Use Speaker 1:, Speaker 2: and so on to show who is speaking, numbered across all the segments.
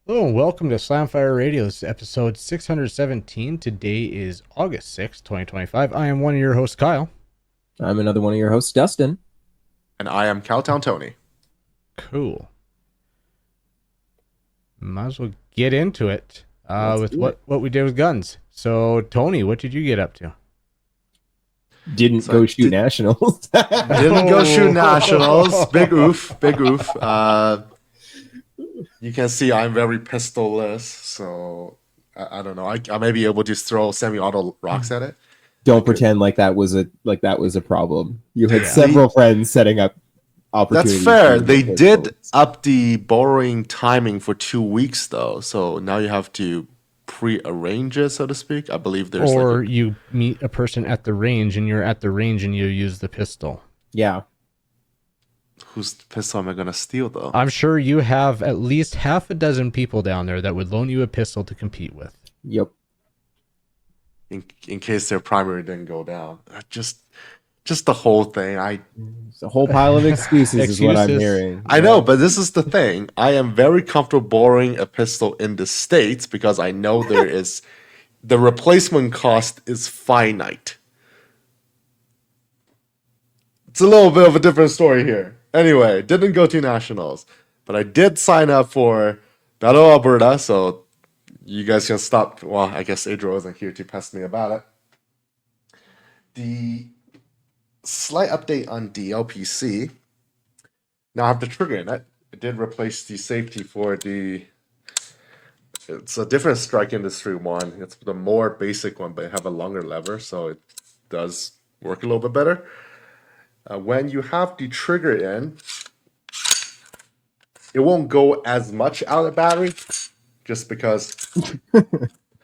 Speaker 1: Hello and welcome to Slamfire Radio. This is episode 617. Today is August 6th, 2025. I am one of your hosts, Kyle.
Speaker 2: I'm another one of your hosts, Dustin.
Speaker 3: And I am Cowtown Tony.
Speaker 1: Cool. Might as well get into it with what we did with guns. So, Tony, what did you get up to?
Speaker 2: Didn't go shoot nationals.
Speaker 3: Didn't go shoot nationals. Big oof. Big oof. You can see I'm very pistol-less, so I don't know. I may be able to throw semi-auto rocks at it.
Speaker 2: Don't pretend like that was a problem. You had several friends setting up opportunities.
Speaker 3: That's fair. They did up the borrowing timing for 2 weeks though, so now you have to pre-arrange it, so to speak. I believe there's
Speaker 1: you meet a person at the range and you're at the range and you use the pistol.
Speaker 2: Yeah.
Speaker 3: Whose pistol am I gonna steal though?
Speaker 1: I'm sure you have at least half a dozen people down there that would loan you a pistol to compete with.
Speaker 2: Yep.
Speaker 3: In case their primary didn't go down. Just the whole thing.
Speaker 2: It's a whole pile of excuses is what I'm hearing.
Speaker 3: I know, but this is the thing. I am very comfortable borrowing a pistol in the States because I know there is the replacement cost is finite. It's a little bit of a different story here. Anyway, didn't go to nationals, but I did sign up for Battle Alberta, so you guys can stop. Well, I guess Adriel isn't here to pest me about it. The slight update on DLPC. Now I have the trigger in it. It did replace the safety for the. It's a different strike industry one. It's the more basic one, but it have a longer lever, so it does work a little bit better. When you have the trigger in, it won't go as much out of battery, just because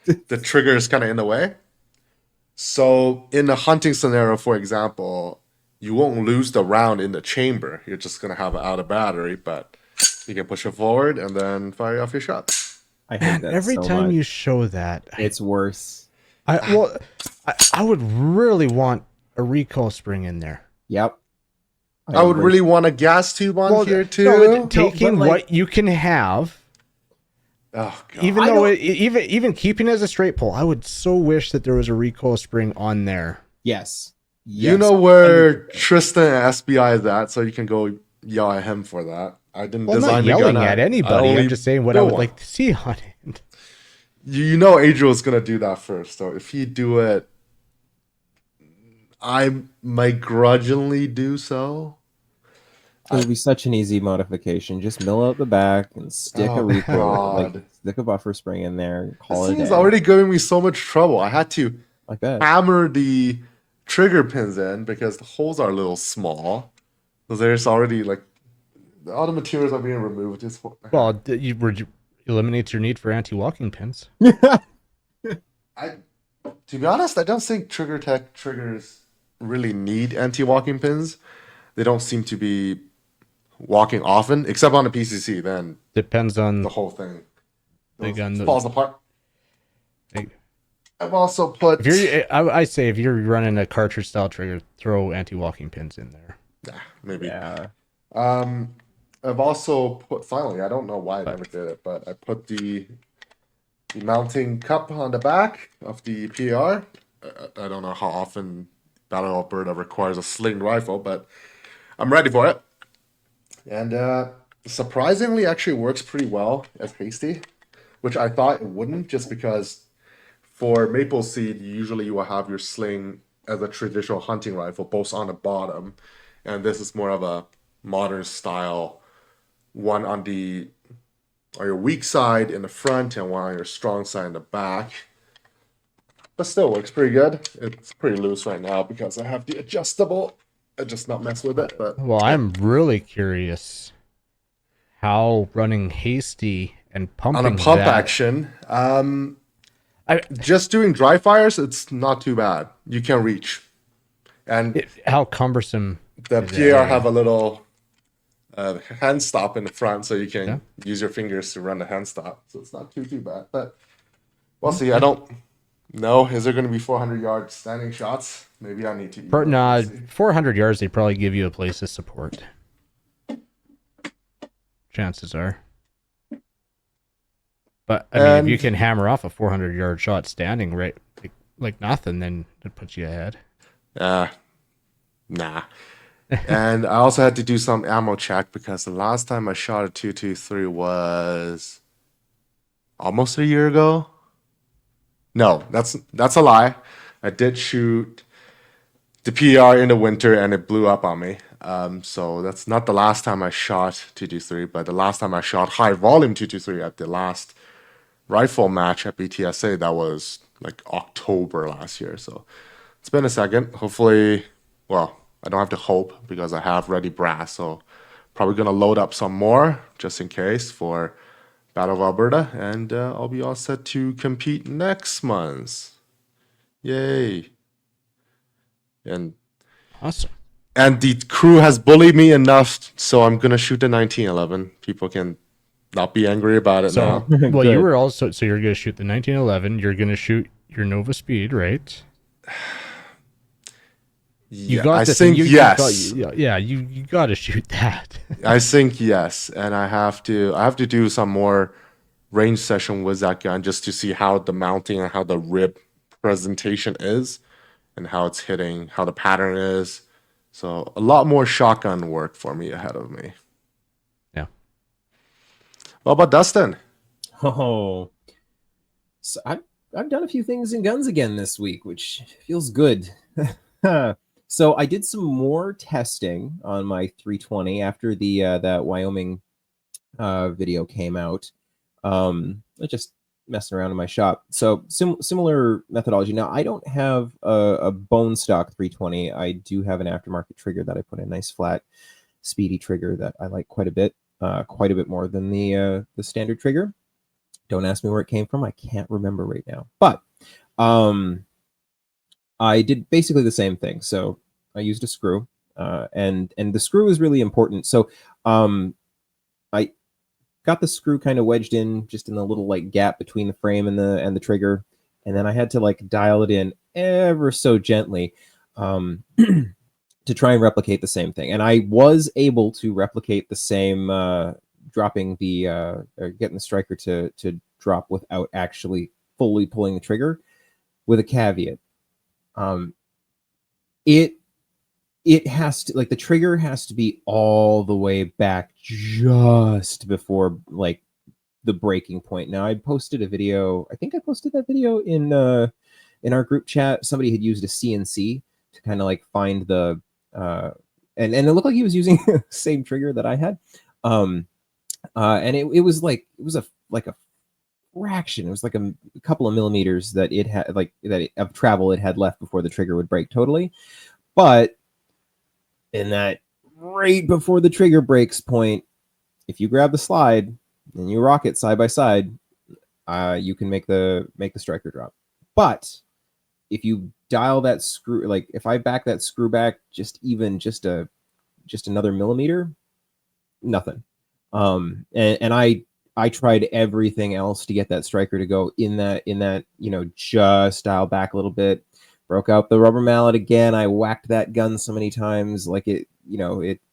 Speaker 3: the trigger is kind of in the way. So in a hunting scenario, for example, you won't lose the round in the chamber. You're just going to have it out of battery, but you can push it forward and then fire off your shot.
Speaker 2: I hate that
Speaker 1: every
Speaker 2: so
Speaker 1: time
Speaker 2: much.
Speaker 1: you show that,
Speaker 2: It's worse.
Speaker 1: I would really want a recoil spring in there.
Speaker 2: Yep.
Speaker 3: I would really want a gas tube on here too.
Speaker 1: No, taking what you can have.
Speaker 3: Oh, God.
Speaker 1: Even though even keeping it as a straight pull, I would so wish that there was a recoil spring on there.
Speaker 2: Yes.
Speaker 3: You know where Tristan at SBI is at, so you can go yell at him for that. I didn't design the gun.
Speaker 1: I'm not yelling at anybody. I'm just saying what I would like to see on it.
Speaker 3: You know Adriel's going to do that first, so if he do it, I might grudgingly do so.
Speaker 2: It would be such an easy modification. Just mill out the back and stick a recoil, stick a buffer spring in there. Call
Speaker 3: this thing is already giving me so much trouble. I had to hammer the trigger pins in because the holes are a little small. So there's already all the materials are being removed.
Speaker 1: Well, you eliminates your need for anti-walking pins.
Speaker 3: To be honest, I don't think Trigger Tech triggers really need anti-walking pins. They don't seem to be walking often, except on the PCC. Then
Speaker 1: depends on
Speaker 3: the whole thing.
Speaker 1: The gun
Speaker 3: falls apart. I've also put.
Speaker 1: I say if you're running a cartridge style trigger, throw anti-walking pins in there.
Speaker 3: Yeah, maybe.
Speaker 2: Yeah.
Speaker 3: I've also put. Finally, I don't know why I never did it, but I put the mounting cup on the back of the PR. I don't know how often Battle Alberta requires a sling rifle, but I'm ready for it. And surprisingly, actually works pretty well as hasty, which I thought it wouldn't, just because for Maple Seed, usually you will have your sling as a traditional hunting rifle, both on the bottom, and this is more of a modern style one on your weak side in the front and one on your strong side in the back. But still works pretty good. It's pretty loose right now because I have the adjustable. I just not mess with it. But
Speaker 1: I'm really curious how running hasty and pumping
Speaker 3: on a pump action. Just doing dry fires, it's not too bad. You can reach. And
Speaker 1: how cumbersome.
Speaker 3: The PR have a little hand stop in the front, so you can use your fingers to run the hand stop. So it's not too bad. But we'll see. I don't know. Is there going to be 400 yard standing shots? Maybe I need to.
Speaker 1: 400 yards. They probably give you a place to support. Chances are. But I mean, if you
Speaker 3: And
Speaker 1: can hammer off a 400-yard shot standing right like nothing, then it puts you ahead.
Speaker 3: nah. And I also had to do some ammo check because the last time I shot a 223 was almost a year ago. No, that's a lie. I did shoot the PR in the winter and it blew up on me. So that's not the last time I shot 223, but the last time I shot high volume 223 at the last rifle match at BTSA, that was like October last year. So it's been a second. Hopefully, well, I don't have to hope because I have ready brass. So probably gonna load up some more just in case for Battle of Alberta, and I'll be all set to compete next month. Yay! And
Speaker 1: Awesome.
Speaker 3: the crew has bullied me enough, so I'm gonna shoot the 1911. People can not be angry about it
Speaker 1: So,
Speaker 3: now.
Speaker 1: well, you
Speaker 2: Good.
Speaker 1: were also so you're gonna shoot the 1911. You're gonna shoot your Nova Speed, right? You
Speaker 3: Yeah,
Speaker 1: got
Speaker 3: I
Speaker 1: this, and
Speaker 3: think
Speaker 1: you
Speaker 3: yes.
Speaker 1: you got to shoot that.
Speaker 3: I think yes, and I have to do some more range session with that gun just to see how the mounting and how the rib presentation is, and how it's hitting, how the pattern is. So a lot more shotgun work for me ahead of me.
Speaker 1: Yeah.
Speaker 3: What about Dustin?
Speaker 2: Oh, so I've done a few things in guns again this week, which feels good. So I did some more testing on my 320 after the that Wyoming video came out. I just messing around in my shop. So similar methodology. Now I don't have a bone stock 320. I do have an aftermarket trigger that I put in, a nice flat, speedy trigger that I like quite a bit more than the standard trigger. Don't ask me where it came from. I can't remember right now. But I did basically the same thing. So I used a screw, and the screw is really important. So I got the screw kind of wedged in just in the little like gap between the frame and the trigger, and then I had to like dial it in ever so gently to try and replicate the same thing. And I was able to replicate the same, dropping the or getting the striker to drop without actually fully pulling the trigger, with a caveat. It has to, like, the trigger has to be all the way back just before like the breaking point. Now I posted a video. I think I posted that video in our group chat. Somebody had used a CNC to kind of like find the and it looked like he was using the same trigger that I had. And it was like it was a fraction. It was like a couple of millimeters that it had, like of travel it had left before the trigger would break totally. But in that right before the trigger breaks point, if you grab the slide and you rock it side by side, you can make the striker drop. But if you dial that screw, like if I back that screw back just another millimeter, nothing. And I tried everything else to get that striker to go in that, just dial back a little bit. Broke out the rubber mallet again. I whacked that gun so many times, like it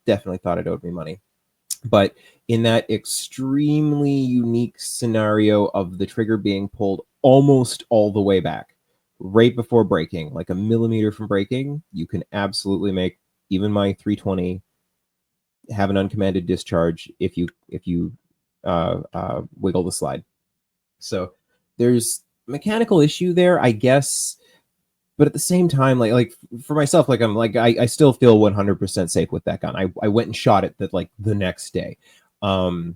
Speaker 2: definitely thought it owed me money. But in that extremely unique scenario of the trigger being pulled almost all the way back, right before breaking, like a millimeter from breaking, you can absolutely make even my 320 have an uncommanded discharge if you wiggle the slide. So there's a mechanical issue there, I guess. But at the same time, like for myself, like I still feel 100% safe with that gun. I went and shot it the next day. The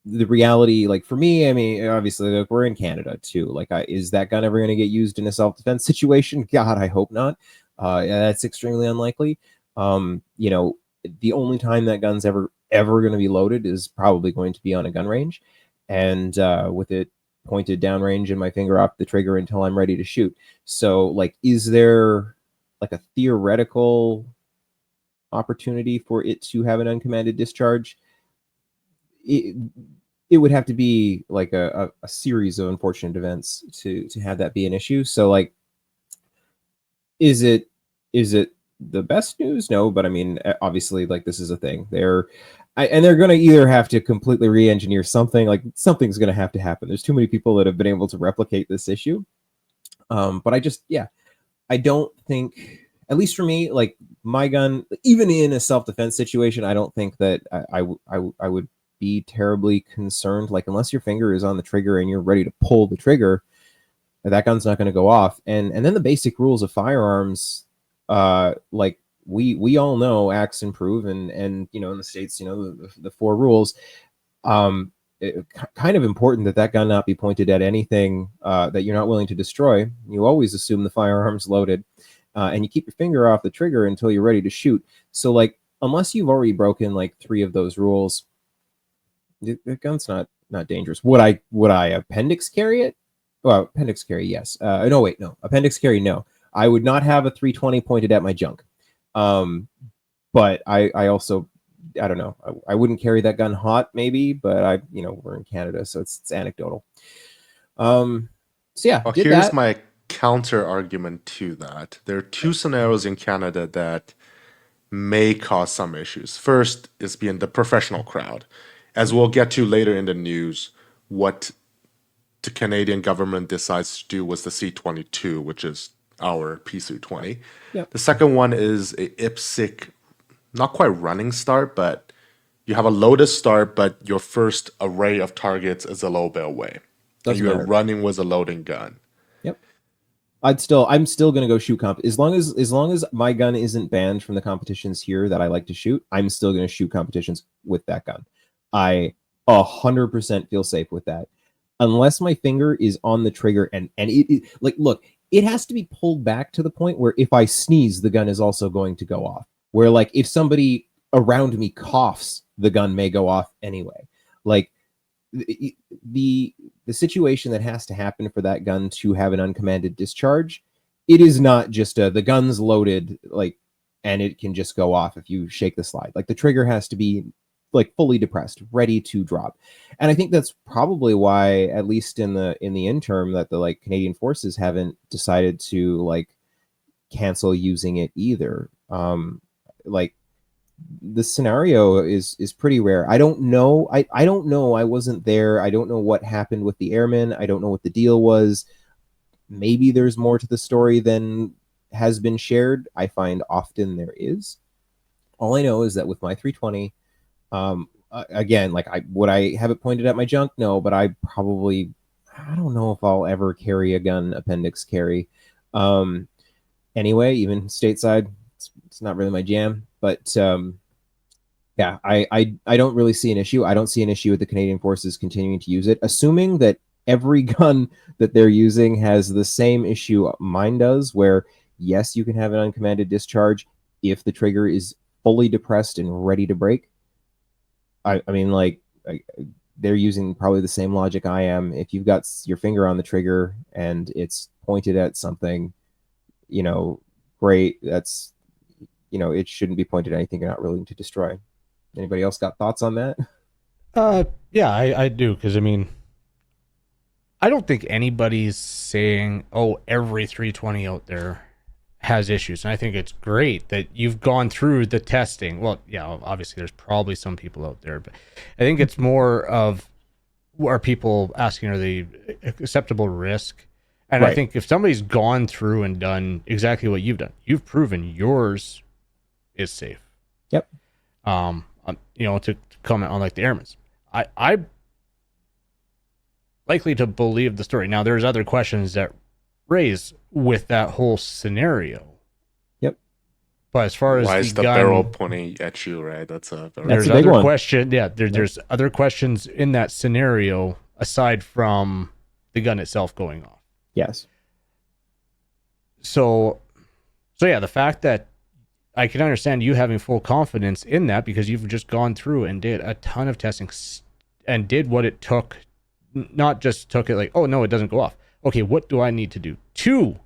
Speaker 2: reality, like for me, I mean, obviously, like, we're in Canada too. Like, is that gun ever going to get used in a self-defense situation? God, I hope not. That's extremely unlikely. The only time that gun's ever going to be loaded is probably going to be on a gun range, and with it pointed downrange and my finger off the trigger until I'm ready to shoot. So, like, is there like a theoretical opportunity for it to have an uncommanded discharge? It would have to be like a series of unfortunate events to have that be an issue. So, like, is it the best news? No, but I mean, obviously, like, this is a thing. There And they're going to either have to completely re-engineer something, like something's going to have to happen. There's too many people that have been able to replicate this issue. But I don't think, at least for me, like my gun, even in a self-defense situation, I don't think that I would be terribly concerned. Like, unless your finger is on the trigger and you're ready to pull the trigger, that gun's not going to go off. And then the basic rules of firearms, like we all know, acts improve, and in the States, the 4 rules. Kind of important that gun not be pointed at anything that you're not willing to destroy. You always assume the firearm's loaded, and you keep your finger off the trigger until you're ready to shoot. So, like, unless you've already broken like 3 of those rules, the gun's not dangerous. Would I appendix carry it? Well, appendix carry, yes. No, appendix carry, no. I would not have a 320 pointed at my junk. But I also, I don't know. I wouldn't carry that gun hot, maybe, but we're in Canada, so it's anecdotal. So yeah.
Speaker 3: Well, here's my counter argument to that. There are 2 scenarios in Canada that may cause some issues. First is being the professional crowd. As we'll get to later in the news, what the Canadian government decides to do was the C-22, which is our P-220.
Speaker 2: Yep.
Speaker 3: The second one is a IPSC, not quite running start, but you have a loaded start, but your first array of targets is a little bit away. And you're running with a loading gun.
Speaker 2: Yep. I'm still going to go shoot comp as long as my gun isn't banned from the competitions here that I like to shoot. I'm still going to shoot competitions with that gun. I 100% feel safe with that. Unless my finger is on the trigger and it like, look, it has to be pulled back to the point where if I sneeze, the gun is also going to go off. Where, like, if somebody around me coughs, the gun may go off anyway. Like, the situation that has to happen for that gun to have an uncommanded discharge, it is not just the gun's loaded, like, and it can just go off if you shake the slide. Like, the trigger has to be like fully depressed, ready to drop. And I think that's probably why, at least in the interim, that the like Canadian forces haven't decided to like cancel using it either. Like, the scenario is pretty rare. I don't know. I don't know. I wasn't there. I don't know what happened with the airmen. I don't know what the deal was. Maybe there's more to the story than has been shared. I find often there is. All I know is that with my 320, again, like, would I have it pointed at my junk? No, but I don't know if I'll ever carry a gun appendix carry. Anyway, even stateside, it's not really my jam. But yeah, I don't really see an issue. I don't see an issue with the Canadian forces continuing to use it, assuming that every gun that they're using has the same issue mine does, where yes, you can have an uncommanded discharge if the trigger is fully depressed and ready to break. I mean, like, they're using probably the same logic I am. If you've got your finger on the trigger and it's pointed at something, great. That's, it shouldn't be pointed at anything you're not willing to destroy. Anybody else got thoughts on that?
Speaker 1: Yeah, I do. Because, I mean, I don't think anybody's saying, oh, every 320 out there has issues. And I think it's great that you've gone through the testing. Well, yeah, obviously there's probably some people out there, but I think it's more of, are people asking, are they acceptable risk? And right. I think if somebody's gone through and done exactly what you've done, you've proven yours is safe.
Speaker 2: Yep.
Speaker 1: To comment on like the airmen's, I likely to believe the story. Now there's other questions that raise with that whole scenario.
Speaker 2: Yep.
Speaker 1: But as far as
Speaker 3: why is the
Speaker 1: gun,
Speaker 3: barrel pointing at you, right? That's a
Speaker 1: there's other question. Yeah, there's other questions in that scenario aside from the gun itself going off.
Speaker 2: Yes.
Speaker 1: So yeah, the fact that I can understand you having full confidence in that because you've just gone through and did a ton of testing and did what it took, not just took it like, oh no, it doesn't go off. Okay, what do I need to do to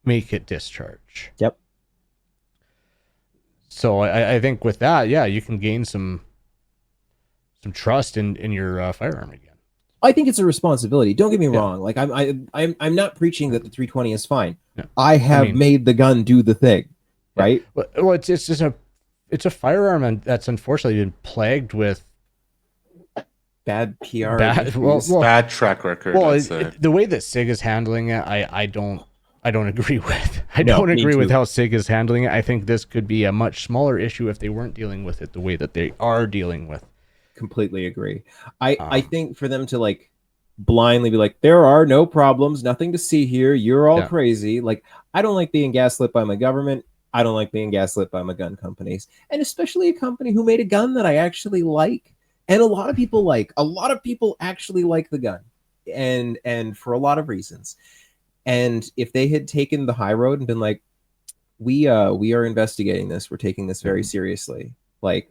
Speaker 1: make it discharge?
Speaker 2: Yep.
Speaker 1: So I think with that, yeah, you can gain some trust in your firearm again.
Speaker 2: I think it's a responsibility. Don't get me wrong. Like, I'm not preaching that the 320 is fine. No. I have made the gun do the thing, right?
Speaker 1: Well, it's just a it's a firearm, and that's unfortunately been plagued with
Speaker 2: Bad PR
Speaker 1: bad.
Speaker 2: issues.
Speaker 3: Bad track record, I'd say.
Speaker 1: The way that SIG is handling it, I don't agree with. I
Speaker 2: No,
Speaker 1: don't
Speaker 2: me
Speaker 1: agree with
Speaker 2: too.
Speaker 1: how SIG is handling it. I think this could be a much smaller issue if they weren't dealing with it the way that they are dealing with.
Speaker 2: Completely agree. I
Speaker 1: Um,
Speaker 2: think for them to like blindly be like, there are no problems, nothing to see here, you're all
Speaker 1: Yeah.
Speaker 2: crazy. Like, I don't like being gaslit by my government. I don't like being gaslit by my gun companies, and especially a company who made a gun that I actually like, and a lot of people like. A lot of people actually like the gun, and for a lot of reasons. And if they had taken the high road and been like, we are investigating this, we're taking this very seriously, like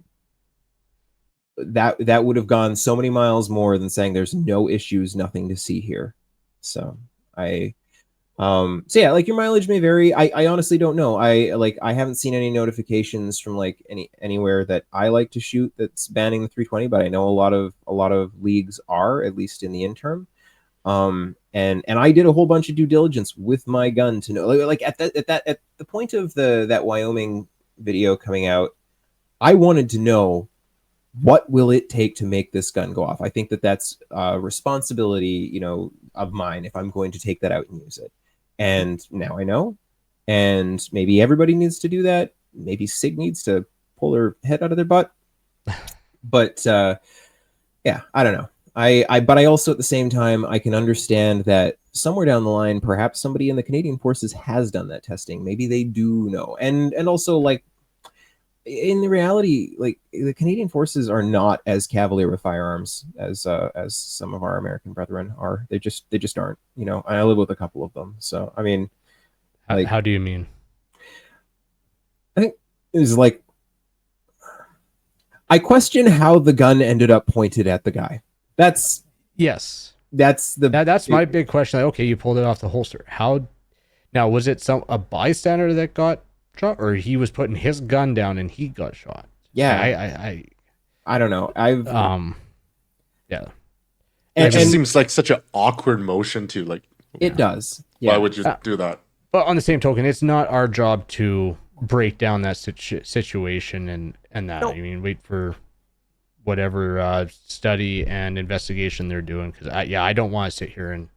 Speaker 2: that would have gone so many miles more than saying there's no issues, nothing to see here. So I so yeah, like your mileage may vary. I honestly don't know. I haven't seen any notifications from like anywhere that I like to shoot that's banning the 320, but I know a lot of leagues are, at least in the interim. And I did a whole bunch of due diligence with my gun to know, like at the point of that Wyoming video coming out, I wanted to know, what will it take to make this gun go off? I think that that's a responsibility, of mine if I'm going to take that out and use it. And now I know, and maybe everybody needs to do that. Maybe SIG needs to pull their head out of their butt. But yeah, I don't know. But I also at the same time I can understand that somewhere down the line, perhaps somebody in the Canadian Forces has done that testing. Maybe they do know, and also like in the reality, like the Canadian Forces are not as cavalier with firearms as some of our American brethren are. They just aren't. I live with a couple of them, so I mean, like
Speaker 1: how do you mean?
Speaker 2: I think it's like I question how the gun ended up pointed at the guy. That's
Speaker 1: Yes.
Speaker 2: that's
Speaker 1: My big question. Like, okay, you pulled it off the holster. How now was it a bystander that got shot, or he was putting his gun down and he got shot?
Speaker 2: yeah. I don't know. I've
Speaker 1: yeah.
Speaker 3: It just
Speaker 2: and
Speaker 3: seems like such an awkward motion to like.
Speaker 2: it does.
Speaker 3: Why
Speaker 2: Yeah.
Speaker 3: would you do that?
Speaker 1: But on the same token, it's not our job to break down that situation and that.
Speaker 2: No.
Speaker 1: I mean, wait for whatever study and investigation they're doing, because I don't want to sit here and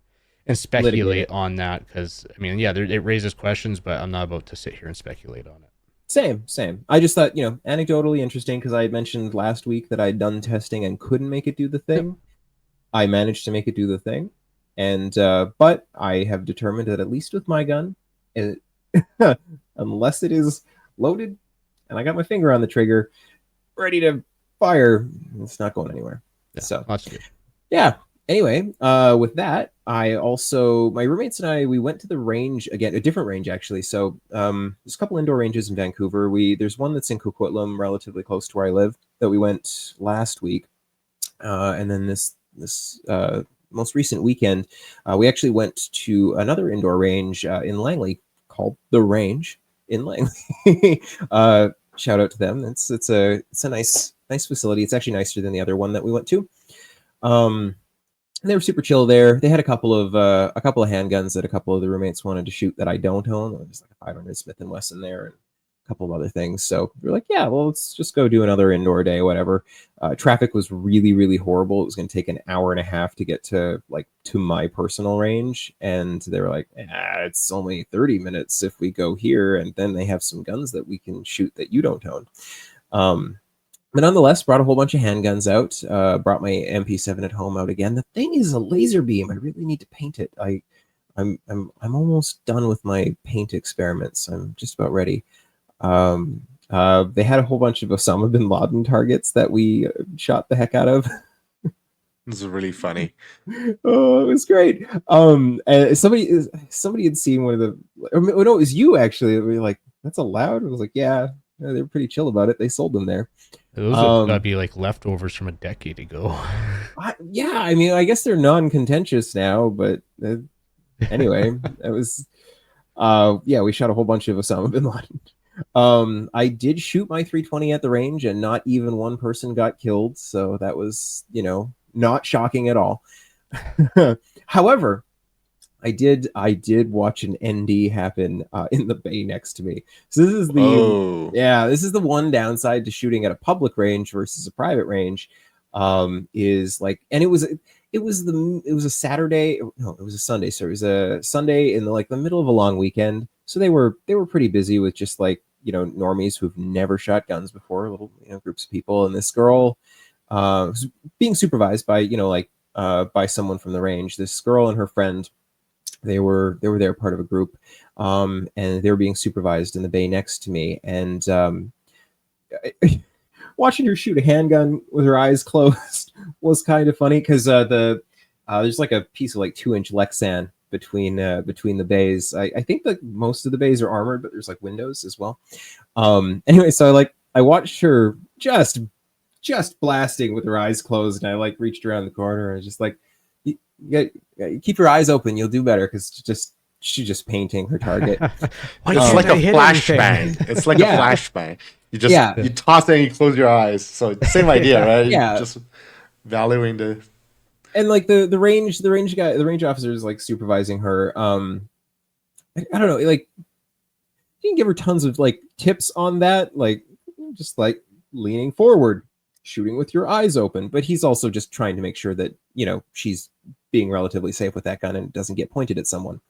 Speaker 1: speculate
Speaker 2: Litigate.
Speaker 1: on that, because I mean, yeah, it raises questions, but I'm not about to sit here and speculate on it.
Speaker 2: Same. I just thought, anecdotally interesting because I had mentioned last week that I'd done testing and couldn't make it do the thing.
Speaker 1: Yep.
Speaker 2: I managed to make it do the thing, and but I have determined that at least with my gun, it, unless it is loaded and I got my finger on the trigger, ready to fire, it's not going anywhere.
Speaker 1: Yeah,
Speaker 2: So
Speaker 1: that's good.
Speaker 2: yeah. Anyway, with that, my roommates and I, we went to the range again, a different range actually. So there's a couple indoor ranges in Vancouver. There's one that's in Coquitlam, relatively close to where I live, that we went last week. And then this most recent weekend, we actually went to another indoor range in Langley called The Range in Langley. Shout out to them. It's a nice facility. It's actually nicer than the other one that we went to. They were super chill there. They had a couple of handguns that a couple of the roommates wanted to shoot that I don't own. There was like a 500 Smith & Wesson there and a couple of other things. So we were like, yeah, well, let's just go do another indoor day, whatever. Traffic was really, really horrible. It was going to take an hour and a half to get to my personal range. And they were like, it's only 30 minutes if we go here. And then they have some guns that we can shoot that you don't own. But nonetheless, brought a whole bunch of handguns out. Brought my MP7 at home out again. The thing is a laser beam. I really need to paint it. I'm almost done with my paint experiments. I'm just about ready. They had a whole bunch of Osama bin Laden targets that we shot the heck out of.
Speaker 3: This is really funny.
Speaker 2: Oh, it was great. Somebody had seen one of the. No, it was you actually. We were like, that's allowed. I was like, yeah, they were pretty chill about it. They sold them there.
Speaker 1: Those have got to be like leftovers from a decade ago.
Speaker 2: Yeah, I mean, I guess they're non-contentious now, but anyway, it was. Yeah, we shot a whole bunch of Osama bin Laden. I did shoot my 320 at the range, and not even one person got killed, so that was, not shocking at all. However, I did watch an ND happen in the bay next to me. So this is
Speaker 3: Oh,
Speaker 2: this is the one downside to shooting at a public range versus a private range. Is like, and it was a Saturday, no, it was a Sunday. So it was a Sunday in the middle of a long weekend. So they were pretty busy with just like, normies who've never shot guns before, little groups of people, and this girl was being supervised by by someone from the range. This girl and her friend, they were there part of a group, and they were being supervised in the bay next to me, and watching her shoot a handgun with her eyes closed was kind of funny because there's like a piece of like 2-inch Lexan between the bays. I think that most of the bays are armored, but there's like windows as well. Anyway, so I watched her just blasting with her eyes closed, and I like reached around the corner and just like, you keep your eyes open, you'll do better, because she's just painting her target.
Speaker 3: it's like a flashbang. It's like a flashbang. You just you toss it and you close your eyes. So same idea, right?
Speaker 2: Yeah.
Speaker 3: Just valuing the.
Speaker 2: And like the range guy, the range officer is like supervising her. I don't know, like you can give her tons of like tips on that, like just like leaning forward, shooting with your eyes open. But he's also just trying to make sure that she's being relatively safe with that gun and it doesn't get pointed at someone.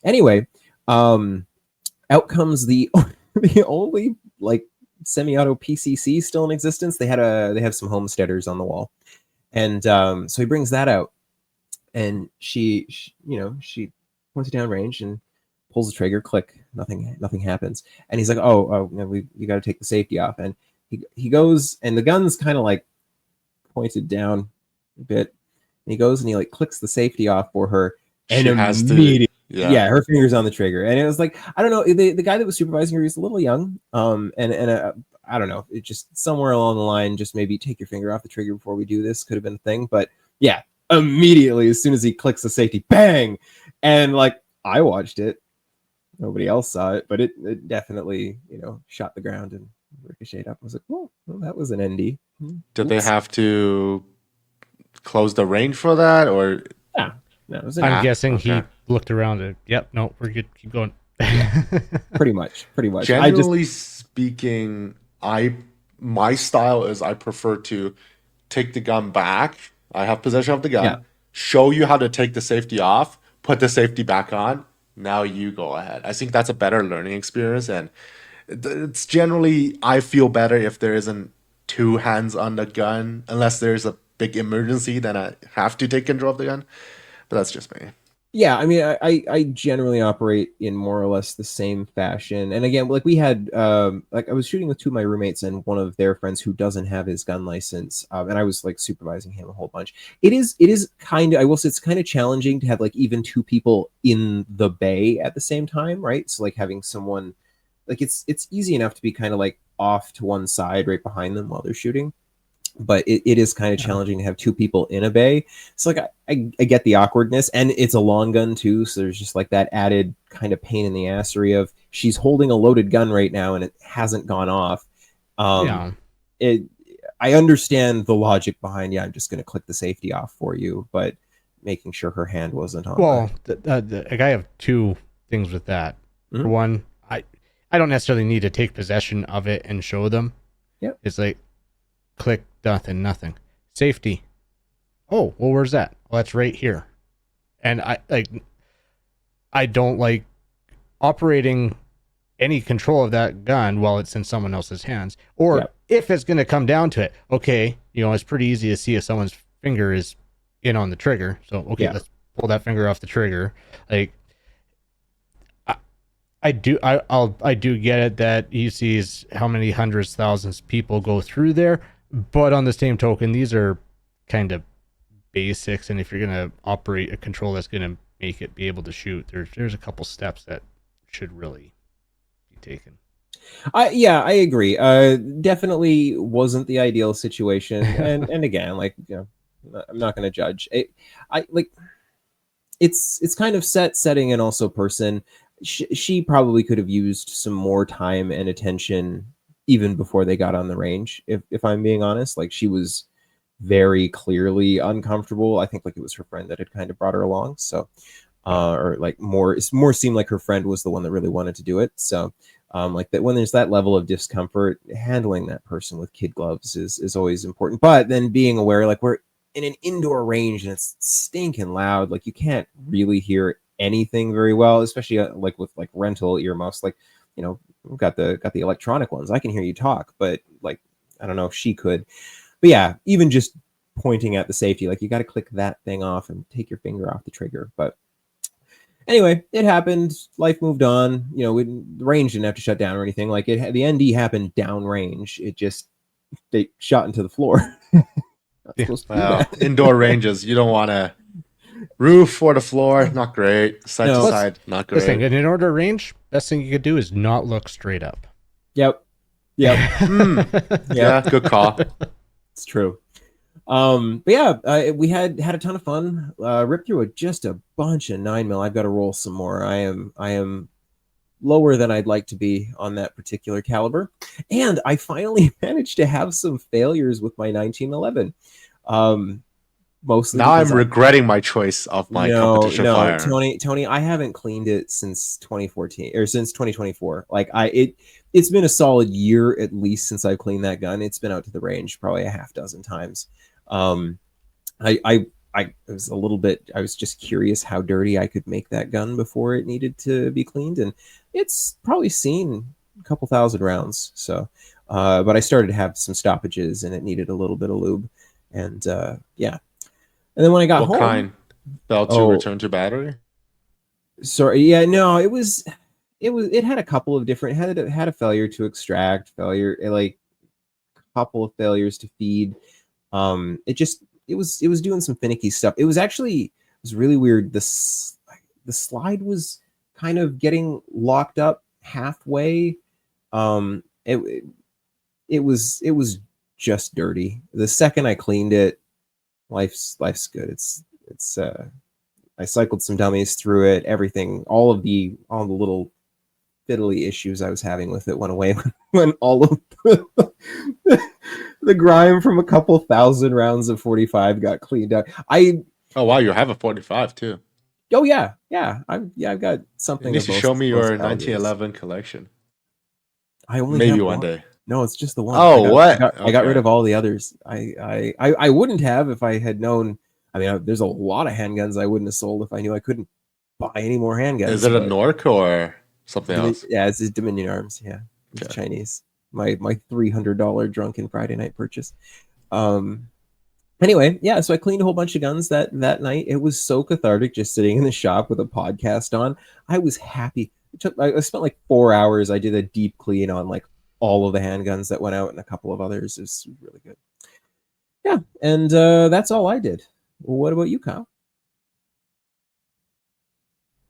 Speaker 2: Anyway, out comes the the only like semi-auto PCC still in existence. They have some homesteaders on the wall, and so he brings that out, and she points it down range and pulls the trigger. Click, nothing happens, and he's like, oh, you got to take the safety off, and he goes, and the gun's kind of like pointed down a bit, and he goes and he like clicks the safety off for her, and immediately her fingers on the trigger. And it was like, I don't know, the guy that was supervising her, he's a little young, and I don't know, it just somewhere along the line, just maybe take your finger off the trigger before we do this could have been a thing. But yeah, immediately as soon as he clicks the safety, bang, and like I watched it, nobody else saw it, but it definitely shot the ground and ricocheted up. I was like, well, that was an ND.
Speaker 3: Did they have to close the range for that, or
Speaker 2: no,
Speaker 1: I'm guessing he looked around and yep, no, we're good, keep going.
Speaker 2: pretty much.
Speaker 3: Generally speaking, my style is I prefer to take the gun back. I have possession of the gun, show you how to take the safety off, put the safety back on. Now you go ahead. I think that's a better learning experience, and it's generally, I feel better if there isn't two hands on the gun, unless there's a big emergency, then I have to take control of the gun. But that's just me.
Speaker 2: Yeah, I mean, I generally operate in more or less the same fashion. And again, like we had, like I was shooting with two of my roommates and one of their friends who doesn't have his gun license, and I was like supervising him a whole bunch. It is kind of, I will say, it's kind of challenging to have like even two people in the bay at the same time, right? So like having someone, like it's easy enough to be kind of like off to one side right behind them while they're shooting, but it is kind of challenging to have two people in a bay. So like I get the awkwardness, and it's a long gun too, so there's just like that added kind of pain in the assery of she's holding a loaded gun right now and it hasn't gone off. I understand the logic behind, I'm just going to click the safety off for you, but making sure her hand wasn't on.
Speaker 1: Well, I have two things with that. Mm-hmm. For one, I don't necessarily need to take possession of it and show them.
Speaker 2: Yep.
Speaker 1: It's like click, nothing. Safety. Oh, well, where's that? Well, that's right here. And I don't like operating any control of that gun while it's in someone else's hands. Or if it's going to come down to it, okay, it's pretty easy to see if someone's finger is in on the trigger. So, okay, let's pull that finger off the trigger. Like, I do get it that he sees how many hundreds, thousands of people go through there, but on the same token, these are kind of basics, and if you're going to operate a control that's going to make it be able to shoot, there's a couple steps that should really be taken.
Speaker 2: I agree. Definitely wasn't the ideal situation, and again, like I'm not going to judge. It's kind of setting and also person. She probably could have used some more time and attention even before they got on the range. If I'm being honest, like she was very clearly uncomfortable. I think like it was her friend that had kind of brought her along. So, or like more, it's more seemed like her friend was the one that really wanted to do it. So like that, when there's that level of discomfort, handling that person with kid gloves is always important. But then being aware, like we're in an indoor range and it's stinking loud, like you can't really hear anything very well, especially like with like rental earmuffs. Like, you know, we've got the electronic ones. I can hear you talk, but like I don't know if she could. But yeah, even just pointing at the safety, like you got to click that thing off and take your finger off the trigger. But anyway, it happened. Life moved on. You know, the range didn't have to shut down or anything. Like the ND happened downrange. It just they shot into the floor. Not
Speaker 1: Yeah.
Speaker 2: supposed to do
Speaker 3: Well,
Speaker 2: that.
Speaker 3: indoor ranges, you don't want to roof or the floor, not great. Side
Speaker 2: No.
Speaker 3: to side, not
Speaker 1: This thing,
Speaker 3: great.
Speaker 1: in order range, best thing you could do is not look straight up.
Speaker 2: Yep. Yep.
Speaker 3: Yeah, good call.
Speaker 2: It's true. But yeah, we had a ton of fun. Ripped through just a bunch of 9mm. I've got to roll some more. I am lower than I'd like to be on that particular caliber, and I finally managed to have some failures with my 1911. Mostly
Speaker 3: Now I'm
Speaker 2: because
Speaker 3: regretting my choice of my competition firearm.
Speaker 2: Tony, I haven't cleaned it since 2014 or since 2024. Like it's been a solid year at least since I cleaned that gun. It's been out to the range probably a half dozen times. I was a little bit, I was just curious how dirty I could make that gun before it needed to be cleaned, and it's probably seen a couple thousand rounds. So, but I started to have some stoppages, and it needed a little bit of lube, and yeah. And then when I got
Speaker 3: What
Speaker 2: home,
Speaker 3: kind? Fell to return to battery?
Speaker 2: sorry, yeah, no, it had a couple of different, had a failure to extract, like a couple of failures to feed. It was doing some finicky stuff. It was really weird. The slide was kind of getting locked up halfway. It was just dirty. The second I cleaned it, life's good. It's I cycled some dummies through it. Everything, all the little fiddly issues I was having with it went away when all of the grime from a couple thousand rounds of 45 got cleaned out.
Speaker 3: Oh wow, you have a 45 too.
Speaker 2: Oh yeah, I've got something.
Speaker 3: You need to show me your 1911 collection.
Speaker 2: I only
Speaker 3: Maybe
Speaker 2: have
Speaker 3: one day.
Speaker 2: No, it's just the one.
Speaker 3: Oh, what?
Speaker 2: I got rid of all the others. I wouldn't have if I had known. I mean, there's a lot of handguns I wouldn't have sold if I knew I couldn't buy any more handguns.
Speaker 3: Is it a Nork or something else?
Speaker 2: Yeah, it's a Dominion Arms. Yeah, it's Chinese. My $300 drunken Friday night purchase. Anyway, yeah, so I cleaned a whole bunch of guns that night. It was so cathartic just sitting in the shop with a podcast on. I was happy. I spent like 4 hours. I did a deep clean on like all of the handguns that went out and a couple of others. It was really good. Yeah, and that's all I did. Well, what about you, Kyle?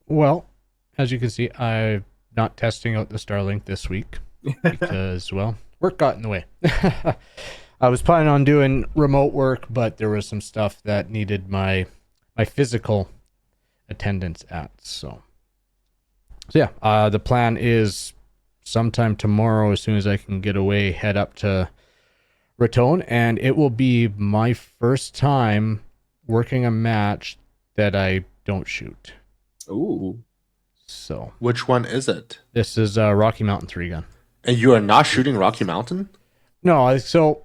Speaker 1: Well, as you can see, I'm not testing out the Starlink this week because, well, work got in the way. I was planning on doing remote work, but there was some stuff that needed my physical attendance at. So yeah, the plan is sometime tomorrow, as soon as I can get away, head up to Raton, and it will be my first time working a match that I don't shoot.
Speaker 2: Ooh.
Speaker 1: So
Speaker 3: which one is it?
Speaker 1: This is a Rocky Mountain 3 gun.
Speaker 3: And you are not shooting Rocky Mountain?
Speaker 1: No, so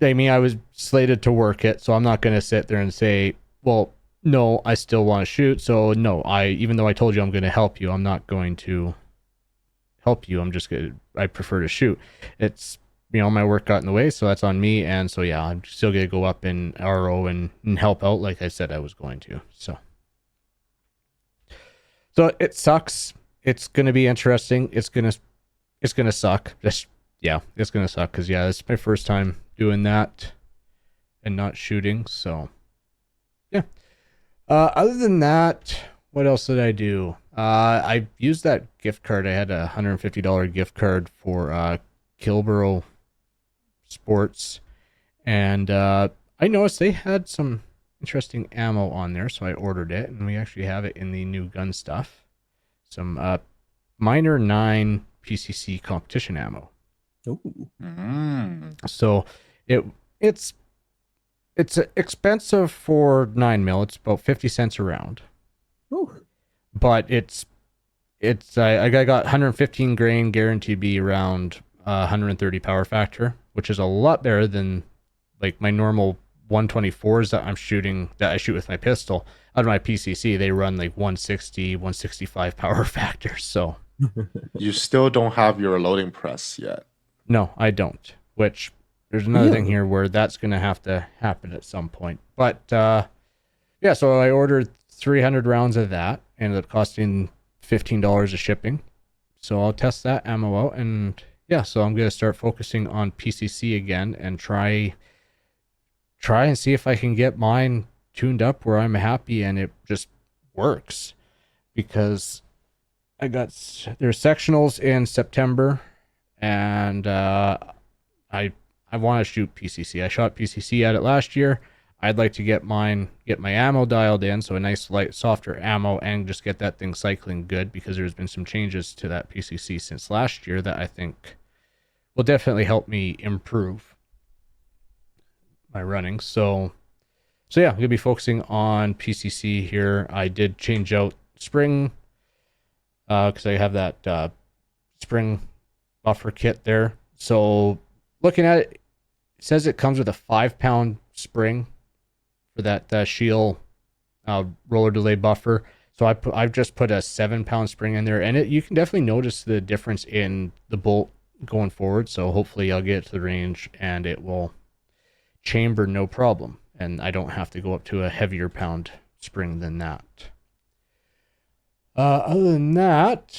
Speaker 1: I mean, I was slated to work it, so I'm not going to sit there and say, well, no, I still want to shoot. So no, even though I told you I'm going to help you, I'm not going to help you. I prefer to shoot. It's, my work got in the way, so that's on me. And so, yeah, I'm still going to go up in RO and help out like I said I was going to. So it sucks. It's going to be interesting. It's going to suck. It's going to suck because, it's my first time doing that and not shooting. So, yeah. Other than that, what else did I do? I used that gift card. I had a $150 gift card for Kilborough Sports, and I noticed they had some interesting ammo on there, so I ordered it, and we actually have it in the new gun stuff. Some Minor 9 PCC competition ammo.
Speaker 2: Ooh.
Speaker 1: So it's expensive for 9mm. It's about 50 cents a round. but I got 115 grain guaranteed to be around 130 power factor, which is a lot better than like my normal 124s that I shoot with my pistol. Out of my PCC, they run like 160, 165 power factor. So
Speaker 3: You still don't have your loading press yet.
Speaker 1: no, I don't. Which there's another thing
Speaker 2: Really?
Speaker 1: here where that's going to have to happen at some point. But yeah, so I ordered 300 rounds of that. Ended up costing $15 of shipping. So I'll test that ammo out, and yeah, so I'm going to start focusing on PCC again and try and see if I can get mine tuned up where I'm happy and it just works, because there's sectionals in September, and I want to shoot PCC. I shot PCC at it last year. I'd like to get my ammo dialed in, so a nice light softer ammo, and just get that thing cycling good, because there's been some changes to that PCC since last year that I think will definitely help me improve my running. So yeah, I'm gonna be focusing on PCC here. I did change out spring because I have that spring buffer kit there. So looking at it, it says it comes with a 5-pound spring for that shield roller delay buffer. So I've just put a 7-pound spring in there, and you can definitely notice the difference in the bolt going forward. So hopefully I'll get to the range and it will chamber no problem, and I don't have to go up to a heavier pound spring than that. Other than that,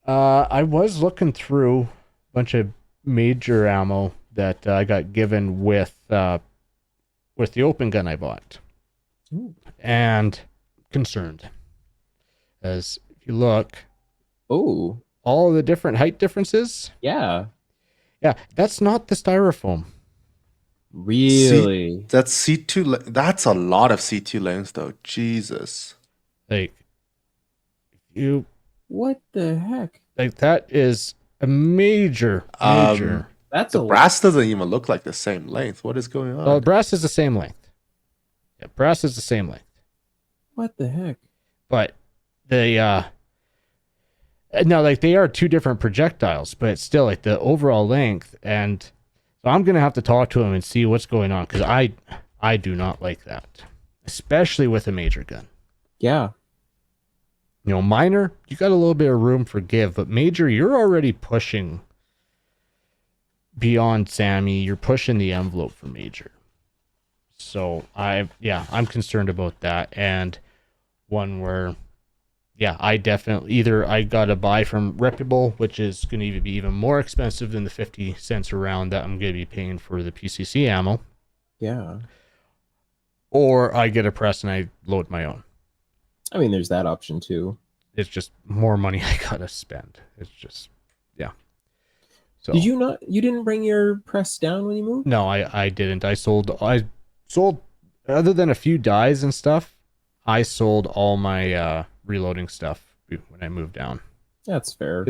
Speaker 1: I was looking through a bunch of major ammo that I got given with the open gun I bought.
Speaker 2: Ooh.
Speaker 1: And concerned, as if you look,
Speaker 2: Oh,
Speaker 1: all of the different height differences,
Speaker 2: yeah.
Speaker 1: that's not the styrofoam.
Speaker 2: Really?
Speaker 3: That's C2. That's a lot of C2 lanes, though. Jesus.
Speaker 1: Like
Speaker 2: What the heck?
Speaker 1: that is a major.
Speaker 2: That's
Speaker 3: The
Speaker 2: a
Speaker 3: brass doesn't even look like the same length. What is going on?
Speaker 1: Well, brass is the same length. Yeah, brass is the same length.
Speaker 2: What the heck?
Speaker 1: But they no, like they are two different projectiles, but it's still like the overall length. And so I'm gonna have to talk to him and see what's going on, because I do not like that, especially with a major gun.
Speaker 2: Yeah.
Speaker 1: You know, minor, you got a little bit of room for give, but major, you're already pushing beyond Sammy. You're pushing the envelope for major. So I'm concerned about that. And one where, I definitely I got to buy from reputable, which is going to be even more expensive than the 50 cents a round that I'm going to be paying for the PCC ammo,
Speaker 2: Yeah.
Speaker 1: or I get a press and I load my own.
Speaker 2: I mean, there's that option too.
Speaker 1: It's just more money I gotta spend. It's just, So
Speaker 2: Did you not? You didn't bring your press down when you moved?
Speaker 1: No, I didn't. I sold other than a few dies and stuff. I sold all my reloading stuff when I moved down.
Speaker 2: That's fair.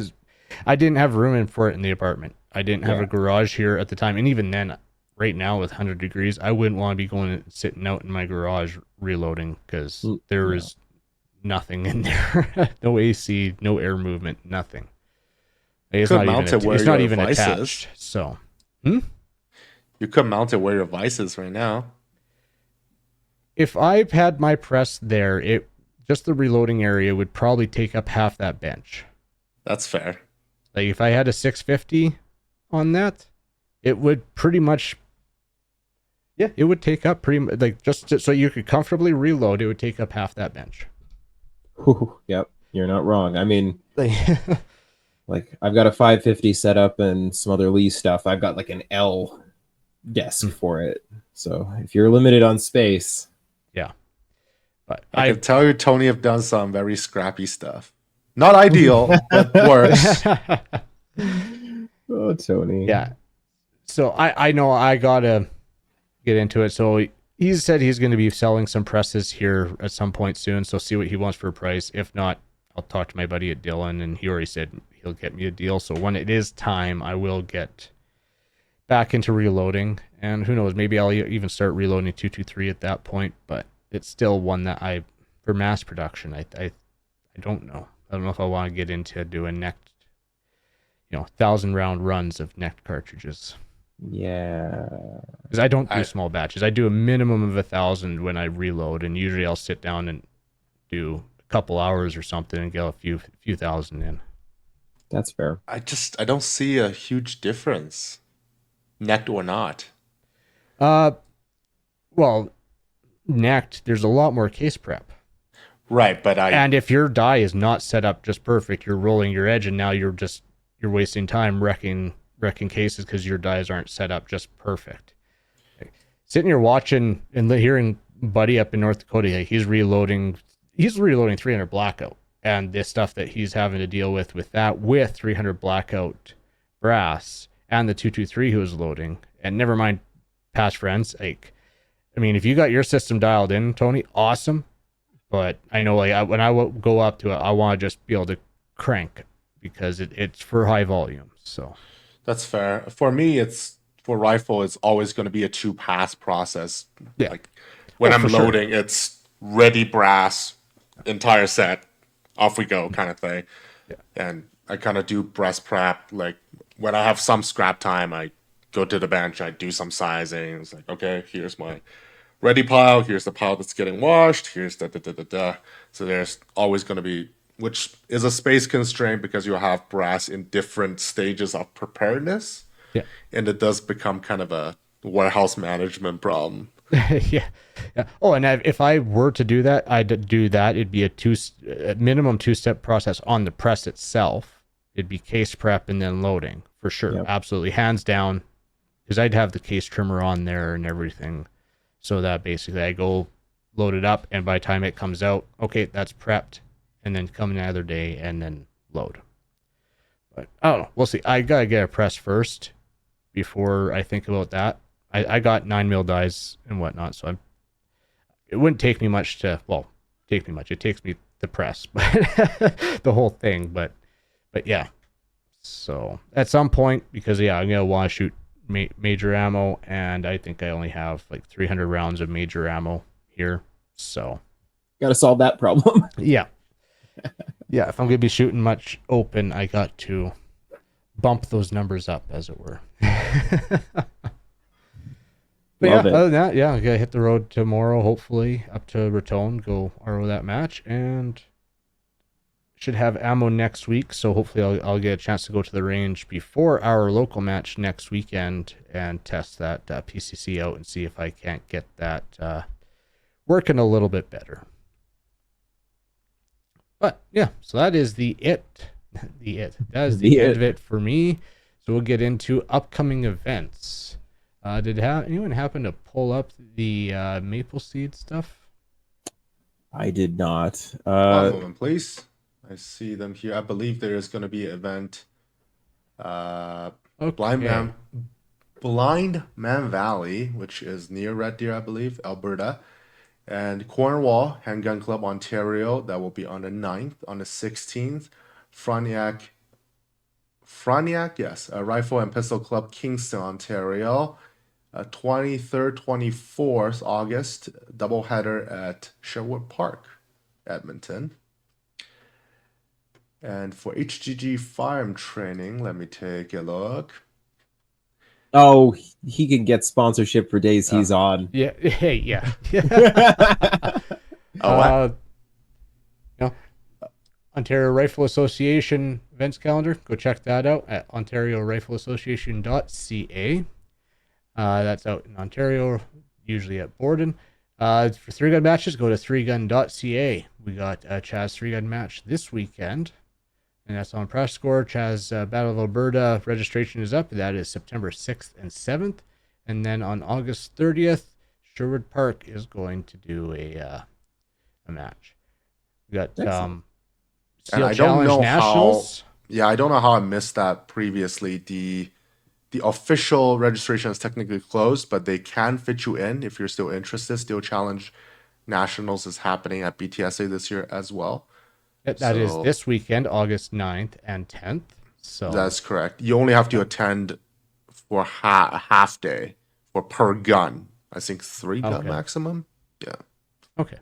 Speaker 1: I didn't have room for it in the apartment. I didn't have
Speaker 2: Yeah.
Speaker 1: a garage here at the time, and even then, right now with 100 degrees, I wouldn't want to be going and sitting out in my garage reloading, because there is nothing in there. No AC, no air movement, nothing. It's
Speaker 3: Could
Speaker 1: not
Speaker 3: mount
Speaker 1: even,
Speaker 3: it where
Speaker 1: it's not
Speaker 3: your
Speaker 1: even
Speaker 3: vice is.
Speaker 1: attached. So,
Speaker 3: You could mount it where your vice is right now.
Speaker 1: if I had my press there, just the reloading area would probably take up half that bench.
Speaker 3: That's fair.
Speaker 1: Like if I had a 650 on that, it would pretty much, it would take up pretty much, like just so you could comfortably reload, it would take up half that bench.
Speaker 2: Whew, yep, you're not wrong. I mean,
Speaker 1: Like,
Speaker 2: like I've got a 550 set up and some other Lee stuff. I've got like an L desk for it. So if you're limited on space,
Speaker 1: but
Speaker 3: I can tell you, Tony have done some very scrappy stuff. Not ideal, but worse.
Speaker 2: oh Tony,
Speaker 1: Yeah. So I know I gotta get into it. So he said he's going to be selling some presses here at some point soon. So see what he wants for a price. If not, I'll talk to my buddy at Dylan, and he already said he'll get me a deal. So when it is time, I will get back into reloading. And who knows, maybe I'll even start reloading 223 at that point. But it's still one that I for mass production, I don't know. I don't know if I want to get into doing 1,000 round runs of necked cartridges.
Speaker 2: Yeah.
Speaker 1: Because I don't do small batches. I do a minimum of 1,000 when I reload, and usually I'll sit down and do a couple hours or something and get a few thousand in.
Speaker 2: That's fair.
Speaker 3: I don't see a huge difference, necked or not.
Speaker 1: Well, necked, there's a lot more case prep.
Speaker 3: Right, but
Speaker 1: and if your die is not set up just perfect, you're rolling your edge, and now you're wasting time wrecking cases because your dies aren't set up just perfect. Like, sitting here watching and hearing Buddy up in North Dakota, like, he's reloading 300 blackout, and the stuff that he's having to deal with that, with 300 blackout brass and the 223 he was loading, and never mind past friends. Like, I mean, if you got your system dialed in, Tony, awesome. But I know, like, when I go up to it, I want to just be able to crank because it's for high volume. So
Speaker 3: that's fair. For me, for rifle, it's always going to be a 2-pass process.
Speaker 1: Yeah.
Speaker 3: Like when I'm
Speaker 1: for
Speaker 3: loading, it's ready brass, entire set, off we go kind of thing.
Speaker 1: Yeah.
Speaker 3: And I kind of do breast prep. Like when I have some scrap time, I go to the bench, I do some sizing. It's like, okay, here's my ready pile, here's the pile that's getting washed, here's da. So there's always going to be, which is a space constraint because you have brass in different stages of preparedness.
Speaker 1: Yeah.
Speaker 3: And it does become kind of a warehouse management problem.
Speaker 1: yeah. Oh, and if I were to do that, it'd be a minimum 2-step process on the press itself. It'd be case prep and then loading for sure.
Speaker 2: Yep.
Speaker 1: Absolutely, hands down, because I'd have the case trimmer on there and everything. So that basically I go load it up, and by the time it comes out, okay, that's prepped, and then come another day and then load. But I don't know. We'll see. I gotta get a press first before I think about that. I got 9mm dies and whatnot, so it wouldn't take me much to, well, it takes me the press, but the whole thing, but yeah. So at some point, because I'm gonna want to shoot major ammo, and I think I only have like 300 rounds of major ammo here, so
Speaker 2: Got to solve that problem.
Speaker 1: yeah. If I'm gonna be shooting much open, I got to bump those numbers up, as it were. But
Speaker 2: Love
Speaker 1: yeah,
Speaker 2: it.
Speaker 1: other than that, I gotta hit the road tomorrow, hopefully up to Raton, go RO that match, and should have ammo next week. So hopefully I'll get a chance to go to the range before our local match next weekend and test that PCC out and see if I can't get that working a little bit better. But yeah, so that is that is the end of it for me. So we'll get into upcoming events. Did anyone happen to pull up the Maple Seed stuff?
Speaker 2: I did not.
Speaker 3: One moment, please. I see them here. I believe there is going to be an event.
Speaker 1: Okay.
Speaker 3: Blind Man Valley, which is near Red Deer, I believe, Alberta, and Cornwall Handgun Club, Ontario. That will be on the 9th. On the 16th, Frontenac, yes, Rifle and Pistol Club, Kingston, Ontario. 23rd, 24th August, doubleheader at Sherwood Park, Edmonton. And for HGG firearm training, let me take a look.
Speaker 2: Oh, he can get sponsorship for days he's on.
Speaker 1: Yeah. Hey, yeah. Ontario Rifle Association events calendar. Go check that out at ontarioRifleassociation.ca. That's out in Ontario, usually at Borden. For 3-gun matches, go to 3gun.ca. We got Chaz 3-gun match this weekend, and that's on Press Score. Chaz Battle of Alberta registration is up. That is September 6th and 7th. And then on August 30th, Sherwood Park is going to do a match. We got
Speaker 3: and
Speaker 1: Steel
Speaker 3: I don't
Speaker 1: Challenge
Speaker 3: know
Speaker 1: Nationals.
Speaker 3: I don't know how I missed that previously. The official registration is technically closed, but they can fit you in if you're still interested. Steel Challenge Nationals is happening at BTSA this year as well.
Speaker 1: That is this weekend, August 9th and 10th. So
Speaker 3: that's correct. You only have to attend for a half day for per gun. I think 3 gun maximum. Yeah.
Speaker 1: Okay.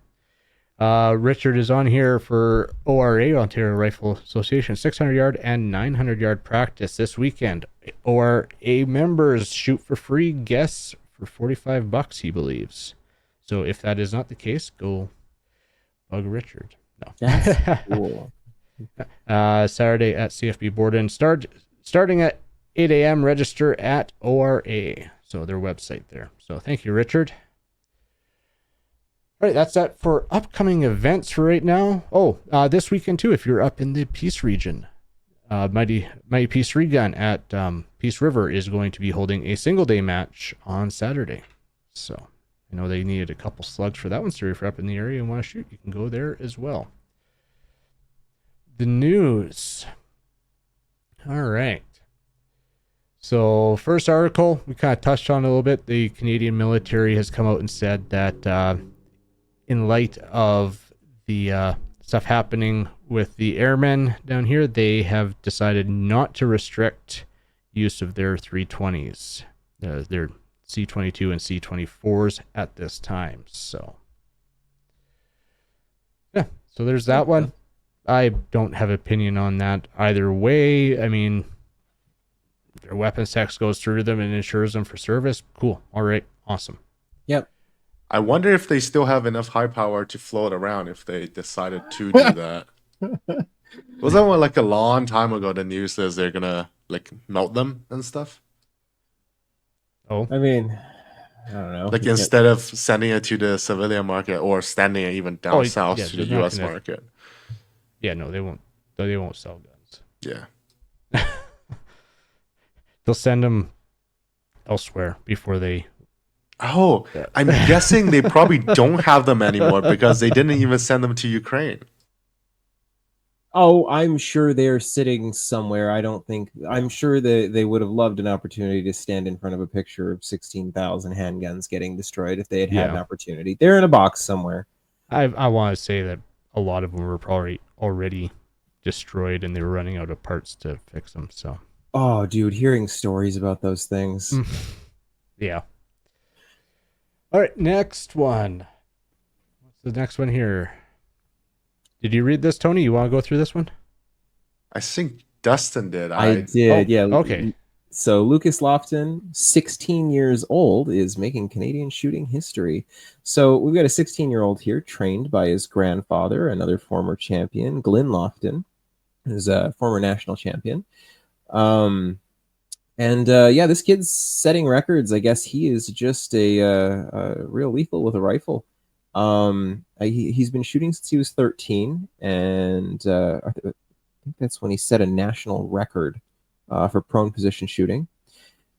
Speaker 1: Richard is on here for ORA, Ontario Rifle Association, 600-yard and 900-yard practice this weekend. ORA members shoot for free, guests for $45, he believes. So if that is not the case, go bug Richard. No.
Speaker 2: That's cool.
Speaker 1: Saturday at CFB Borden. Starting at 8 a.m. Register at ORA. So their website there. So thank you, Richard. All right, that's that for upcoming events for right now. Oh, this weekend too, if you're up in the Peace region, Mighty Peace Regun at Peace River is going to be holding a single day match on Saturday. So I know they needed a couple slugs for that one. So if you're up in the area and want to shoot, you can go there as well. The news. All right. So first article, we kind of touched on a little bit. The Canadian military has come out and said that in light of the stuff happening with the airmen down here, they have decided not to restrict use of their 320s, their C-22 and C-24s at this time. So, yeah, so there's that one. I don't have opinion on that either way. I mean, their weapons tax goes through them and insures them for service. Cool. All right. Awesome.
Speaker 2: Yep.
Speaker 3: I wonder if they still have enough high power to float around if they decided to do that. Was that one like a long time ago? The news says they're gonna like melt them and stuff.
Speaker 1: Oh,
Speaker 2: I mean, I don't know.
Speaker 3: Like instead of sending it to the civilian market or sending it even down south
Speaker 1: yeah,
Speaker 3: to the
Speaker 1: they're not
Speaker 3: U.S.
Speaker 1: gonna-
Speaker 3: market.
Speaker 1: yeah, no, they won't. They won't sell guns.
Speaker 3: Yeah.
Speaker 1: They'll send them elsewhere before they.
Speaker 3: Oh, I'm guessing they probably don't have them anymore because they didn't even send them to Ukraine.
Speaker 2: Oh, I'm sure they're sitting somewhere. I'm sure they would have loved an opportunity to stand in front of a picture of 16,000 handguns getting destroyed if they had had an opportunity. They're in a box somewhere.
Speaker 1: I want to say that a lot of them were probably already destroyed and they were running out of parts to fix them. So.
Speaker 2: Oh, dude, hearing stories about those things.
Speaker 1: Yeah. All right, next one. What's the next one here? Did you read this, Tony? You want to go through this one?
Speaker 3: I think Dustin did.
Speaker 2: I did, yeah.
Speaker 1: Okay.
Speaker 2: So Lucas Lofton, 16 years old, is making Canadian shooting history. So we've got a 16-year-old here trained by his grandfather, another former champion, Glenn Lofton, who's a former national champion. Yeah, this kid's setting records. I guess he is just a real lethal with a rifle. He's been shooting since he was 13, and I think that's when he set a national record for prone position shooting.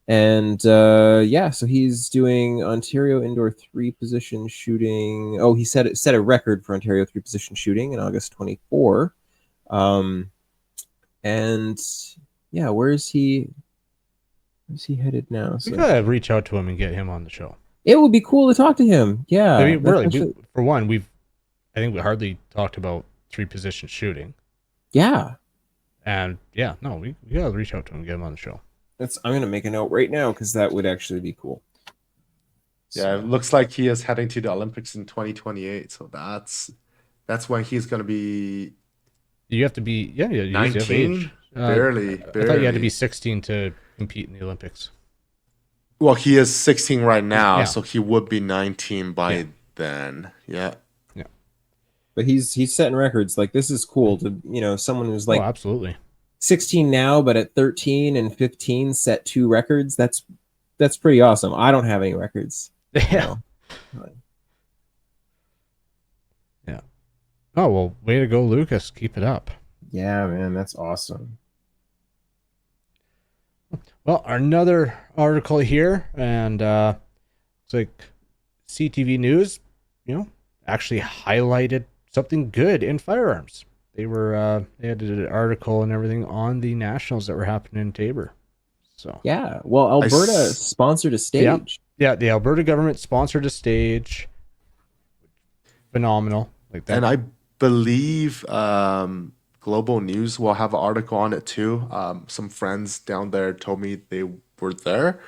Speaker 2: And yeah, so he's doing Ontario indoor 3-position shooting. Oh, he set a record for Ontario 3-position shooting in August 24. And yeah, where's he headed now? So
Speaker 1: We gotta reach out to him and get him on the show.
Speaker 2: it would be cool to talk to him. Yeah,
Speaker 1: I mean, really,
Speaker 2: actually,
Speaker 1: for one, I think we hardly talked about 3-position shooting.
Speaker 2: yeah.
Speaker 1: And yeah, no, we gotta reach out to him and get him on the show.
Speaker 2: I'm gonna make a note right now because that would actually be cool.
Speaker 3: Yeah, it looks like he is heading to the Olympics in 2028. So that's when he's gonna be
Speaker 1: You have to be you usually have
Speaker 3: 19.
Speaker 1: age.
Speaker 3: Barely.
Speaker 1: I thought you had to be 16 to compete in the Olympics.
Speaker 3: Well, he is 16 right now,
Speaker 1: Yeah.
Speaker 3: so he would be 19 by then. Yeah.
Speaker 2: But he's setting records. Like, this is cool to someone who's like
Speaker 1: Absolutely.
Speaker 2: 16 now, but at 13 and 15 set 2 records. That's pretty awesome. I don't have any records.
Speaker 1: Yeah. Yeah. Oh well, way to go, Lucas. Keep it up.
Speaker 2: Yeah, man, that's awesome.
Speaker 1: Well, another article here, and it's like CTV News, actually highlighted something good in firearms. They had an article and everything on the nationals that were happening in Tabor. So
Speaker 2: Yeah, well, Alberta sponsored a stage.
Speaker 1: yeah, the Alberta government sponsored a stage. Phenomenal, like that.
Speaker 3: And I believe Global News will have an article on it too. Some friends down there told me they were there.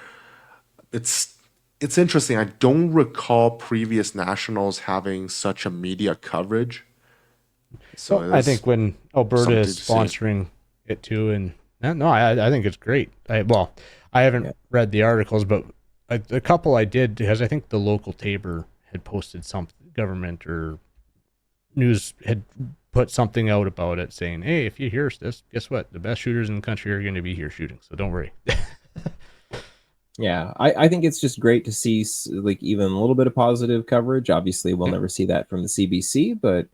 Speaker 3: It's it's interesting. I don't recall previous nationals having such a media coverage. So
Speaker 1: So
Speaker 3: it
Speaker 1: I
Speaker 3: is
Speaker 1: think when Alberta
Speaker 3: something
Speaker 1: is
Speaker 3: to see.
Speaker 1: sponsoring it too, and no, I think it's great. I haven't
Speaker 2: Yeah.
Speaker 1: read the articles, but a couple I did because I think the local Tabor had posted some government or news had put something out about it saying, "Hey, if you hear this, guess what? The best shooters in the country are going to be here shooting, so don't worry."
Speaker 2: Yeah, I think it's just great to see like even a little bit of positive coverage. Obviously, we'll
Speaker 1: Yeah.
Speaker 2: never see that from the CBC, but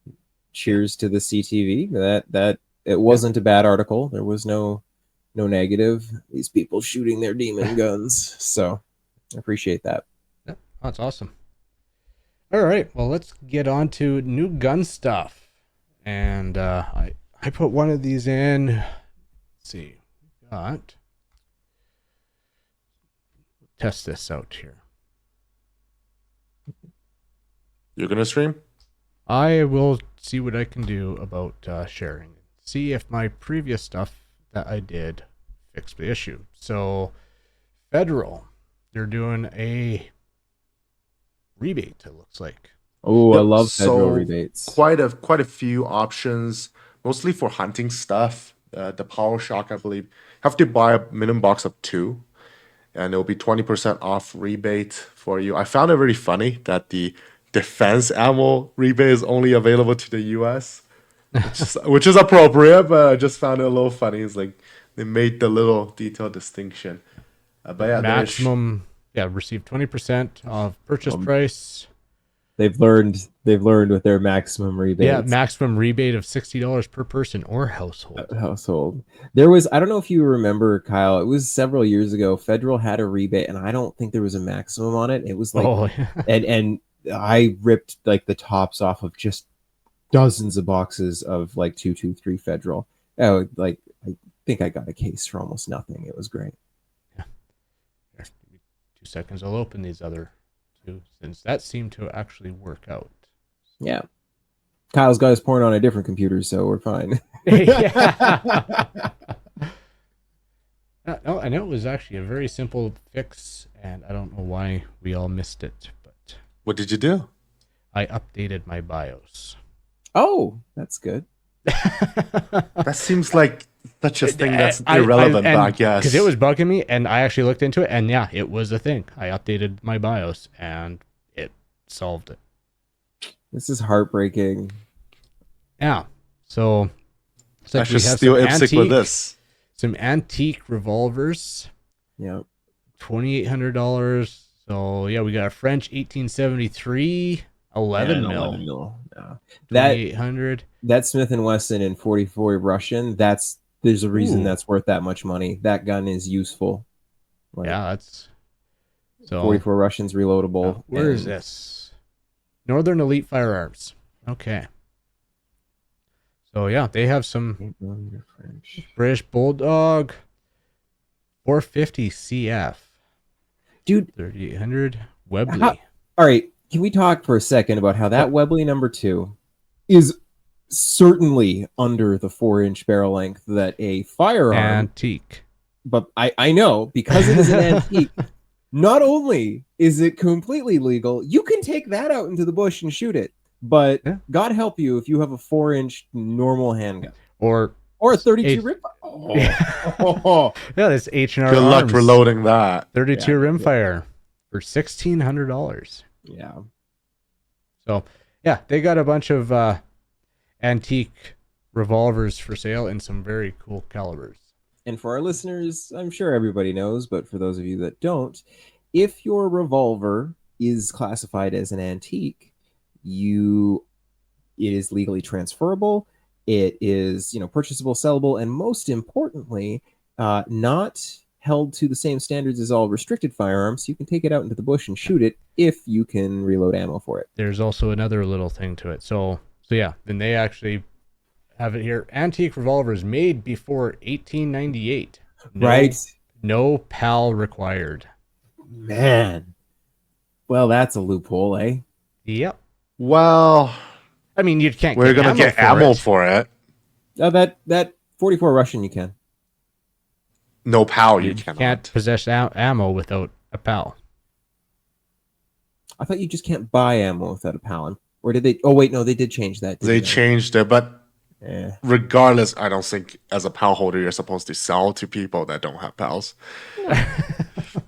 Speaker 1: Yeah.
Speaker 2: cheers to the CTV. That it wasn't a bad article. There was no negative. These people shooting their demon guns. So I appreciate that.
Speaker 1: Yeah, that's awesome. All right, well, let's get on to new gun stuff. And I put one of these in. Let's see, we got test this out here.
Speaker 3: You're gonna stream?
Speaker 1: I will see what I can do about sharing. See if my previous stuff that I did fixed the issue. So, Federal, they're doing a rebate. It looks like.
Speaker 2: Oh, I
Speaker 3: Yep.
Speaker 2: love federal
Speaker 3: So
Speaker 2: rebates.
Speaker 3: quite a few options, mostly for hunting stuff. The Power Shock, I believe, have to buy a minimum box of 2, and it'll be 20% off rebate for you. I found it really funny that the defense ammo rebate is only available to the US, which is appropriate, but I just found it a little funny. It's like they made the little detailed distinction. But yeah,
Speaker 1: Maximum, receive 20% of purchase
Speaker 2: Um,
Speaker 1: price.
Speaker 2: They've learned with their maximum rebates.
Speaker 1: Yeah, maximum rebate of $60 per person or household.
Speaker 2: Household. There was, I don't know if you remember, Kyle, it was several years ago. Federal had a rebate, and I don't think there was a maximum on it. It was like,
Speaker 1: Oh, yeah.
Speaker 2: and I ripped like the tops off of just dozens of boxes of like 223 Federal. Oh, like I think I got a case for almost nothing. It was great.
Speaker 1: Here, give me 2 seconds. I'll open these other two since that seemed to actually work out.
Speaker 2: Yeah. Kyle's got his porn on a different computer, so we're fine.
Speaker 1: Yeah. No, I know it was actually a very simple fix, and I don't know why we all missed it, but
Speaker 3: what did you do?
Speaker 1: I updated my BIOS.
Speaker 2: Oh, that's good.
Speaker 3: That seems like such a thing that's irrelevant, but I guess.
Speaker 1: Because it was bugging me, and I actually looked into it, and yeah, it was a thing. I updated my BIOS, and it solved it.
Speaker 2: This is heartbreaking.
Speaker 1: Yeah. So
Speaker 3: I should steal IPSC with this.
Speaker 1: Some antique revolvers.
Speaker 2: Yeah.
Speaker 1: $2,800. So yeah, we got a French 1873 11 mil.
Speaker 2: 11 mil. Yeah.
Speaker 1: 2,800.
Speaker 2: That Smith and Wesson and 44 Russian. There's a reason that's worth that much money. That gun is useful.
Speaker 1: Like, yeah, that's so
Speaker 2: 44 Russians reloadable.
Speaker 1: Where is this? Northern Elite Firearms. Okay. So yeah, they have some British Bulldog 450 CF.
Speaker 2: Dude,
Speaker 1: 3,800 Webley.
Speaker 2: All right, can we talk for a second about how that Webley number 2 is certainly under the 4-inch barrel length that a firearm
Speaker 1: antique.
Speaker 2: But I know, because it is an antique, not only is it completely legal, you can take that out into the bush and shoot it. But God help you if you have a 4-inch normal handgun
Speaker 1: or
Speaker 2: a 32 rimfire.
Speaker 1: Yeah, this H&R.
Speaker 3: Good luck reloading that.
Speaker 1: 32 rimfire for $1,600.
Speaker 2: Yeah.
Speaker 1: So yeah, they got a bunch of antique revolvers for sale in some very cool calibers.
Speaker 2: And for our listeners, I'm sure everybody knows, but for those of you that don't, if your revolver is classified as an antique, it is legally transferable. It is, purchasable, sellable, and most importantly, not held to the same standards as all restricted firearms. You can take it out into the bush and shoot it if you can reload ammo for it.
Speaker 1: There's also another little thing to it. So yeah, then they actually have it here. Antique revolvers made before 1898.
Speaker 2: Right.
Speaker 1: No PAL required.
Speaker 2: Man. Well, that's a loophole, eh?
Speaker 1: Yep.
Speaker 3: Well,
Speaker 1: I mean, you can't.
Speaker 3: We're gonna get ammo for it.
Speaker 2: That 44 Russian you can.
Speaker 3: No PAL, you cannot.
Speaker 1: Can't possess ammo without a PAL.
Speaker 2: I thought you just can't buy ammo without a Palin. Or did they? Oh wait, no, they did change that.
Speaker 3: They
Speaker 2: Didn't they?
Speaker 3: changed it, but
Speaker 2: Yeah.
Speaker 3: regardless, I don't think as a PAL holder you're supposed to sell to people that don't have PALs.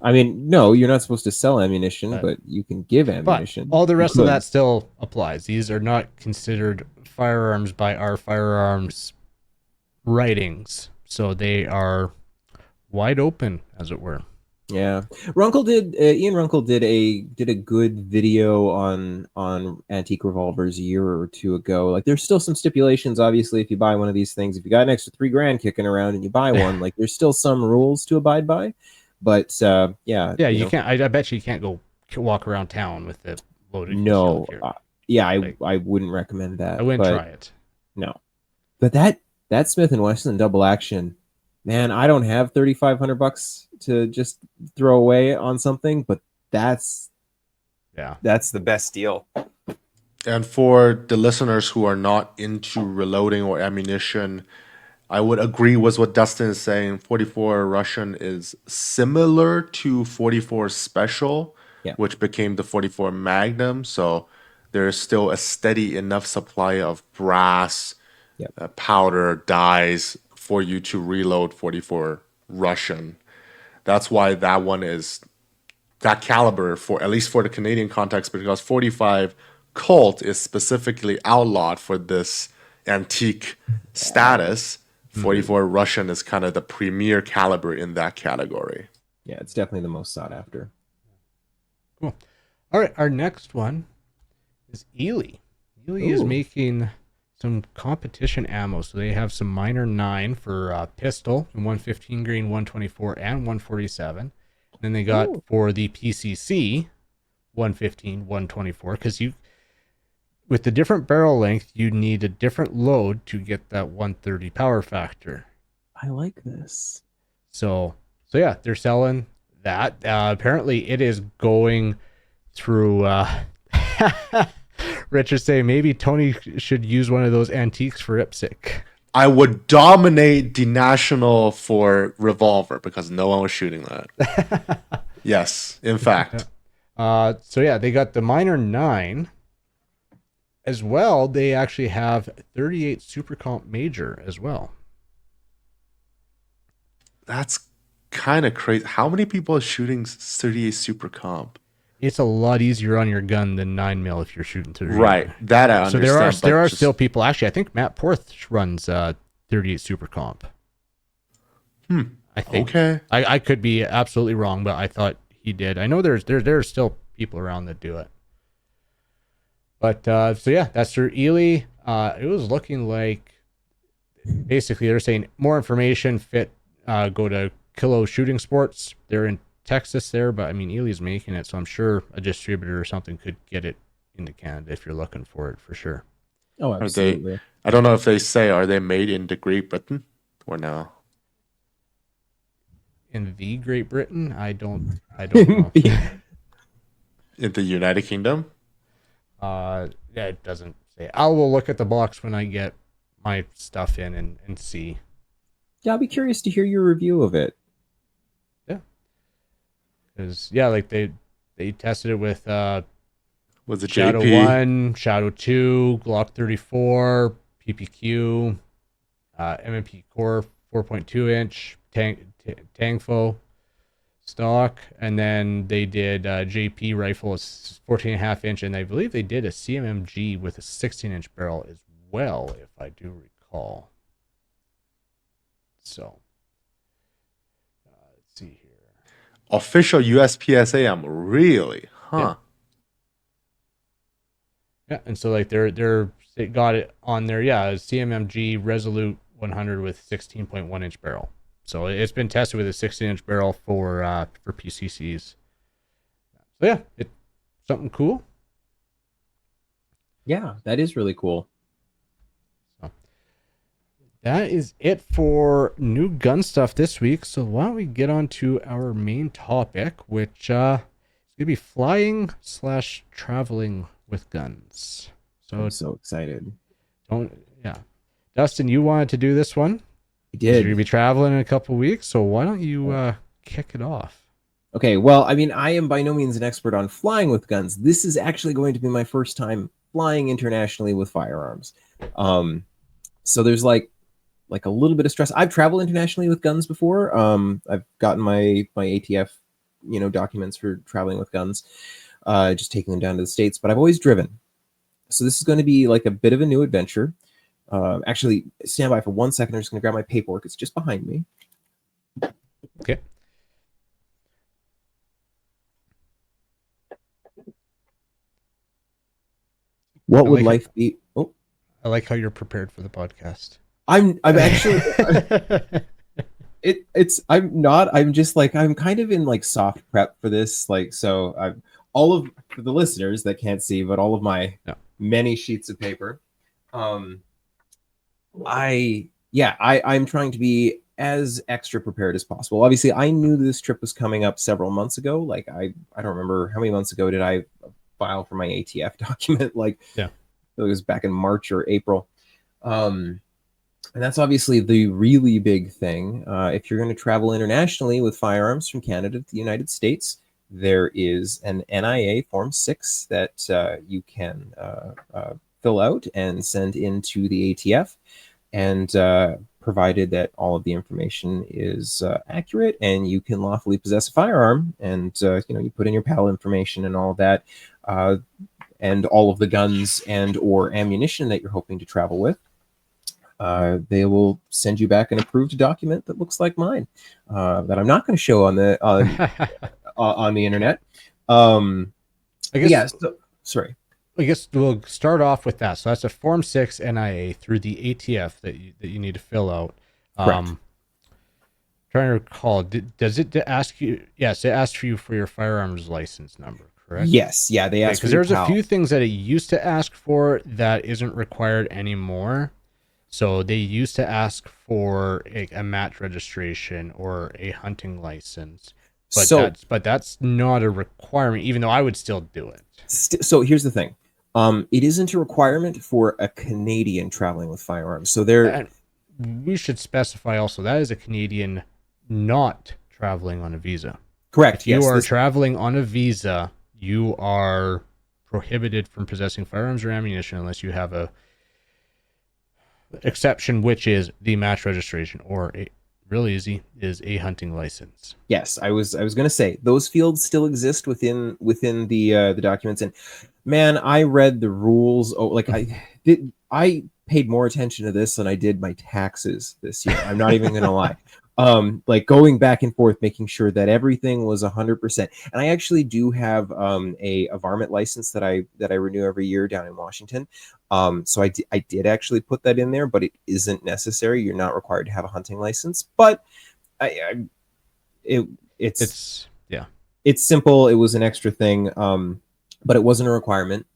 Speaker 2: I mean, no, you're not supposed to sell ammunition,
Speaker 1: But-
Speaker 2: but you can give
Speaker 1: But
Speaker 2: ammunition.
Speaker 1: all the
Speaker 2: You
Speaker 1: rest of
Speaker 2: could.
Speaker 1: that still applies. These are not considered firearms by our firearms writings, so they are wide open, as it were.
Speaker 2: Yeah, Runkle did. Ian Runkle did a good video on antique revolvers a year or two ago. Like, there's still some stipulations. Obviously, if you buy one of these things, if you got an extra $3,000 kicking around and you buy one, like, there's still some rules to abide by. But yeah,
Speaker 1: Yeah, you can't. I bet you can't go walk around town with it loaded.
Speaker 2: No,
Speaker 1: concealed carry.
Speaker 2: yeah,
Speaker 1: Like,
Speaker 2: I wouldn't recommend that.
Speaker 1: I wouldn't
Speaker 2: but
Speaker 1: try it.
Speaker 2: No, but that Smith and Wesson double action, man, I don't have $3,500 to just throw away on something, but that's
Speaker 1: Yeah.
Speaker 2: the best deal.
Speaker 3: And for the listeners who are not into reloading or ammunition, I would agree with what Dustin is saying. 44 Russian is similar to 44 Special,
Speaker 2: Yeah.
Speaker 3: which became the 44 Magnum. So there is still a steady enough supply of brass,
Speaker 2: Yep.
Speaker 3: powder, dyes for you to reload 44 Russian. That's why that one is that caliber, for at least for the Canadian context, because 45 Colt is specifically outlawed for this antique status. 44 Russian is kind of the premier caliber in that category.
Speaker 2: Yeah, it's definitely the most sought after.
Speaker 1: Cool. All right, our next one is Ely. Ely is
Speaker 2: Ooh.
Speaker 1: making some competition ammo. So they have some minor 9 for pistol, and 115 grain, 124, and 147. Then they got
Speaker 2: Ooh.
Speaker 1: for the PCC 115, 124, because you, with the different barrel length, you need a different load to get that 130 power factor.
Speaker 2: I like this.
Speaker 1: So yeah, they're selling that. Apparently, it is going through. Richard say maybe Tony should use one of those antiques for IPSC.
Speaker 3: I would dominate the national for revolver because no one was shooting that. Yes, in fact.
Speaker 1: So yeah, they got the minor 9 as well. They actually have 38 Super Comp Major as well.
Speaker 3: That's kind of crazy. How many people are shooting 38 Super Comp?
Speaker 1: It's a lot easier on your gun than 9mm if you're shooting 38.
Speaker 3: Right, that I
Speaker 1: So
Speaker 3: understand.
Speaker 1: there are
Speaker 3: just-
Speaker 1: still people. Actually, I think Matt Porth runs 38 Super Comp. I think.
Speaker 3: Okay.
Speaker 1: I could be absolutely wrong, but I thought he did. I know there's still people around that do it. But so yeah, that's for Ely. It was looking like basically they're saying more information go to Kilo Shooting Sports. They're in Texas there, but I mean Ely's making it, so I'm sure a distributor or something could get it into Canada if you're looking for it for sure.
Speaker 2: Oh, absolutely.
Speaker 3: I don't know if they say, are they made in the Great Britain or no?
Speaker 1: In the Great Britain, I don't know.
Speaker 3: In the United Kingdom?
Speaker 1: Yeah, it doesn't say. I will look at the box when I get my stuff in and see.
Speaker 2: Yeah, I'll be curious to hear your review of it.
Speaker 1: Because yeah, like they tested it with
Speaker 3: Was it
Speaker 1: Shadow
Speaker 3: JP?
Speaker 1: 1, Shadow 2, Glock 34, PPQ, MMP Core 4.2 inch, Tangfo stock, and then they did JP rifle 14.5 inch, and I believe they did a CMMG with a 16-inch barrel as well, if I do recall. So let's see here.
Speaker 3: Official USPSA ammo, really? Huh.
Speaker 1: Yeah, and so like they got it on there. Yeah, a CMMG Resolute 100 with 16.1 inch barrel. So it's been tested with a 16-inch barrel for PCCs. So yeah, it's something cool.
Speaker 2: Yeah, that is really cool.
Speaker 1: So that is it for new gun stuff this week. So why don't we get on to our main topic, which is going to be flying / traveling with guns. So
Speaker 2: I'm so excited.
Speaker 1: Dustin, you wanted to do this one.
Speaker 2: I
Speaker 1: You're
Speaker 2: did.
Speaker 1: going to be traveling in a couple weeks, so why don't you kick it off?
Speaker 2: Okay, well, I mean, I am by no means an expert on flying with guns. This is actually going to be my first time flying internationally with firearms. Um, so there's like a little bit of stress. I've traveled internationally with guns before. I've gotten my ATF, documents for traveling with guns, just taking them down to the States. But I've always driven, so this is going to be like a bit of a new adventure. Actually, stand by for 1 second. I'm just going to grab my paperwork. It's just behind me.
Speaker 1: Okay.
Speaker 2: What
Speaker 1: I
Speaker 2: would
Speaker 1: like
Speaker 2: life be? Oh,
Speaker 1: I like how you're prepared for the podcast.
Speaker 2: I'm actually I'm not. I'm just like I'm kind of in like soft prep for this. Like so, I've all of for the listeners that can't see, but all of my
Speaker 1: Yeah.
Speaker 2: many sheets of paper. I'm trying to be as extra prepared as possible. Obviously, I knew this trip was coming up several months ago. Like I don't remember how many months ago did I file for my ATF document. Like
Speaker 1: Yeah.
Speaker 2: it was back in March or April. And that's obviously the really big thing. If you're going to travel internationally with firearms from Canada to the United States, there is an NIA Form 6 that you can fill out and send into the ATF. And provided that all of the information is accurate and you can lawfully possess a firearm, and you put in your PAL information and all of that, and all of the guns and or ammunition that you're hoping to travel with, they will send you back an approved document that looks like mine, that I'm not going to show on the internet.
Speaker 1: I guess.
Speaker 2: Yeah. So, sorry.
Speaker 1: I guess we'll start off with that. So that's a Form 6 NIA through the ATF that you need to fill out.
Speaker 2: Correct.
Speaker 1: Trying to recall, does it ask you? Yes, it asks for you for your firearms license number, correct?
Speaker 2: Yes. Yeah. They asked
Speaker 1: Because
Speaker 2: for your
Speaker 1: there's a
Speaker 2: PAL.
Speaker 1: few things that it used to ask for that isn't required anymore. So they used to ask for a match registration or a hunting license, but that's not a requirement. Even though I would still do it.
Speaker 2: So here's the thing. It isn't a requirement for a Canadian traveling with firearms. So
Speaker 1: And we should specify also that is a Canadian not traveling on a visa.
Speaker 2: correct.
Speaker 1: If you
Speaker 2: Yes.
Speaker 1: are traveling on a visa, you are prohibited from possessing firearms or ammunition unless you have a exception, which is the match registration, or real easy is a hunting license.
Speaker 2: Yes, I was going to say those fields still exist within the documents, and man, I read the rules. Oh, like I paid more attention to this than I did my taxes this year. I'm not even going to lie. Like going back and forth, making sure that everything was 100%. And I actually do have a varmint license that I renew every year down in Washington. So I did actually put that in there, but it isn't necessary. You're not required to have a hunting license, but it's simple. It was an extra thing, but it wasn't a requirement.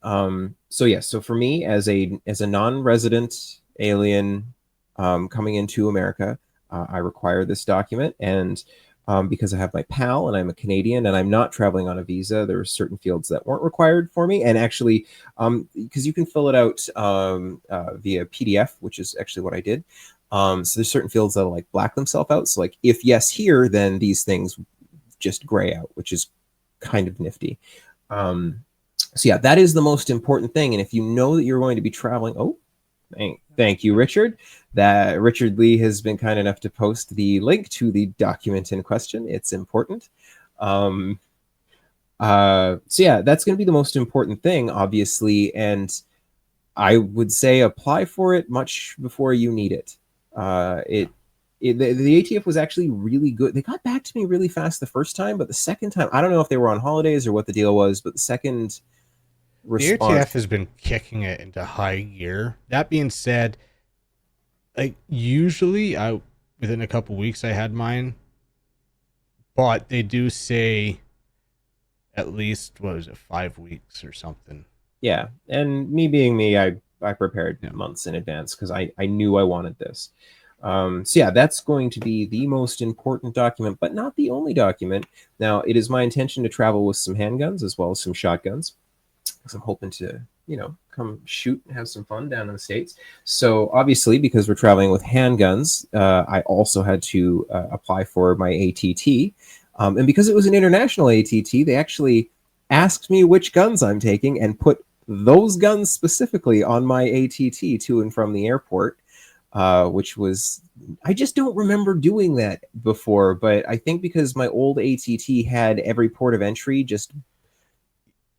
Speaker 2: So yes, so for me as a non-resident alien coming into America, I require this document, and because I have my PAL and I'm a Canadian and I'm not traveling on a visa, there were certain fields that weren't required for me. And actually, because you can fill it out via PDF, which is actually what I did. So there's certain fields that'll like black themselves out. So like if yes here, then these things just gray out, which is kind of nifty. So yeah, that is the most important thing. And if you know that you're going to be traveling, thank you, Richard. That Richard Lee has been kind enough to post the link to the document in question. It's important. So yeah, that's going to be the most important thing, obviously. And I would say apply for it much before you need it. The ATF was actually really good. They got back to me really fast the first time, but the second time, I don't know if they were on holidays or what the deal was, but the second response.
Speaker 1: The ATF has been kicking it into high gear. That being said, like usually within a couple weeks I had mine, but they do say at least, what was it, 5 weeks or something.
Speaker 2: Yeah, and me being me, I prepared months in advance because I knew I wanted this. So yeah, that's going to be the most important document, but not the only document. Now, it is my intention to travel with some handguns as well as some shotguns, because I'm hoping to, come shoot and have some fun down in the States. So obviously, because we're traveling with handguns, I also had to apply for my ATT, And because it was an international ATT, they actually asked me which guns I'm taking and put those guns specifically on my ATT to and from the airport, which was, I just don't remember doing that before. But I think because my old ATT had every port of entry, just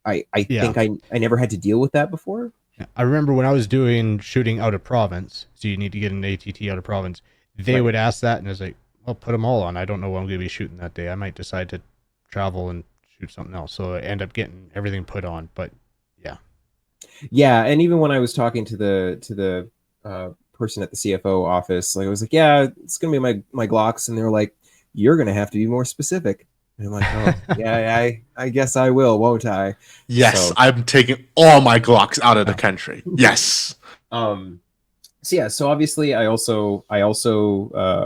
Speaker 2: I
Speaker 1: Yeah.
Speaker 2: think I never had to deal with that before.
Speaker 1: I remember when I was doing shooting out of province, so you need to get an ATT out of province. They
Speaker 2: Right.
Speaker 1: would ask that, and I was like, "Well, put them all on. I don't know what I'm going to be shooting that day. I might decide to travel and shoot something else." So I end up getting everything put on. But yeah,
Speaker 2: Yeah, and even when I was talking to the person at the CFO office, like I was like, "Yeah, it's gonna be my Glocks," and they were like, "You're gonna have to be more specific." And I'm like, "Oh, yeah, I guess I will, won't I?"
Speaker 3: Yes,
Speaker 2: So,
Speaker 3: I'm taking all my Glocks out of the country. Yes.
Speaker 2: um, so yeah, so obviously I also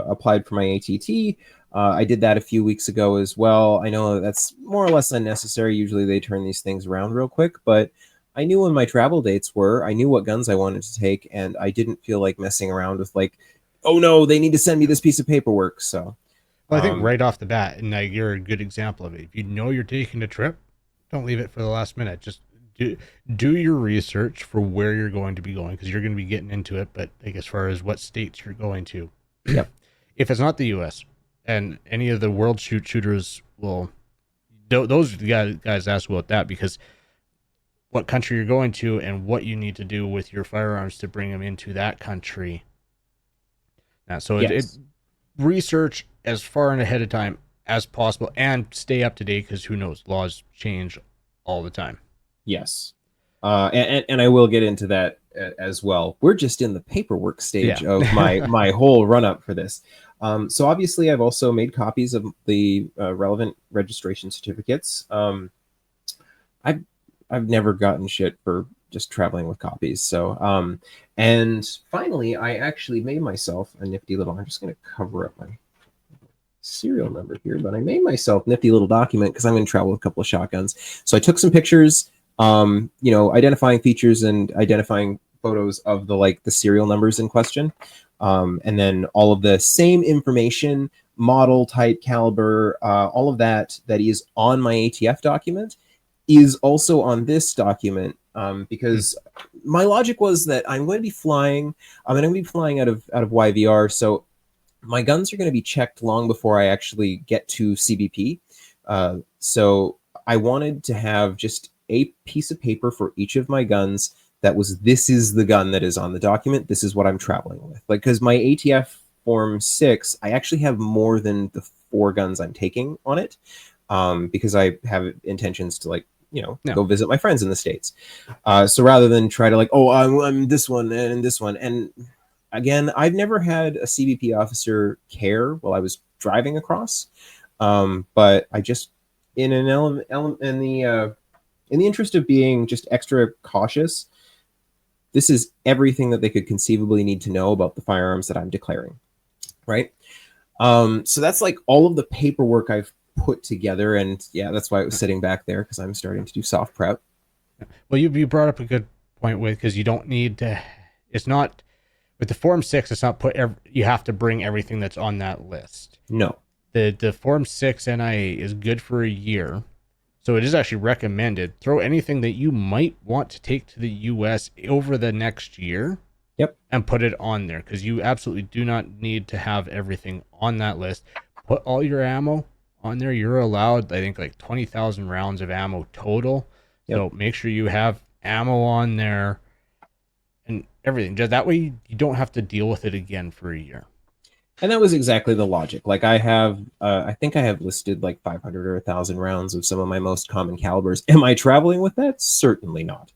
Speaker 2: applied for my ATT. I did that a few weeks ago as well. I know that's more or less unnecessary. Usually they turn these things around real quick, but I knew when my travel dates were. I knew what guns I wanted to take, and I didn't feel like messing around with like, oh no, they need to send me this piece of paperwork. So,
Speaker 1: well, I think
Speaker 2: um,
Speaker 1: right off the bat, and you're a good example of it. If you know you're taking a trip, don't leave it for the last minute. Just do your research for where you're going to be going, because you're going to be getting into it. But like as far as what states you're going to,
Speaker 2: yep,
Speaker 1: if it's not the U.S. and any of the world shooters will, those guys ask about that, because what country you're going to and what you need to do with your firearms to bring them into that country. So it
Speaker 2: yes,
Speaker 1: research as far and ahead of time as possible and stay up to date, because who knows, laws change all the time.
Speaker 2: yes, and I will get into that as well. We're just in the paperwork stage of
Speaker 1: Yeah.
Speaker 2: my whole run up for this. So obviously, I've also made copies of the relevant registration certificates. I've I've never gotten shit for just traveling with copies. So and finally, I actually made myself a nifty little. I'm just going to cover up my serial number here, but I made myself a nifty little document because I'm going to travel with a couple of shotguns. So I took some pictures, identifying features and identifying photos of the serial numbers in question, and then all of the same information, model, type, caliber, all of that is on my ATF document is also on this document,
Speaker 1: Hmm.
Speaker 2: because my logic was that I'm going to be flying. I'm going to be flying out of YVR, so my guns are going to be checked long before I actually get to CBP. So I wanted to have just a piece of paper for each of my guns that was, this is the gun that is on the document. This is what I'm traveling with. Like, because my ATF Form 6, I actually have more than the 4 guns I'm taking on it, because I have intentions to, like,
Speaker 1: No.
Speaker 2: go visit my friends in the States. So rather than try to, like, oh, I'm this one and this one. And again, I've never had a CBP officer care while I was driving across, but I just, in an in the interest of being just extra cautious, this is everything that they could conceivably need to know about the firearms that I'm declaring, right? So that's like all of the paperwork I've put together, and yeah, that's why it was sitting back there, because I'm starting to do soft prep.
Speaker 1: Well, you brought up a good point with, because you don't need to. It's not with the Form 6. It's not you have to bring everything that's on that list.
Speaker 2: No.
Speaker 1: The Form 6 NIA is good for a year. So it is actually recommended. Throw anything that you might want to take to the US over the next year.
Speaker 2: Yep.
Speaker 1: And put it on there, because you absolutely do not need to have everything on that list. Put all your ammo on there. You're allowed, I think, like 20,000 rounds of ammo total.
Speaker 2: Yep.
Speaker 1: So make sure you have ammo on there and everything. Just that way you don't have to deal with it again for a year.
Speaker 2: And that was exactly the logic. Like, I think I have listed like 500 or 1,000 rounds of some of my most common calibers. Am I traveling with that? Certainly not.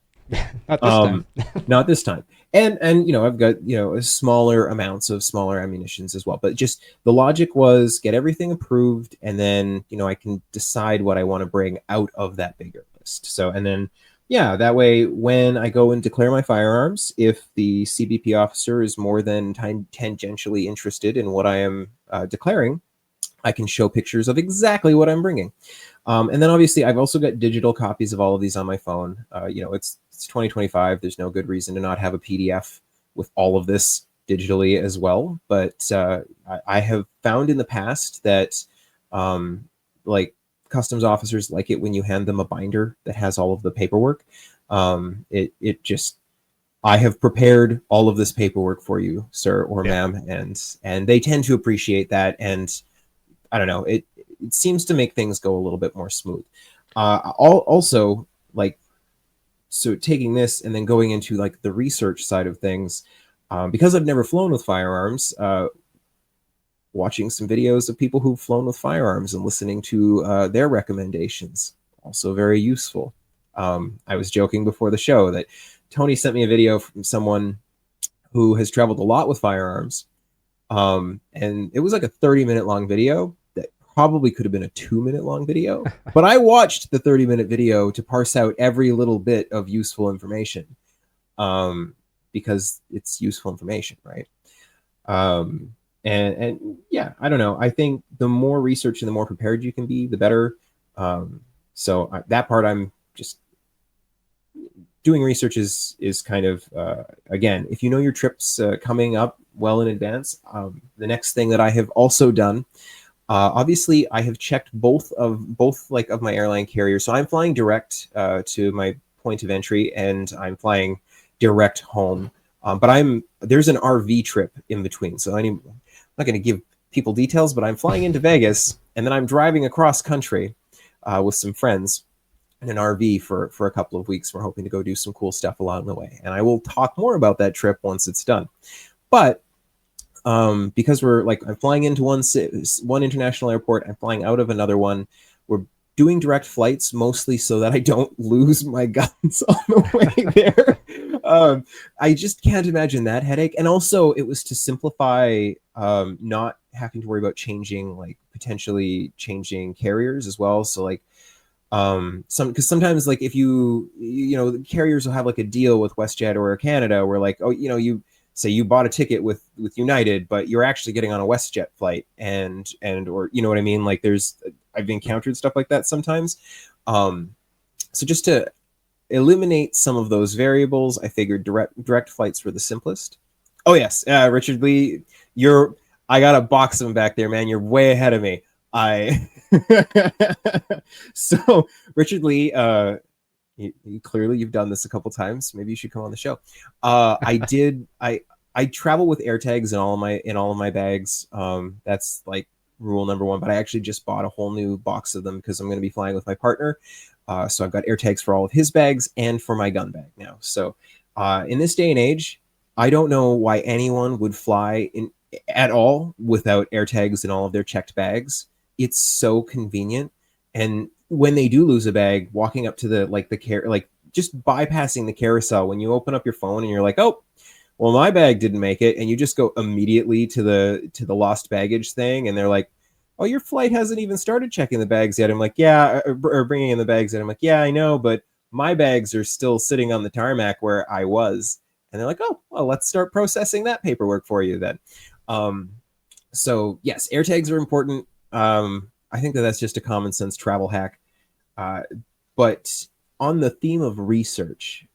Speaker 1: Not this time.
Speaker 2: Not this time. And I've got smaller amounts of smaller ammunitions as well. But just the logic was get everything approved, and then I can decide what I want to bring out of that bigger list. So, and then yeah, that way when I go and declare my firearms, if the CBP officer is more than tangentially interested in what I am declaring, I can show pictures of exactly what I'm bringing. And then obviously I've also got digital copies of all of these on my phone. It's 2025. There's no good reason to not have a PDF with all of this digitally as well. But I have found in the past that like customs officers like it when you hand them a binder that has all of the paperwork. It just, I have prepared all of this paperwork for you, sir or
Speaker 1: Yeah.
Speaker 2: ma'am, and they tend to appreciate that. And I don't know, it seems to make things go a little bit more smooth. Also, like, so taking this and then going into like the research side of things, because I've never flown with firearms, watching some videos of people who've flown with firearms and listening to their recommendations, also very useful. I was joking before the show that Tony sent me a video from someone who has traveled a lot with firearms, and it was like a 30-minute long video that probably could have been a 2-minute long video, but I watched the 30-minute video to parse out every little bit of useful information, because it's useful information, right? And yeah, I don't know. I think the more research and the more prepared you can be, the better. That part, I'm just doing research is kind of, again, if you know your trips coming up well in advance. The next thing that I have also done, obviously, I have checked both like of my airline carriers. So I'm flying direct to my point of entry, and I'm flying direct home. But there's an RV trip in between, so I'm not going to give people details. But I'm flying into Vegas, and then I'm driving across country with some friends in an RV for a couple of weeks. We're hoping to go do some cool stuff along the way, and I will talk more about that trip once it's done. But because I'm flying into one international airport, I'm flying out of another one. We're doing direct flights mostly so that I don't lose my guns on the way there. I just can't imagine that headache. And also, it was to simplify not having to worry about potentially changing carriers as well. So like, because sometimes like if the carriers will have like a deal with WestJet or Air Canada where like, oh, you say you bought a ticket with United, but you're actually getting on a WestJet flight, or you know what I mean? Like I've encountered stuff like that sometimes. So just to eliminate some of those variables, I figured direct flights were the simplest. Oh yes, Richard Lee, I got a box of them back there, man. You're way ahead of me. So Richard Lee, clearly you've done this a couple times. Maybe you should come on the show. I travel with AirTags in all of my bags. That's like rule number one. But I actually just bought a whole new box of them because I'm going to be flying with my partner. So I've got AirTags for all of his bags and for my gun bag now. So in this day and age, I don't know why anyone would fly at all without AirTags in all of their checked bags. It's so convenient. And when they do lose a bag, walking up to just bypassing the carousel, when you open up your phone and you're like, oh, well, my bag didn't make it, and you just go immediately to the lost baggage thing, and they're like, oh, your flight hasn't even started checking the bags yet. I'm like, yeah, or bringing in the bags yet. I'm like, yeah, I know, but my bags are still sitting on the tarmac where I was. And they're like, oh, well, let's start processing that paperwork for you then. So yes, AirTags are important. I think that's just a common sense travel hack. But on the theme of research,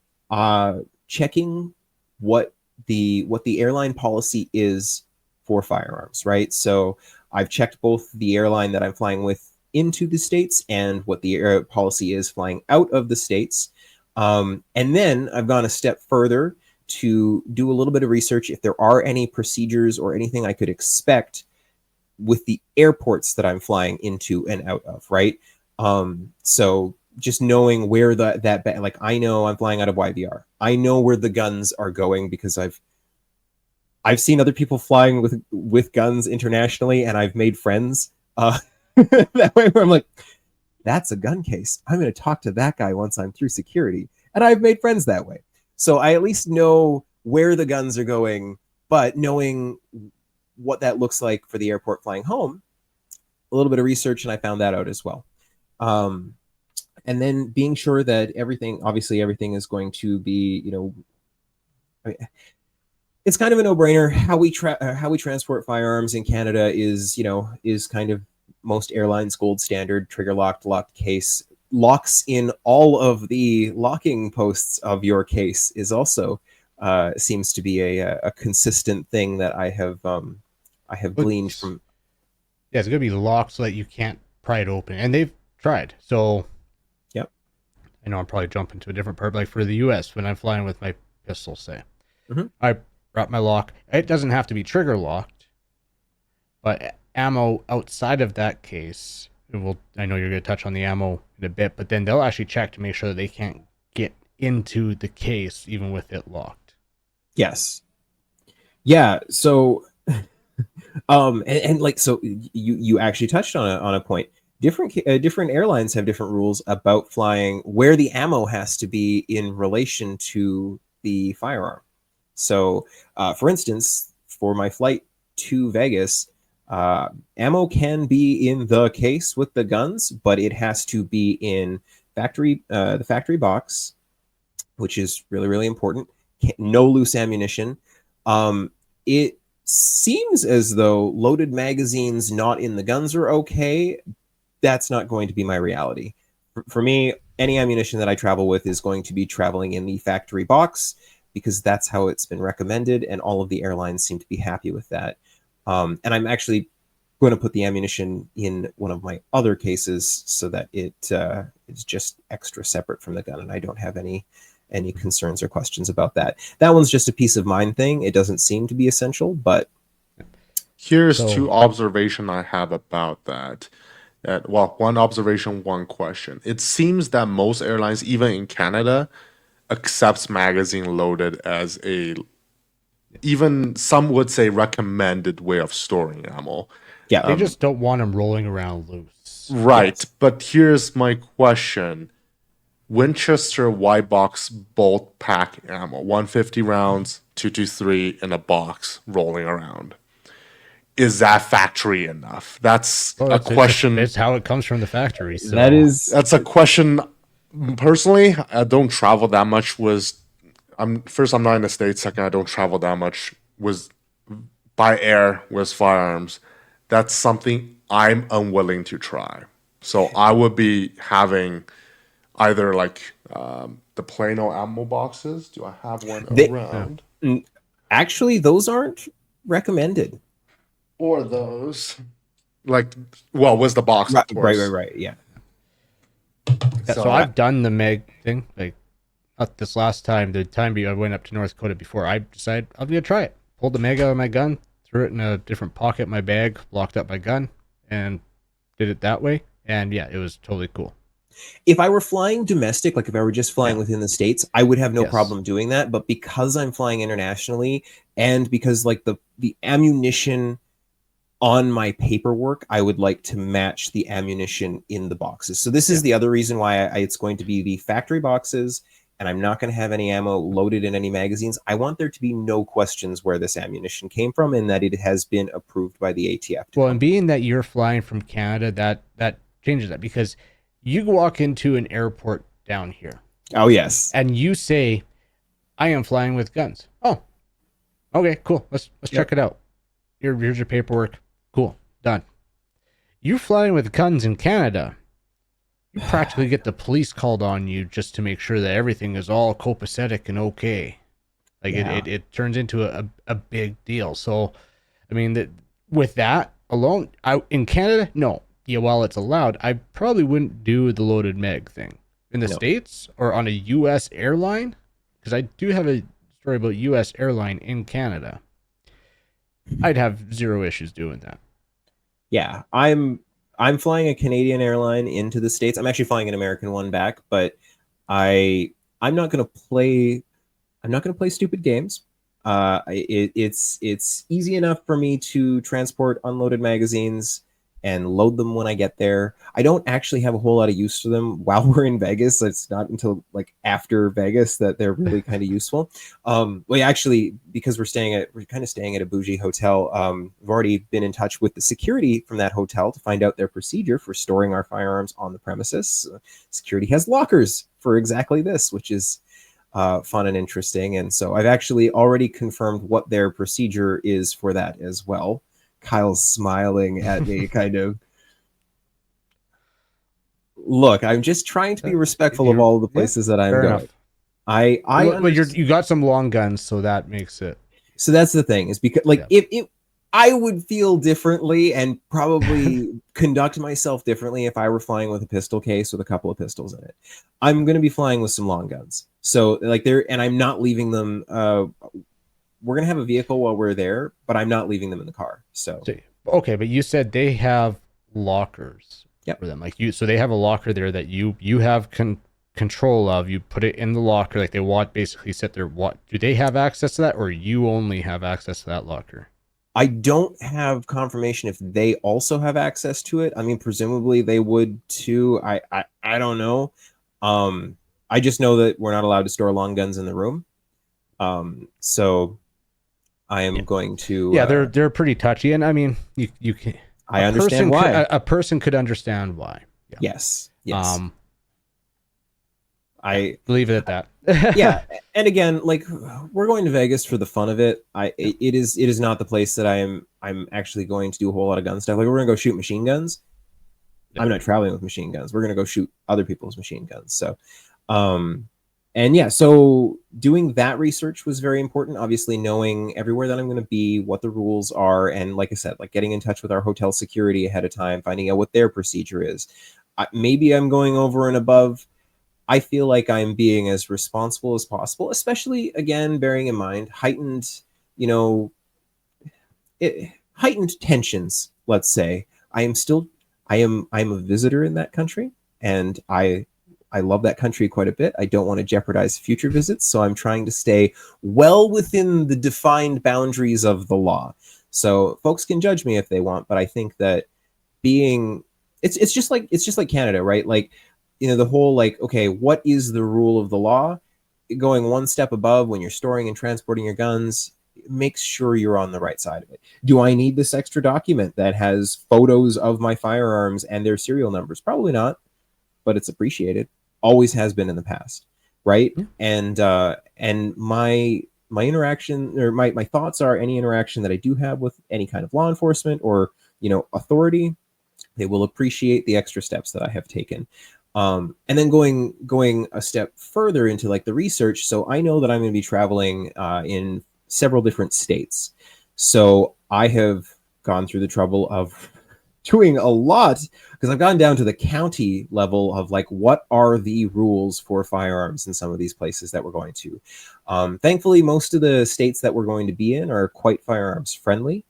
Speaker 2: checking what the airline policy is for firearms, right? So I've checked both the airline that I'm flying with into the States and what the air policy is flying out of the States. And then I've gone a step further to do a little bit of research if there are any procedures or anything I could expect with the airports that I'm flying into and out of, right? So just knowing where like I know I'm flying out of YVR. I know where the guns are going because I've seen other people flying with guns internationally, and I've made friends that way where I'm like, that's a gun case. I'm going to talk to that guy once I'm through security, and I've made friends that way. So I at least know where the guns are going, but knowing what that looks like for the airport flying home, a little bit of research, and I found that out as well. And then being sure that obviously everything is going to be, it's kind of a no-brainer. How we transport firearms in Canada is kind of most airlines' gold standard: trigger locked case. Locks in all of the locking posts of your case is also seems to be a consistent thing that I have gleaned from.
Speaker 1: Yeah, it's gonna be locked so that you can't pry it open, and they've tried. So,
Speaker 2: Yep.
Speaker 1: I know I'm probably jumping to a different part, but like for the U.S., when I'm flying with my pistol, say, I wrap my lock. It doesn't have to be trigger locked, but ammo outside of that case, I know you're going to touch on the ammo in a bit, but then they'll actually check to make sure that they can't get into the case even with it locked.
Speaker 2: Yes. Yeah. So, and like, so you actually touched on a point. Different airlines have different rules about flying where the ammo has to be in relation to the firearm. So, for instance, for my flight to Vegas, ammo can be in the case with the guns, but it has to be in the factory box, which is really, really important. No loose ammunition. It seems as though loaded magazines not in the guns are okay. That's not going to be my reality. For me, any ammunition that I travel with is going to be traveling in the factory box because that's how it's been recommended, and all of the airlines seem to be happy with that. And I'm actually going to put the ammunition in one of my other cases so that it is just extra separate from the gun, and I don't have any concerns or questions about that. That one's just a peace of mind thing. It doesn't seem to be essential, but
Speaker 3: Here's two observation I have about that. Well, one observation, one question. It seems that most airlines, even in Canada, accepts magazine loaded as even some would say recommended way of storing ammo.
Speaker 2: yeah,
Speaker 1: They just don't want them rolling around loose.
Speaker 3: Right.
Speaker 2: Yes.
Speaker 3: But here's my question. Winchester white box bolt pack ammo, 150 rounds, 223 in a box rolling around. Is that factory enough? That's a question.
Speaker 1: It's how it comes from the factory. So.
Speaker 3: That's a question. Personally, I don't travel that much. I'm not in the States. Second, I don't travel that much by air with firearms. That's something I'm unwilling to try. So I would be having either like the Plano ammo boxes. Do I have one around?
Speaker 2: Actually, those aren't recommended.
Speaker 3: Or those, like, well, was the box, of course.
Speaker 2: Right. Yeah.
Speaker 1: So I've done the Meg thing. Like, not this last time. The time I went up to North Dakota before, I decided I'm gonna try it. Pulled the Meg out of my gun, threw it in a different pocket in my bag, locked up my gun, and did it that way. And yeah, it was totally cool.
Speaker 2: If I were flying domestic, like if I were just flying within the States, I would have no problem doing that. But because I'm flying internationally, and because like the ammunition on my paperwork, I would like to match the ammunition in the boxes. So this is the other reason why it's going to be the factory boxes, and I'm not going to have any ammo loaded in any magazines. I want there to be no questions where this ammunition came from and that it has been approved by the ATF.
Speaker 1: Well, and being that you're flying from Canada, that changes that, because you walk into an airport down here.
Speaker 2: Oh, yes.
Speaker 1: And you say, I am flying with guns. Oh, okay, cool. Let's check it out. Here's your paperwork. Cool. Done. You're flying with guns in Canada. You practically get the police called on you just to make sure that everything is all copacetic and okay. Like it turns into a big deal. So, I mean, with that alone, in Canada, no. Yeah, while it's allowed, I probably wouldn't do the loaded mag thing. In the States or on a U.S. airline, because I do have a story about U.S. airline in Canada, I'd have zero issues doing that.
Speaker 2: Yeah, I'm flying a Canadian airline into the States. I'm actually flying an American one back, but I'm not going to play stupid games. It's easy enough for me to transport unloaded magazines and load them when I get there. I don't actually have a whole lot of use for them while we're in Vegas. It's not until like after Vegas that they're really kind of useful. Actually, because we're kind of staying at a bougie hotel, we've already been in touch with the security from that hotel to find out their procedure for storing our firearms on the premises. Security has lockers for exactly this, which is fun and interesting. And so I've actually already confirmed what their procedure is for that as well. Kyle's smiling at me, kind of. Look, I'm just trying to be respectful of all of the places that I'm going.
Speaker 1: You got some long guns, so that makes it.
Speaker 2: So that's the thing, is because if I would feel differently and probably conduct myself differently if I were flying with a pistol case with a couple of pistols in it. I'm going to be flying with some long guns. So like there, and I'm not leaving them. We're going to have a vehicle while we're there, but I'm not leaving them in the car. So,
Speaker 1: So, okay, but you said they have lockers
Speaker 2: yep.
Speaker 1: for them. Like you, so they have a locker there that you have control of. You put it in the locker, like they want basically sit there. What do they have access to that, or you only have access to that locker?
Speaker 2: I don't have confirmation if they also have access to it. I mean, presumably they would too. I don't know. I just know that we're not allowed to store long guns in the room. So I
Speaker 1: Yeah,
Speaker 2: am going to.
Speaker 1: yeah, they're pretty touchy, and I mean, you can.
Speaker 2: I understand why.
Speaker 1: A person could understand why. Yeah.
Speaker 2: Yes. Yes.
Speaker 1: Yeah,
Speaker 2: I
Speaker 1: leave it at that.
Speaker 2: yeah, and again, like we're going to Vegas for the fun of it. It is not the place that I'm actually going to do a whole lot of gun stuff. Like we're gonna go shoot machine guns.
Speaker 1: Yeah.
Speaker 2: I'm not traveling with machine guns. We're gonna go shoot other people's machine guns. So, and yeah, so doing that research was very important. Obviously, knowing everywhere that I'm going to be, what the rules are, and like I said, like getting in touch with our hotel security ahead of time, finding out what their procedure is. Maybe I'm going over and above. I feel like I'm being as responsible as possible, especially again, bearing in mind heightened, you know, heightened tensions. Let's say I'm a visitor in that country, and I love that country quite a bit. I don't want to jeopardize future visits, so I'm trying to stay well within the defined boundaries of the law. So folks can judge me if they want, but I think that being it's just like Canada, right? Like, the whole like, okay, what is the rule of the law? Going one step above when you're storing and transporting your guns, make sure you're on the right side of it. Do I need this extra document that has photos of my firearms and their serial numbers? Probably not, but it's appreciated. Always has been in the past, right?
Speaker 1: Yeah.
Speaker 2: And my interaction, or my thoughts are, any interaction that I do have with any kind of law enforcement or authority, they will appreciate the extra steps that I have taken. And then going a step further into like the research, so I know that I'm going to be traveling in several different states. So I have gone through the trouble of doing a lot, because I've gone down to the county level of like, what are the rules for firearms in some of these places that we're going to. Thankfully, most of the states that we're going to be in are quite firearms friendly.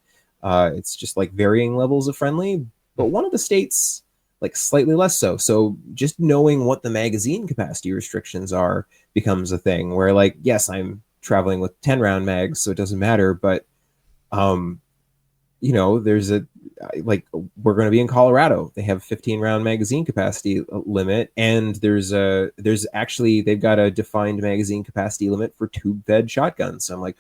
Speaker 2: It's just like varying levels of friendly, but one of the states like slightly less so. So just knowing what the magazine capacity restrictions are becomes a thing where, like, yes, I'm traveling with 10 round mags, so it doesn't matter, but there's a, like, we're going to be in Colorado. They have 15 round magazine capacity limit, and there's actually, they've got a defined magazine capacity limit for tube fed shotguns. So I'm like,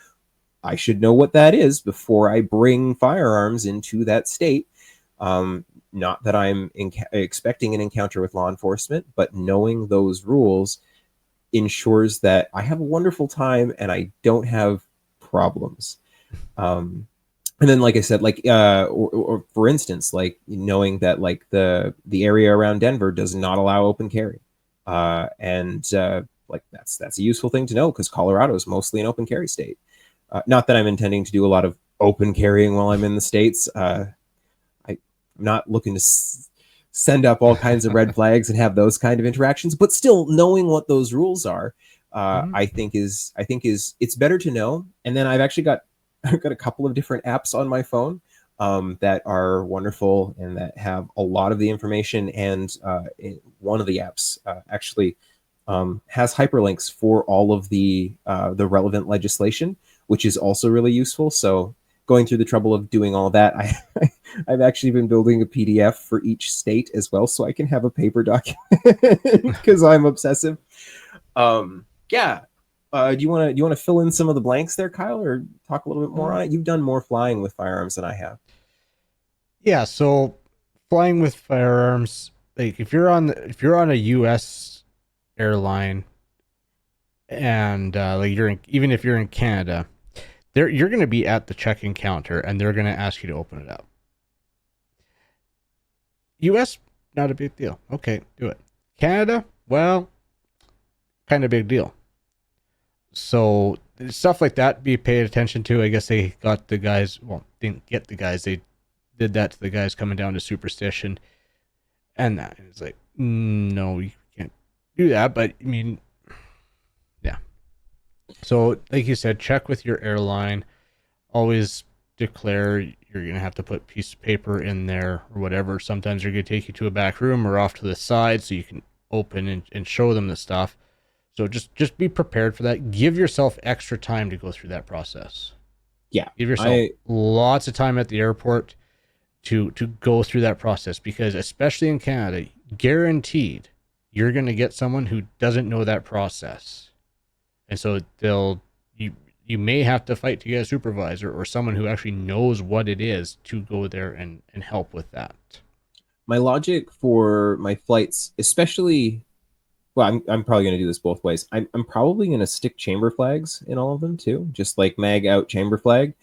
Speaker 2: I should know what that is before I bring firearms into that state. Not that I'm expecting an encounter with law enforcement, but knowing those rules ensures that I have a wonderful time and I don't have problems. And then, like I said, like, or for instance, like knowing that like the area around Denver does not allow open carry, and like that's a useful thing to know, because Colorado is mostly an open carry state. Not that I'm intending to do a lot of open carrying while I'm in the States. I'm not looking to send up all kinds of red flags and have those kind of interactions, but still knowing what those rules are, I think is it's better to know. And then I've got a couple of different apps on my phone that are wonderful and that have a lot of the information. And one of the apps actually has hyperlinks for all of the relevant legislation, which is also really useful. So going through the trouble of doing all that, I've actually been building a PDF for each state as well, so I can have a paper document because I'm obsessive. Yeah. Do you want to fill in some of the blanks there, Kyle, or talk a little bit more on it? You've done more flying with firearms than I have.
Speaker 1: Yeah, so flying with firearms, like if you're on a U.S. airline, and like even if you're in Canada, you're going to be at the check-in counter, and they're going to ask you to open it up. U.S., not a big deal. Okay, do it. Canada, well, kind of big deal. So stuff like that be paid attention to. I guess they got the guys. Well, didn't get the guys. They did that to the guys coming down to Superstition, and that it's like, no, you can't do that. But I mean, yeah. So, like you said, check with your airline. Always declare you're gonna have to put a piece of paper in there or whatever. Sometimes they're gonna take you to a back room or off to the side so you can open and show them the stuff. So just be prepared for that. Give yourself extra time to go through that process.
Speaker 2: Yeah.
Speaker 1: Give yourself lots of time at the airport to go through that process, because especially in Canada, guaranteed you're going to get someone who doesn't know that process. And so you may have to fight to get a supervisor or someone who actually knows what it is to go there and help with that.
Speaker 2: My logic for my flights, especially, well, I'm probably going to do this both ways. I'm probably going to stick chamber flags in all of them too, just like mag out chamber flag,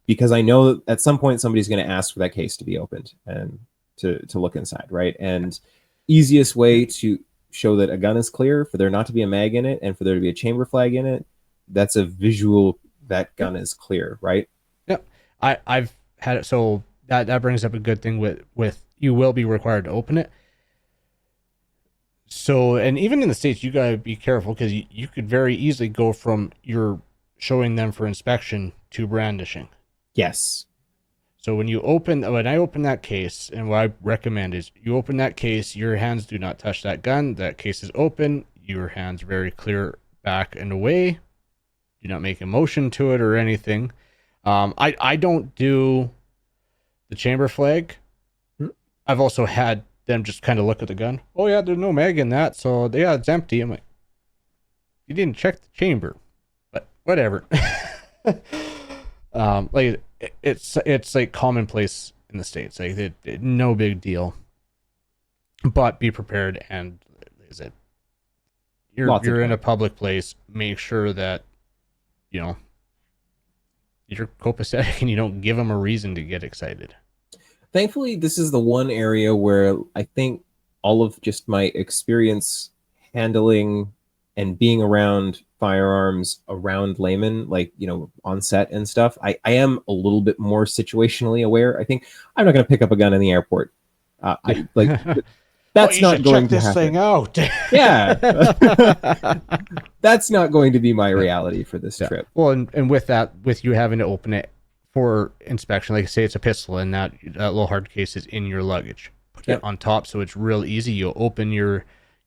Speaker 2: because I know that at some point somebody's going to ask for that case to be opened and to look inside, right? And easiest way to show that a gun is clear, for there not to be a mag in it and for there to be a chamber flag in it, that's a visual that gun is clear, right?
Speaker 1: Yeah, I've had it. So that brings up a good thing with you will be required to open it. So, and even in the States, you got to be careful, because you could very easily go from you're showing them for inspection to brandishing.
Speaker 2: Yes.
Speaker 1: So when I open that case, and what I recommend is you open that case, your hands do not touch that gun. That case is open. Your hands very clear back and away. Do not make a motion to it or anything. I don't do the chamber flag. I've also had them just kind of look at the gun. Oh yeah, there's no mag in that, so yeah, it's empty. I'm like, you didn't check the chamber, but whatever. Like it's like commonplace in the States. Like no big deal. But be prepared, and is it you're in a public place. Make sure that you're copacetic and you don't give them a reason to get excited.
Speaker 2: Thankfully, this is the one area where I think all of just my experience handling and being around firearms around laymen, like, on set and stuff, I am a little bit more situationally aware. I think I'm not going to pick up a gun in the airport. That's not going to happen.
Speaker 1: Thing out.
Speaker 2: Yeah. That's not going to be my reality for this trip.
Speaker 1: Well, and with you having to open it for inspection, like say it's a pistol and that little hard case is in your luggage, put it on top so it's real easy. You'll open your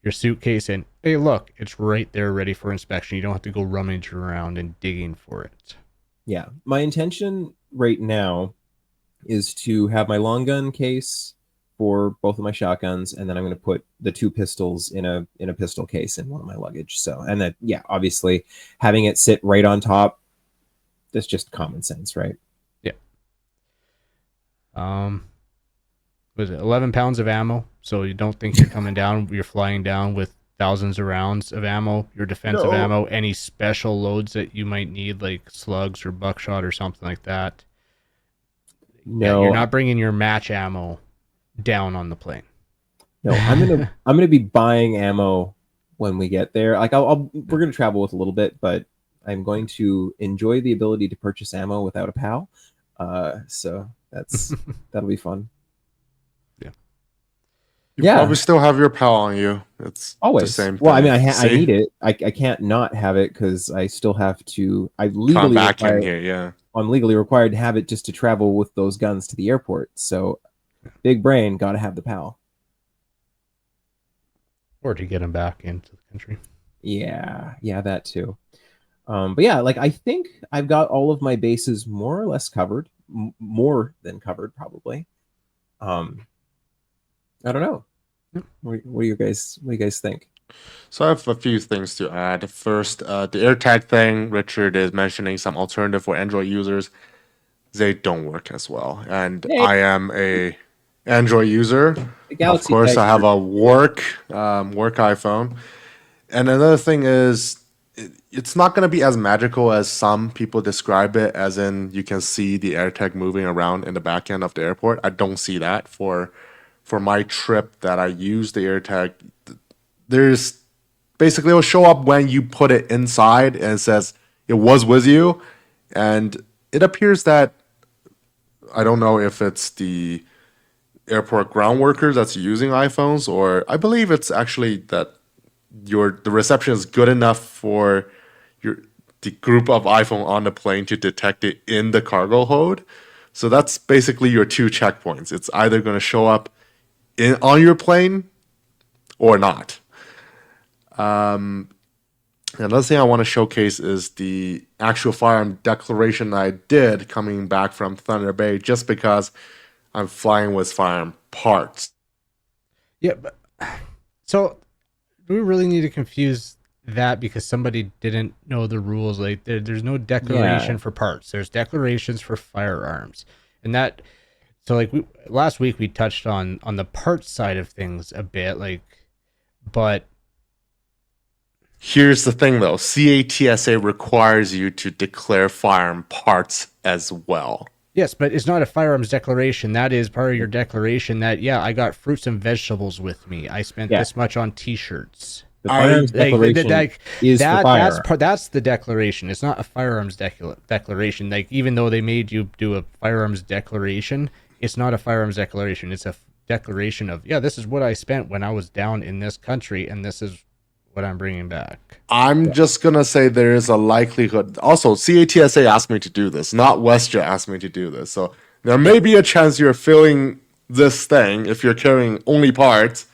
Speaker 1: suitcase and hey, look, it's right there ready for inspection. You don't have to go rummaging around and digging for it.
Speaker 2: Yeah, my intention right now is to have my long gun case for both of my shotguns, and then I'm going to put the two pistols in a pistol case in one of my luggage. So, and then obviously having it sit right on top, that's just common sense, right?
Speaker 1: Was it 11 pounds of ammo? So you don't think you're coming down, you're flying down with thousands of rounds of ammo, your defensive ammo, any special loads that you might need, like slugs or buckshot or something like that.
Speaker 2: No,
Speaker 1: you're not bringing your match ammo down on the plane.
Speaker 2: No, I'm gonna be buying ammo when we get there. Like we're gonna travel with a little bit, but I'm going to enjoy the ability to purchase ammo without a PAL. So that'll be fun.
Speaker 3: You probably still have your PAL on you. It's
Speaker 2: always
Speaker 3: the same
Speaker 2: well,
Speaker 3: thing.
Speaker 2: I mean, I need it. I can't not have it because I still have to. I'm legally required to have it just to travel with those guns to the airport. So, big brain, got to have the PAL.
Speaker 1: Or to get them back into the country.
Speaker 2: Yeah, that too. But yeah, like I think I've got all of my bases more or less covered, more than covered probably. I don't know. What do you guys think?
Speaker 3: So I have a few things to add. First, the AirTag thing. Richard is mentioning some alternative for Android users. They don't work as well, and I am a Android user. Of course, I have a work iPhone. And another thing is, it's not going to be as magical as some people describe it, as in you can see the AirTag moving around in the back end of the airport. I don't see that. For my trip that I used the AirTag, there's basically it'll show up when you put it inside, and it says it was with you, and it appears that I don't know if it's the airport ground workers that's using iPhones, or I believe it's actually that the reception is good enough for the group of iPhone on the plane to detect it in the cargo hold. So that's basically your two checkpoints. It's either going to show up on your plane or not. Another thing I want to showcase is the actual firearm declaration that I did coming back from Thunder Bay, just because I'm flying with firearm parts.
Speaker 1: Yeah, but so do we really need to confuse that because somebody didn't know the rules? Like there's no declaration for parts. There's declarations for firearms. And that so like last week we touched on the parts side of things a bit, like, but
Speaker 3: here's the thing though, CATSA requires you to declare firearm parts as well.
Speaker 1: Yes, but it's not a firearms declaration. That is part of your declaration that, yeah, I got fruits and vegetables with me. I spent this much on T-shirts.
Speaker 2: The firearms declaration is for firearms.
Speaker 1: That's the declaration. It's not a firearms declaration. Like, even though they made you do a firearms declaration, it's not a firearms declaration. It's a declaration of, yeah, this is what I spent when I was down in this country, and this is what I'm bringing back.
Speaker 3: I'm just going to say there is a likelihood. Also, CATSA asked me to do this, not WestJet asked me to do this. So there may be a chance you're filling this thing if you're carrying only parts,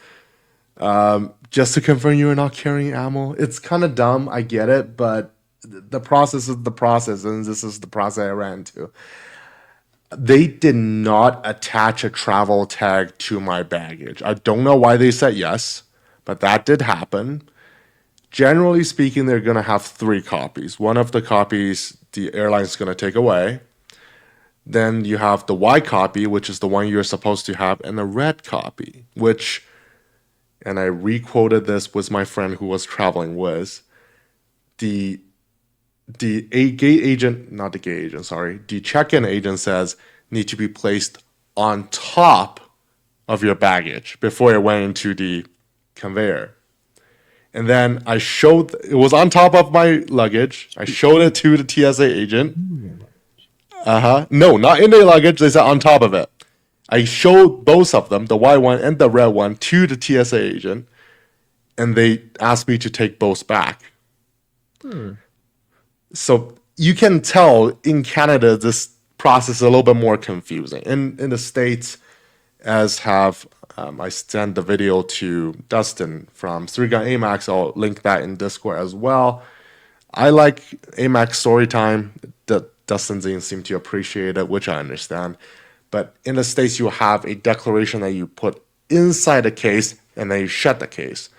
Speaker 3: just to confirm you're not carrying ammo. It's kind of dumb, I get it, but the process is the process, and this is the process I ran into. They did not attach a travel tag to my baggage. I don't know why they said yes, but that did happen. Generally speaking, they're going to have 3 copies. One of the copies the airline is going to take away. Then you have the white copy, which is the one you're supposed to have, and the red copy, which, and I re-quoted this with my friend who was traveling with, the check-in agent says need to be placed on top of your baggage before it went into the conveyor. And then I showed, it was on top of my luggage. I showed it to the TSA agent. No, not in the luggage. They said on top of it. I showed both of them, the white one and the red one, to the TSA agent. And they asked me to take both back. So you can tell in Canada, this process is a little bit more confusing. In the States, as have... I sent the video to Dustin from 3-Gun AMAX. I'll link that in Discord as well. I like AMAX Storytime. Dustin didn't seem to appreciate it, which I understand. But in the States, you have a declaration that you put inside the case, and then you shut the case.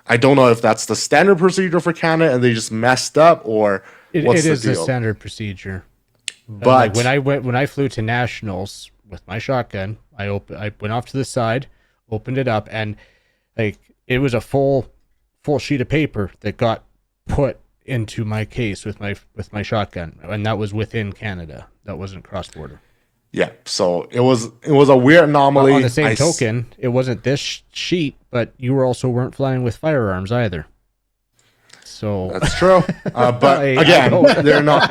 Speaker 3: I don't know if that's the standard procedure for Canada, and they just messed up, or what's the deal?
Speaker 1: It is the standard procedure. But like when I flew to nationals with my shotgun, I went off to the side, opened it up, and like it was a full sheet of paper that got put into my case with my shotgun, and that was within Canada. That wasn't cross border.
Speaker 3: Yeah, so it was a weird anomaly.
Speaker 1: On the same token, it wasn't this sheet, but you weren't flying with firearms either. So
Speaker 3: that's true. But again, they're not.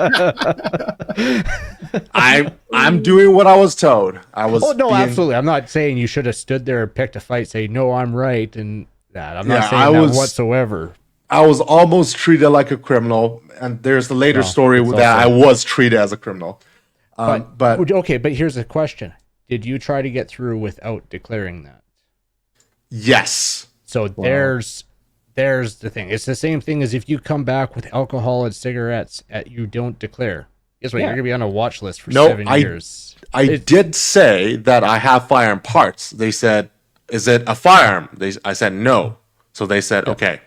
Speaker 3: I'm doing what I was told.
Speaker 1: Absolutely. I'm not saying you should have stood there and picked a fight, say no, I'm right, and that. I'm not saying that whatsoever.
Speaker 3: I was almost treated like a criminal, and there's the later story that I was treated as a criminal. But
Speaker 1: here's the question: did you try to get through without declaring that?
Speaker 3: Yes.
Speaker 1: So there's the thing. It's the same thing as if you come back with alcohol and cigarettes you don't declare. Guess what? You're gonna be on a watch list for 7 years.
Speaker 3: I did say that I have firearm parts. They said, "Is it a firearm?" I said no. So they said, "Okay."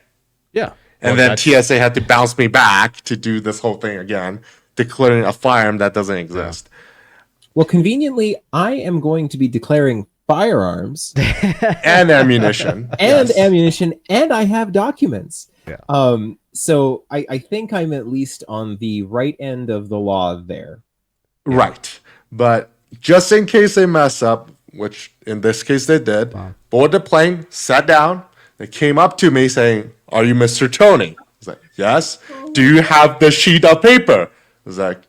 Speaker 1: Yeah.
Speaker 3: And then TSA had to bounce me back to do this whole thing again, declaring a firearm that doesn't exist.
Speaker 2: Well, conveniently, I am going to be declaring firearms
Speaker 3: and ammunition.
Speaker 2: Ammunition, and I have documents.
Speaker 1: Yeah.
Speaker 2: So I think I'm at least on the right end of the law there.
Speaker 3: Right. But just in case they mess up, which in this case they did, boarded the plane, sat down, they came up to me saying, "Are you Mr. Tony?" I was like, "Yes." "Do you have the sheet of paper?" I was like,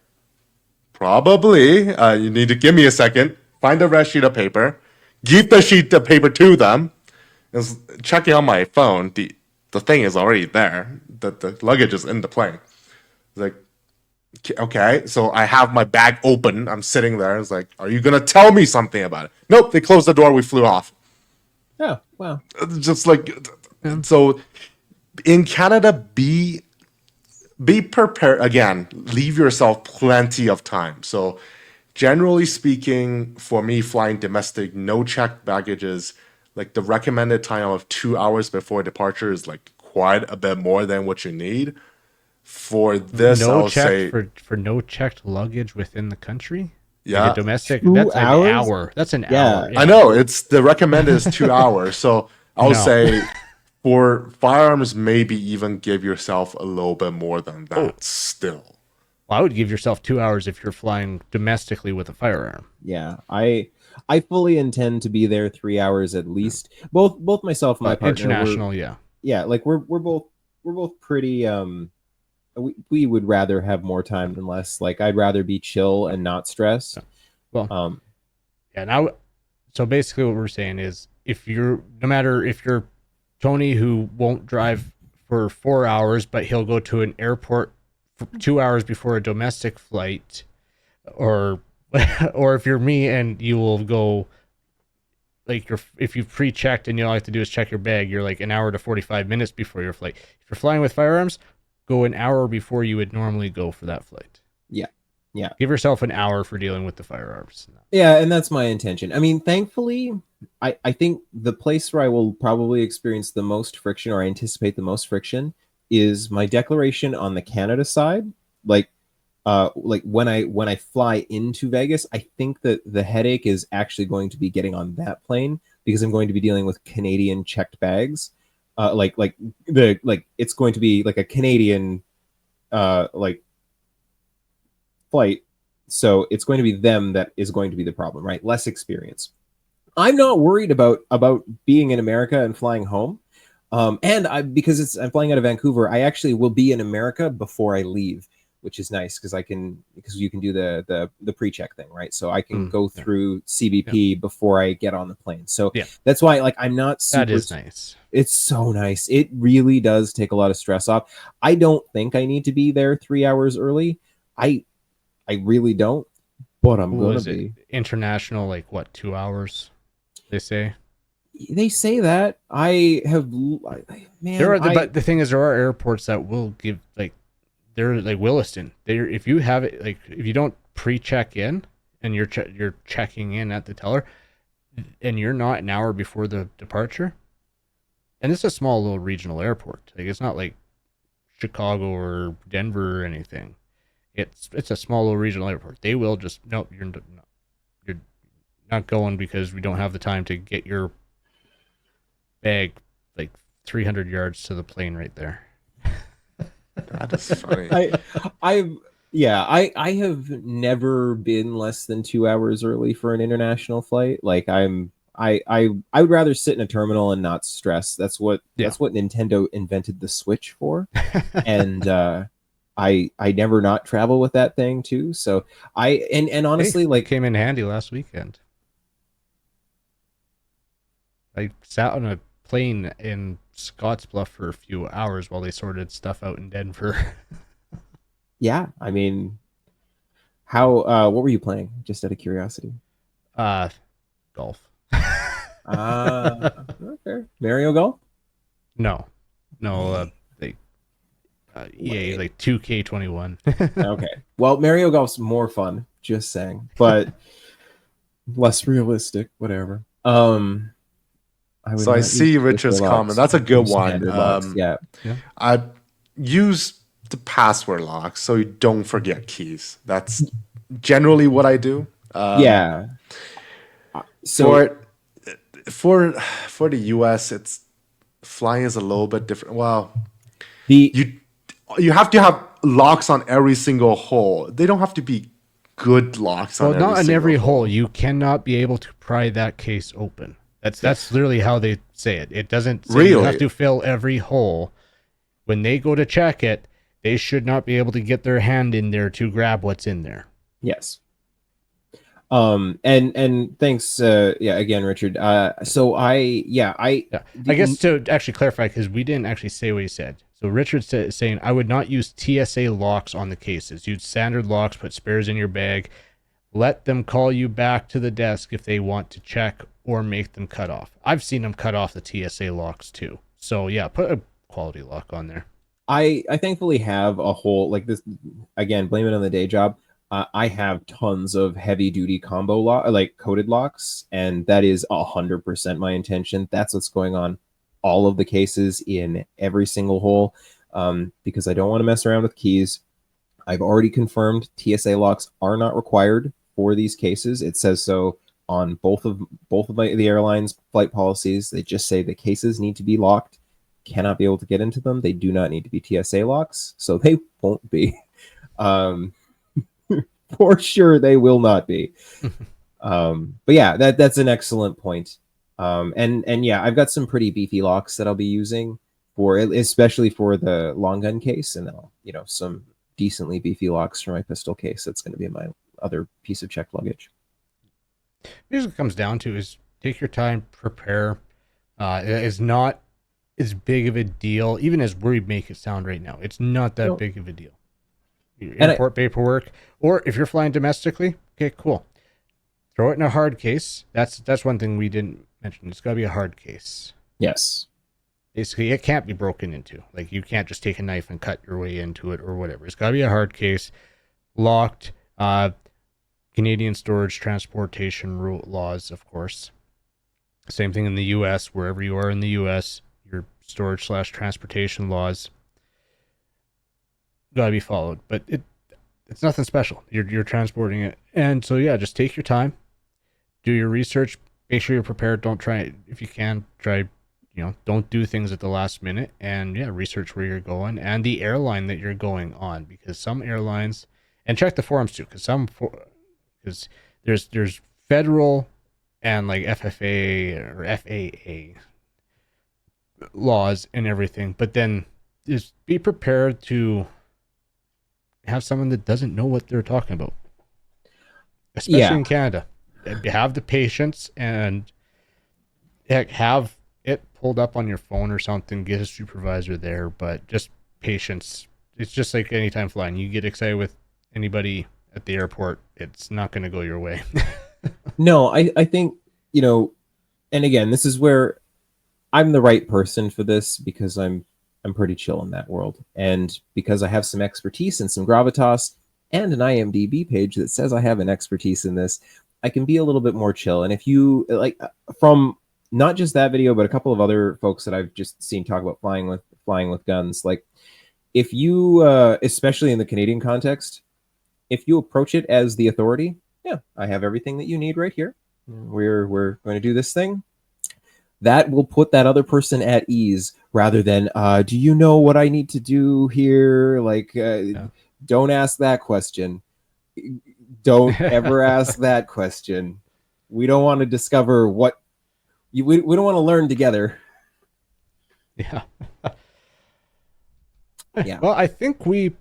Speaker 3: "Probably. You need to give me a second. Find the red sheet of paper. Give the sheet of paper to them." I was checking on my phone. The thing is already there. The luggage is in the plane. It's like, okay, so I have my bag open. I'm sitting there. It's like, "Are you gonna tell me something about it?" "Nope." They closed the door. We flew off.
Speaker 2: Oh, wow.
Speaker 3: Just like, so in Canada, be prepared. Again, leave yourself plenty of time. So generally speaking, for me flying domestic, no checked baggages, like the recommended time of 2 hours before departure is like quite a bit more than what you need. For this,
Speaker 1: No
Speaker 3: I'll
Speaker 1: checked
Speaker 3: say,
Speaker 1: for no checked luggage within the country. Like
Speaker 3: yeah,
Speaker 1: a domestic,
Speaker 2: 2
Speaker 1: that's an
Speaker 2: hours?
Speaker 1: hour. That's an
Speaker 2: Yeah.
Speaker 1: hour.
Speaker 3: I know it's the recommended is 2 hours. So I'll
Speaker 1: No.
Speaker 3: say for firearms, maybe even give yourself a little bit more than that.
Speaker 1: Oh.
Speaker 3: Still,
Speaker 1: Well, I would give yourself 2 hours if you're flying domestically with a firearm.
Speaker 2: Yeah, I fully intend to be there 3 hours at least. Both myself and my
Speaker 1: But
Speaker 2: partner,
Speaker 1: international, yeah.
Speaker 2: yeah, like we're both pretty we would rather have more time than less. Like I'd rather be chill and not stressed.
Speaker 1: Well,
Speaker 2: Um,
Speaker 1: yeah. Now, so basically, what we're saying is, if you're no matter if you're Tony who won't drive for 4 hours, but he'll go to an airport for 2 hours before a domestic flight, or or if you're me and you will go like if you've pre-checked and all you have to do is check your bag, you're like an hour to 45 minutes before your flight. If you're flying with firearms, go an hour before you would normally go for that flight.
Speaker 2: Yeah. Yeah.
Speaker 1: Give yourself an hour for dealing with the firearms.
Speaker 2: Yeah, and that's my intention. I mean, thankfully, I think the place where I will probably experience the most friction, or I anticipate the most friction, is my declaration on the Canada side. Like when I fly into Vegas, I think that the headache is actually going to be getting on that plane, because I'm going to be dealing with Canadian checked bags. Like it's going to be like a Canadian like flight, so it's going to be them that is going to be the problem, right? Less experience. I'm not worried about being in America and flying home. And because I'm flying out of Vancouver, I actually will be in America before I leave, which is nice because you can do the pre-check thing, right? So I can go through CBP before I get on the plane. So that's why, like, I'm not super.
Speaker 1: That is nice.
Speaker 2: It's so nice. It really does take a lot of stress off. I don't think I need to be there 3 hours early. I really don't, but I'm going to be.
Speaker 1: International, like what, 2 hours? They say.
Speaker 2: They say that. I have, man.
Speaker 1: But the thing is, there are airports that will give, like, they're like Williston. If you have it, like, if you don't pre-check in and you're checking in at the teller, and you're not an hour before the departure, and it's a small little regional airport. Like, it's not like Chicago or Denver or anything. It's a small little regional airport. They will just, nope, you're not going because we don't have the time to get your bag like 300 yards to the plane right there.
Speaker 3: that is funny.
Speaker 2: I have never been less than 2 hours early for an international flight. Like I would rather sit in a terminal and not stress. That's what Nintendo invented the Switch for. And I never not travel with that thing too. So and honestly, like,
Speaker 1: came in handy last weekend. I sat on a plane in Scottsbluff for a few hours while they sorted stuff out in Denver.
Speaker 2: Yeah, I mean, how what were you playing? Just out of curiosity.
Speaker 1: Golf.
Speaker 2: Okay. Mario Golf?
Speaker 1: No. EA, like 2K21.
Speaker 2: Okay. Well, Mario Golf's more fun, just saying, but less realistic, whatever.
Speaker 3: I see Richard's comment. That's a good one.
Speaker 2: Yeah.
Speaker 3: I use the password lock so you don't forget keys. That's generally what I do.
Speaker 2: Yeah. So
Speaker 3: for the US, it's flying is a little bit different. Well, you have to have locks on every single hole. They don't have to be good locks on
Speaker 1: not in every hole. You cannot be able to pry that case open. That's literally how they say it. It doesn't say you have to fill every hole. when they go to check it, they should not be able to get their hand in there to grab what's in there.
Speaker 2: Yes. And thanks, yeah, again, Richard. So I
Speaker 1: guess to actually clarify, because we didn't actually say what he said. So Richard's saying, I would not use TSA locks on the cases. Use standard locks, put spares in your bag. Let them call you back to the desk if they want to check or make them cut off. I've seen them cut off the TSA locks too. So yeah, put a quality lock on there.
Speaker 2: I thankfully have a whole, like this, again, blame it on the day job. I have tons of heavy duty combo lock, like coated locks, and that is 100% my intention. That's what's going on all of the cases in every single hole, because I don't want to mess around with keys. I've already confirmed TSA locks are not required for these cases. It says so on both of the airlines' flight policies. They just say the cases need to be locked, cannot be able to get into them. They do not need to be TSA locks, so they won't be. For sure, they will not be. But yeah, that's an excellent point. And yeah, I've got some pretty beefy locks that I'll be using for, especially for the long gun case, and then some decently beefy locks for my pistol case. That's going to be my other piece of checked luggage.
Speaker 1: What it comes down to is take your time, prepare. It's not as big of a deal, even as we make it sound right now. It's not that big of a deal. Your import paperwork, or if you're flying domestically, okay, cool. Throw it in a hard case. That's one thing we didn't mention. It's got to be a hard case.
Speaker 2: Yes.
Speaker 1: Basically, it can't be broken into. Like, you can't just take a knife and cut your way into it or whatever. It's got to be a hard case, locked. Canadian storage transportation laws, of course. Same thing in the U.S. Wherever you are in the U.S., your storage/transportation laws got to be followed. But it's nothing special. You're transporting it, and so yeah, just take your time, do your research, make sure you're prepared. Don't try, if you can, don't do things at the last minute, and yeah, research where you're going and the airline that you're going on, because some airlines, and check the forums too, because there's federal and like FFA or FAA laws and everything, but then just be prepared to have someone that doesn't know what they're talking about, especially in Canada. Have the patience, and heck, have it pulled up on your phone or something. Get a supervisor there, but just patience. It's just like anytime flying. You get excited with anybody at the airport, it's not going to go your way.
Speaker 2: No, I think, and again, this is where I'm the right person for this, because I'm pretty chill in that world. And because I have some expertise and some gravitas and an IMDb page that says I have an expertise in this, I can be a little bit more chill. And if you like, from not just that video, but a couple of other folks that I've just seen talk about flying with guns, like if you, especially in the Canadian context, if you approach it as the authority, yeah, I have everything that you need right here. We're going to do this thing. That will put that other person at ease, rather than, do you know what I need to do here? Like, Don't ask that question. Don't ever ask that question. We don't want to discover what we don't want to learn together.
Speaker 1: Yeah.
Speaker 2: Yeah.
Speaker 1: Well, I think we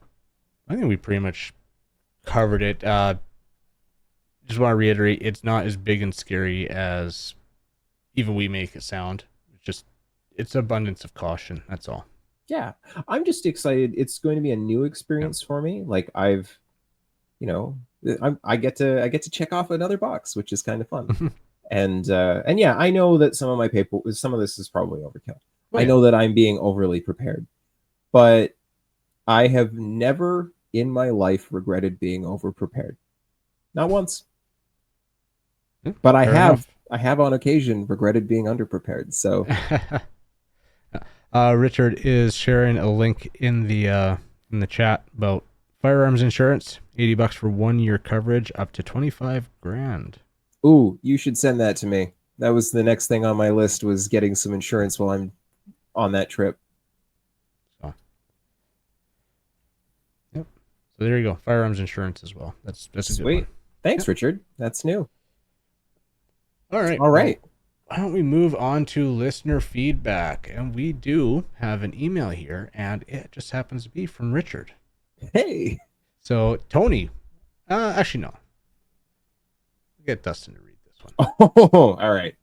Speaker 1: pretty much covered it. Just want to reiterate, it's not as big and scary as even we make it sound. It's abundance of caution. That's all.
Speaker 2: Yeah, I'm just excited. It's going to be a new experience for me. Like I get to check off another box, which is kind of fun. and yeah, I know that some of this is probably overkill. I know that I'm being overly prepared, but I have never in my life regretted being over prepared. Not once. But I have on occasion regretted being underprepared. So
Speaker 1: Richard is sharing a link in the chat about firearms insurance. $80 for 1 year coverage, up to $25,000.
Speaker 2: Ooh, you should send that to me. That was the next thing on my list, was getting some insurance while I'm on that trip.
Speaker 1: Yep. So there you go. Firearms insurance as well. That's a good one.
Speaker 2: Thanks, Richard. That's new.
Speaker 1: All right.
Speaker 2: All right.
Speaker 1: why don't we move on to listener feedback? And we do have an email here, and it just happens to be from Richard.
Speaker 2: Hey.
Speaker 1: So, Tony, actually, no. We'll get Dustin to read this one.
Speaker 2: Oh, all right.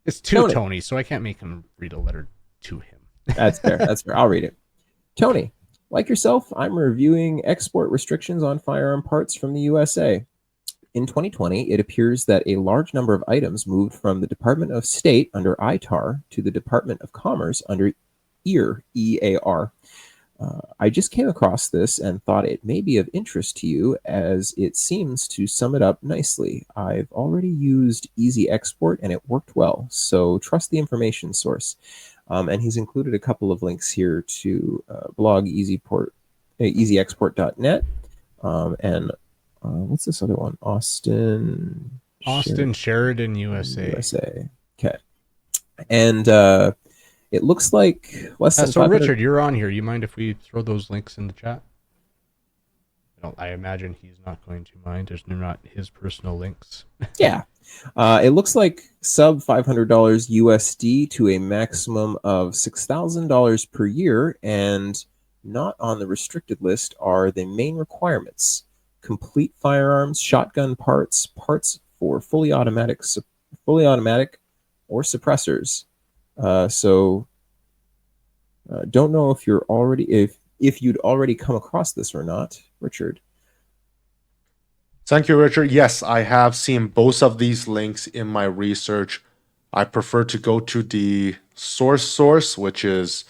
Speaker 1: It's to Tony, so I can't make him read a letter to him.
Speaker 2: That's fair. That's fair. I'll read it. Tony, like yourself, I'm reviewing export restrictions on firearm parts from the USA. In 2020, it appears that a large number of items moved from the Department of State under ITAR to the Department of Commerce under EAR, E-A-R. I just came across this and thought it may be of interest to you as it seems to sum it up nicely. I've already used Easy Export and it worked well, so trust the information source. And he's included a couple of links here to blog easyexport.net and what's this other one? Austin
Speaker 1: Sheridan, USA.
Speaker 2: Okay. And it looks like less than
Speaker 1: so Richard, you're on here. You mind if we throw those links in the chat? I imagine he's not going to mind. There's not his personal links.
Speaker 2: Yeah. It looks like sub $500 USD to a maximum of $6,000 per year, and not on the restricted list are the main requirements: complete firearms, shotgun parts, parts for fully automatic or suppressors. Don't know if you're already if you'd already come across this or not, Richard.
Speaker 3: Thank you, Richard. Yes, I have seen both of these links in my research. I prefer to go to the source, which is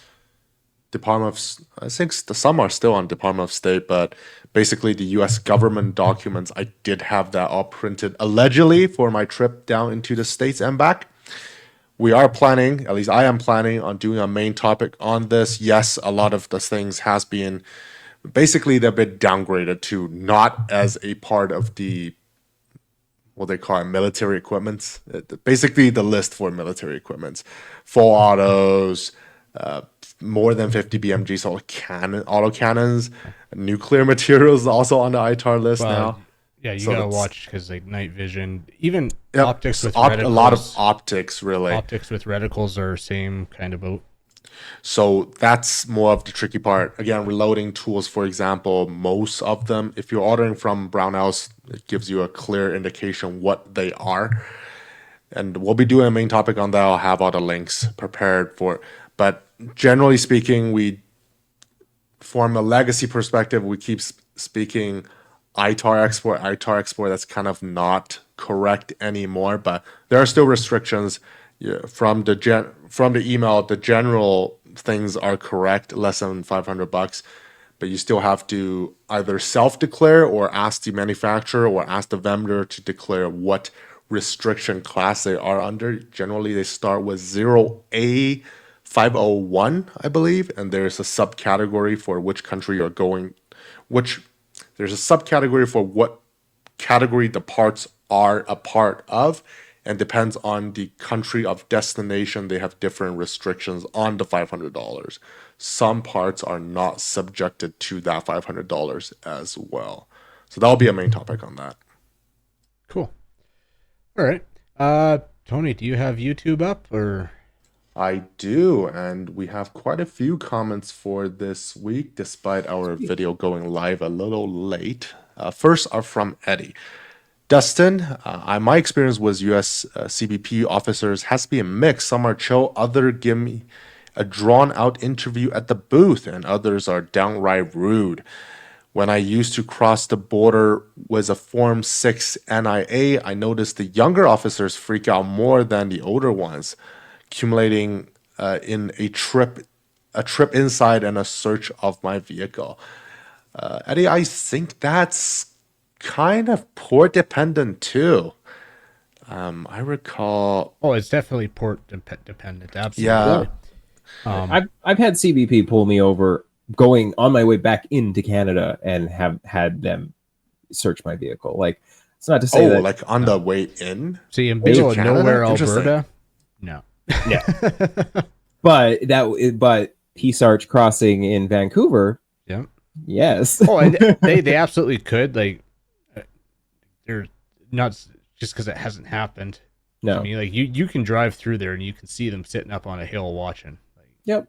Speaker 3: Department of, I think some are still on Department of State, but basically the U.S. government documents. I did have that all printed allegedly for my trip down into the States and back. We are planning, at least I am planning, on doing a main topic on this. Yes, a lot of the things has been, basically they've been downgraded to not as a part of the, what they call it, military equipments. Basically the list for military equipments. Full autos, more than 50 BMG, so auto cannons, nuclear materials also on the ITAR list now.
Speaker 1: Yeah, you gotta watch because like night vision, even
Speaker 3: yep,
Speaker 1: optics with reticles.
Speaker 3: A lot of optics, really.
Speaker 1: Optics with reticles are same kind of boat.
Speaker 3: So that's more of the tricky part. Again, reloading tools, for example, most of them, if you're ordering from Brownells, it gives you a clear indication what they are. And we'll be doing a main topic on that. I'll have all the links prepared for it. But generally speaking, from a legacy perspective, we keep speaking ITAR export. That's kind of not correct anymore, but there are still restrictions. From the email. The general things are correct, less than $500, but you still have to either self-declare or ask the manufacturer or ask the vendor to declare what restriction class they are under. Generally, they start with 0A501, I believe, and there's a subcategory for which country you're going, there's a subcategory for what category the parts are a part of, and depends on the country of destination. They have different restrictions on the $500. Some parts are not subjected to that $500 as well. So that'll be a main topic on that.
Speaker 1: Cool. All right. Tony, do you have YouTube up or?
Speaker 3: I do, and we have quite a few comments for this week, despite our video going live a little late. First are from Eddie. Dustin, my experience with U.S. CBP officers has been mixed. Some are chill, others give me a drawn-out interview at the booth, and others are downright rude. When I used to cross the border with a Form 6 NIA, I noticed the younger officers freak out more than the older ones, accumulating in a trip inside and a search of my vehicle. Eddie, I think that's kind of port dependent too. I recall.
Speaker 1: Oh, it's definitely port dependent. Absolutely.
Speaker 3: Yeah.
Speaker 2: I've had CBP pull me over going on my way back into Canada and have had them search my vehicle. Like, it's not to say that,
Speaker 3: like on the way in.
Speaker 1: See, in middle of nowhere, Alberta. No.
Speaker 2: Yeah. but Peace Arch crossing in Vancouver.
Speaker 1: Yeah.
Speaker 2: Yes.
Speaker 1: Oh, they absolutely could. Like, they're not just because it hasn't happened. I
Speaker 2: No.
Speaker 1: mean, like you can drive through there and you can see them sitting up on a hill watching. Like,
Speaker 2: Yep.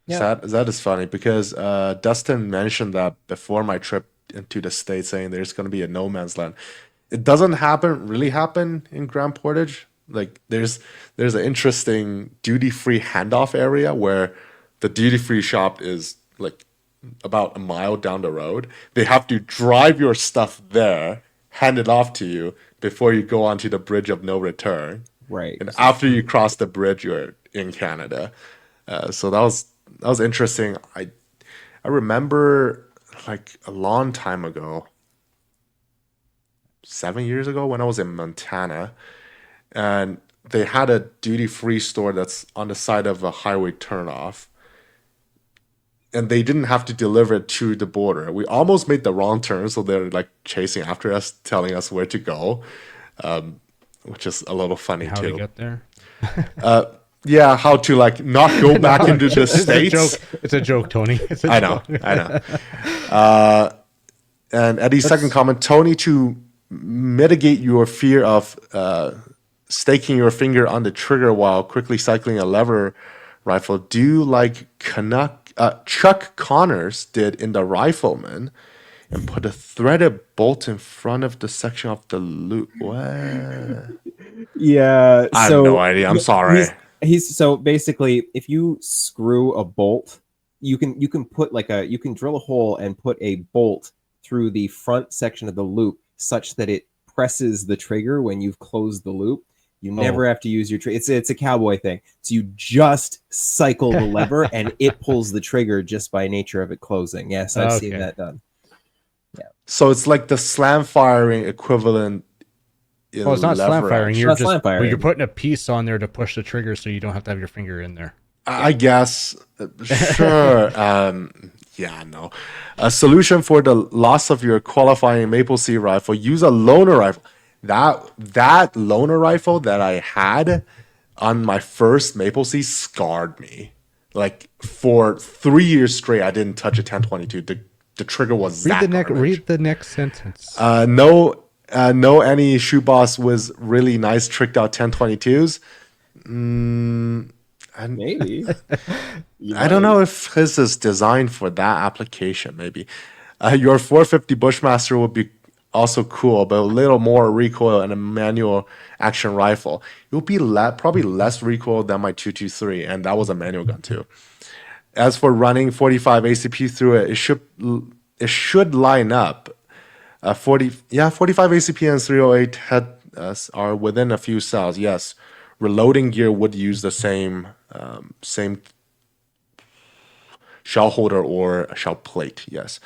Speaker 2: Yeah.
Speaker 3: That is funny because Dustin mentioned that before my trip into the States, saying there's going to be a no man's land. It doesn't really happen in Grand Portage. Like there's an interesting duty free handoff area where the duty free shop is like about a mile down the road. They have to drive your stuff there, hand it off to you before you go onto the bridge of no return.
Speaker 2: Right.
Speaker 3: And
Speaker 2: So
Speaker 3: after you cross the bridge, you're in Canada. So that was interesting. I remember like a long time ago, 7 years ago, when I was in Montana, and they had a duty free store that's on the side of a highway turnoff, and they didn't have to deliver it to the border. We almost made the wrong turn, so they're like chasing after us, telling us where to go, which is a little funny
Speaker 1: how to
Speaker 3: too.
Speaker 1: get there.
Speaker 3: Yeah, how to like not go back into the states.
Speaker 1: It's a joke, Tony. It's a
Speaker 3: I know,
Speaker 1: joke.
Speaker 3: I know. And Eddie's second comment, Tony, to mitigate your fear of staking your finger on the trigger while quickly cycling a lever rifle, do like Chuck Connors did in The Rifleman and put a threaded bolt in front of the section of the loop. What?
Speaker 2: yeah.
Speaker 3: I have
Speaker 2: So
Speaker 3: no idea. I'm sorry.
Speaker 2: he's so basically, if you screw a bolt, you can put like you can drill a hole and put a bolt through the front section of the loop such that it presses the trigger when you've closed the loop. You never have to use your trigger. It's a cowboy thing. So you just cycle the lever and it pulls the trigger just by nature of it closing. Yes, I've seen that done. Yeah.
Speaker 3: So it's like the slam firing equivalent.
Speaker 1: Well, it's not slam firing. You're
Speaker 2: Not
Speaker 1: just
Speaker 2: slam firing.
Speaker 1: But you're putting a piece on there to push the trigger, so you don't have to have your finger in there.
Speaker 3: I guess. Sure. Yeah, no. A solution for the loss of your qualifying Maple Sea rifle, use a loaner rifle. That loaner rifle that I had on my first Maple Sea scarred me. Like for 3 years straight, I didn't touch a 1022. The trigger was
Speaker 1: Read
Speaker 3: garbage.
Speaker 1: the next sentence.
Speaker 3: No, any shoe boss was really nice tricked out 1022s.
Speaker 2: Maybe.
Speaker 3: I don't know if his is designed for that application. Maybe your 450 Bushmaster would be also cool, but a little more recoil and a manual action rifle. It would be probably less recoil than my 223, and that was a manual gun too. As for running 45 ACP through it, it should line up. 45 ACP and 308 head are within a few cells. Yes, reloading gear would use the same shell holder or a shell plate. Yes.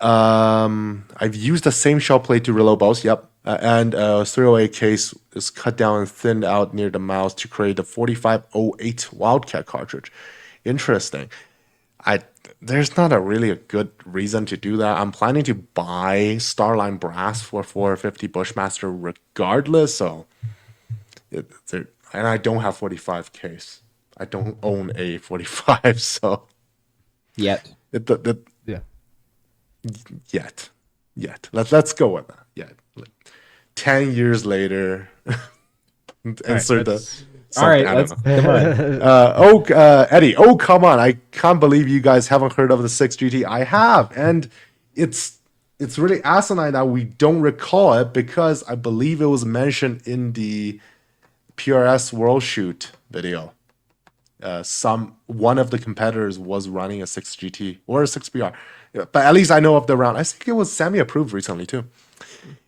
Speaker 3: I've used the same shell plate to reload both. Yep. And 308 case is cut down and thinned out near the mouth to create the 4508 Wildcat cartridge. Interesting. There's not really a good reason to do that. I'm planning to buy Starline brass for 450 Bushmaster regardless. So, and I don't have 45 case. I don't own a 45. So
Speaker 2: Yet.
Speaker 1: Yeah.
Speaker 3: Yet. Let's go with that. Yet. 10 years later, insert the.
Speaker 2: All right, let's come on.
Speaker 3: Eddie. Oh, come on! I can't believe you guys haven't heard of the 6GT. I have, and it's really asinine that we don't recall it because I believe it was mentioned in the PRS World Shoot video. One of the competitors was running a 6GT or a 6PR, but at least I know of the round. I think it was semi-approved recently too.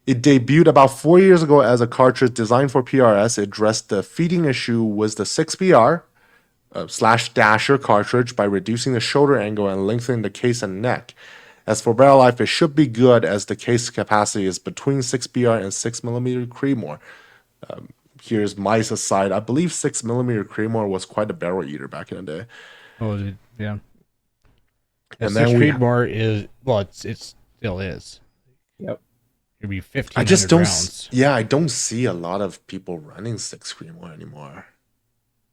Speaker 3: It debuted about 4 years ago as a cartridge designed for PRS. It addressed the feeding issue with the 6BR / dasher cartridge by reducing the shoulder angle and lengthening the case and neck. As for barrel life, it should be good as the case capacity is between 6BR and 6mm Creedmoor. Here's my aside. I believe 6mm Creedmoor was quite a barrel eater back in the day.
Speaker 1: Oh, yeah.
Speaker 3: And
Speaker 1: then
Speaker 3: then
Speaker 1: Creedmoor is, well, it still is.
Speaker 2: Yep.
Speaker 1: It'd be 1500
Speaker 3: I just don't.
Speaker 1: rounds.
Speaker 3: I don't see a lot of people running 6 Creedmoor anymore.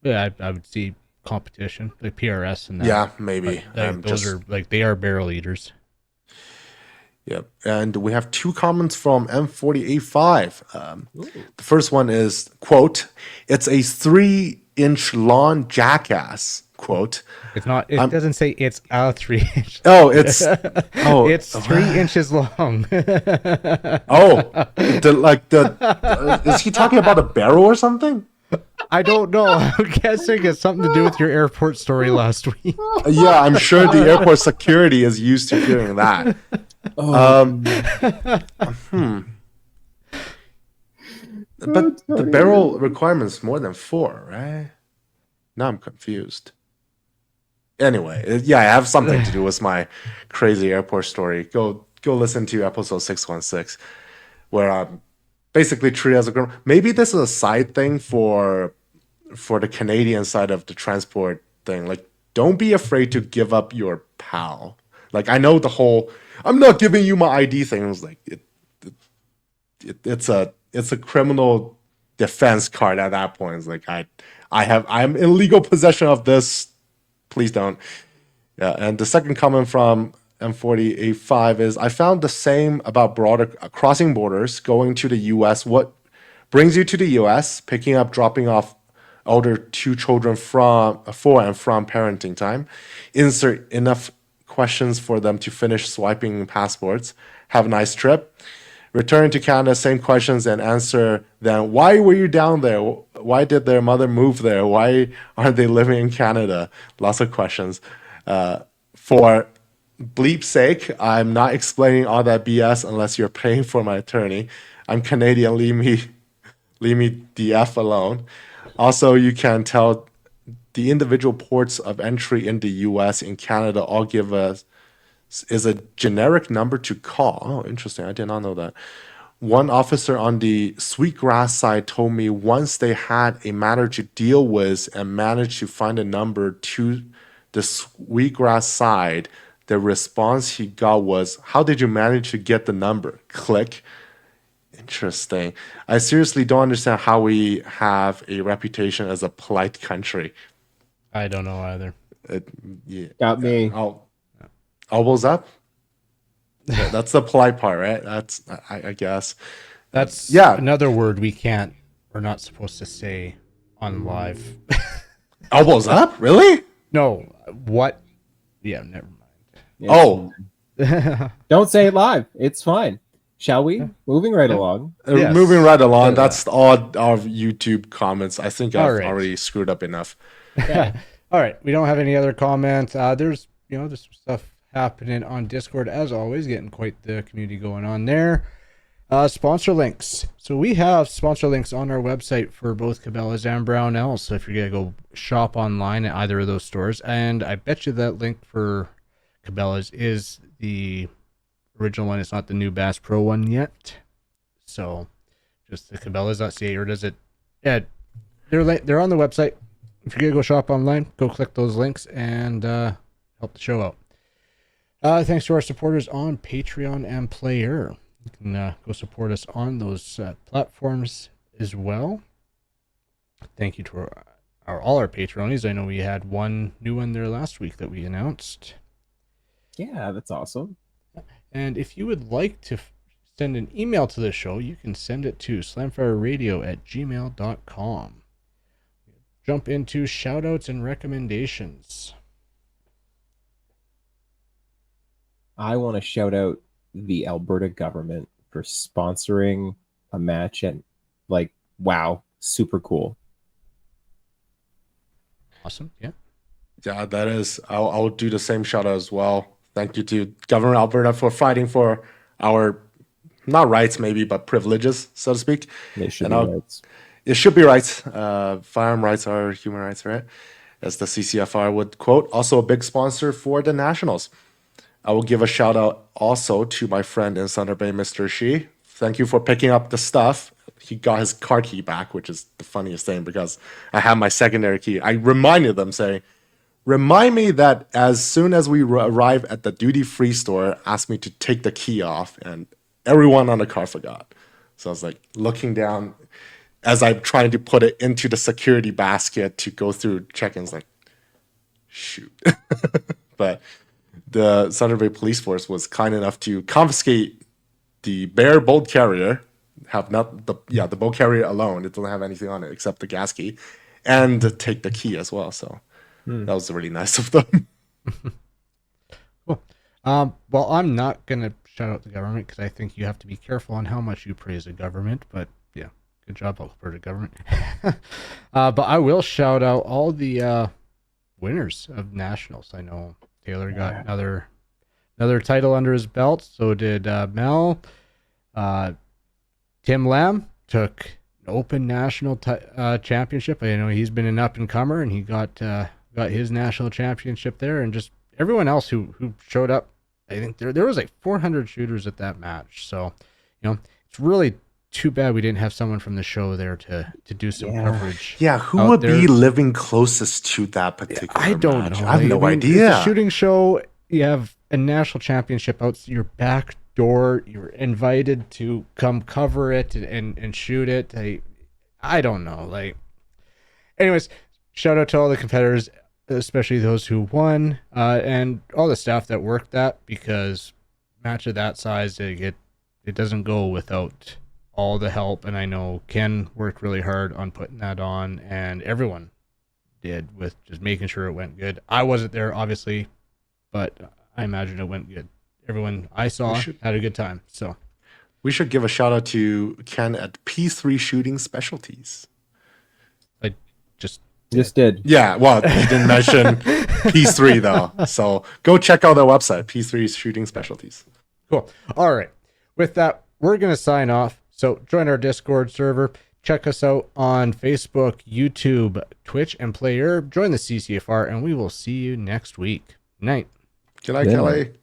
Speaker 1: Yeah, I would see competition like PRS and that.
Speaker 3: Yeah, maybe.
Speaker 1: Those are like they are barrel eaters.
Speaker 3: Yep. And we have 2 comments from M485. The first one is, quote, "It's a 3-inch lawn jackass," quote.
Speaker 1: It's not. It doesn't say it's a 3-inch.
Speaker 3: Oh, it's
Speaker 1: It's 3 inches long.
Speaker 3: is he talking about a barrel or something?
Speaker 1: I don't know. I'm guessing it's something to do with your airport story last week.
Speaker 3: Yeah, I'm sure the airport security is used to hearing that. But the barrel requirement's more than 4, right? Now I'm confused. Anyway, yeah, I have something to do with my crazy airport story. Go listen to episode 616, where I'm basically treated as a criminal. Maybe this is a side thing for the Canadian side of the transport thing. Like, don't be afraid to give up your PAL. Like, I know the whole "I'm not giving you my ID" thing was like it's a criminal defense card at that point. It's like I'm in legal possession of this. Please don't. Yeah, and the second comment from M4085 is, "I found the same about broader crossing borders, going to the US. What brings you to the US, picking up, dropping off older 2 children for and from parenting time, insert enough questions for them to finish swiping passports, have a nice trip, return to Canada, same questions and answer them. Why were you down there? Why did their mother move there? Why aren't they living in Canada?" Lots of questions. For bleep's sake, I'm not explaining all that BS unless you're paying for my attorney. I'm Canadian. Leave me the F alone. Also, you can tell the individual ports of entry in the US and Canada all give us is a generic number to call. Oh, interesting. I did not know that. One officer on the Sweetgrass side told me once they had a matter to deal with and managed to find a number to the Sweetgrass side, the response he got was, "How did you manage to get the number?" Click. Interesting. I seriously don't understand how we have a reputation as a polite country.
Speaker 1: I don't know either.
Speaker 3: Yeah.
Speaker 2: Got me.
Speaker 3: Elbows up. Yeah, that's the polite part, right? That's I guess.
Speaker 1: That's
Speaker 3: Yeah.
Speaker 1: another word we're not supposed to say on live.
Speaker 3: Elbows up? Really?
Speaker 1: No, what? Yeah, never
Speaker 2: It's
Speaker 3: Oh.
Speaker 2: fine. Don't say it live. It's fine. Shall we? Moving right along.
Speaker 1: Yes.
Speaker 3: Moving right along.
Speaker 1: Yeah.
Speaker 3: That's all our YouTube comments. I think I've
Speaker 1: All right.
Speaker 3: already screwed up enough.
Speaker 1: mind. All right, we don't have any other comments. There's some stuff happening on Discord as always, getting quite the community going on there. Sponsor links. So we have sponsor links on our website for both Cabela's and Brownells. So if you're gonna go shop online at either of those stores, and I bet you that link for Cabela's is the original one. It's not the new Bass Pro one yet. So just the Cabela's.ca, or does it? Yeah, they're on the website. If you're gonna go shop online, go click those links and help the show out. Thanks to our supporters on Patreon and Player. You can go support us on those platforms as well. Thank you to all our Patreonies. I know we had one new one there last week that we announced.
Speaker 2: Yeah, that's awesome.
Speaker 1: And if you would like to send an email to the show, you can send it to slamfireradio@gmail.com. Jump into shoutouts and recommendations.
Speaker 2: I want to shout out the Alberta government for sponsoring a match, and wow, super cool.
Speaker 1: Awesome. Yeah.
Speaker 3: Yeah, that is. I'll do the same shout out as well. Thank you to Governor Alberta for fighting for our, not rights maybe, but privileges, so to speak.
Speaker 2: They should
Speaker 3: And
Speaker 2: be rights.
Speaker 3: It should be rights. Firearm rights are human rights, right? As the CCFR would quote. Also a big sponsor for the Nationals. I will give a shout out also to my friend in Thunder Bay, Mr. Shi. Thank you for picking up the stuff. He got his car key back, which is the funniest thing because I have my secondary key. I reminded them saying, remind me that as soon as we arrive at the duty-free store, ask me to take the key off, and everyone on the car forgot. So I was like looking down as I'm trying to put it into the security basket to go through check-ins, like, shoot. But the Thunder Bay Police Force was kind enough to confiscate the bare bolt carrier, have not the bolt carrier alone. It doesn't have anything on it except the gas key, and take the key as well. So that was really nice of them.
Speaker 1: Cool. Well, I'm not gonna shout out the government because I think you have to be careful on how much you praise the government. But yeah, good job, Alberta government. But I will shout out all the winners of nationals. I know Taylor got another title under his belt. So did Mel. Tim Lamb took an open national championship. I know he's been an up and comer, and he got his national championship there. And just everyone else who showed up, I think there was like 400 shooters at that match. So, it's really too bad we didn't have someone from the show there to do some coverage.
Speaker 3: Yeah, who would be living closest to that particular
Speaker 1: I don't
Speaker 3: match?
Speaker 1: know.
Speaker 3: I have no idea.
Speaker 1: It's a shooting show. You have a national championship out your back door. You're invited to come cover it and shoot it. I don't know. Anyways, shout out to all the competitors, especially those who won, and all the staff that worked that, because match of that size, it doesn't go without all the help. And I know Ken worked really hard on putting that on, and everyone did, with just making sure it went good. I wasn't there, obviously, but I imagine it went good. Everyone I saw had a good time. So
Speaker 3: we should give a shout out to Ken at P3 Shooting Specialties.
Speaker 1: I just
Speaker 2: did.
Speaker 3: Yeah, well, you didn't mention P3 though. So go check out their website, P3 Shooting Specialties.
Speaker 1: Cool. All right. With that, we're going to sign off. So join our Discord server. Check us out on Facebook, YouTube, Twitch, and Player. Join the CCFR, and we will see you next week. Night.
Speaker 3: Good night, Kelly.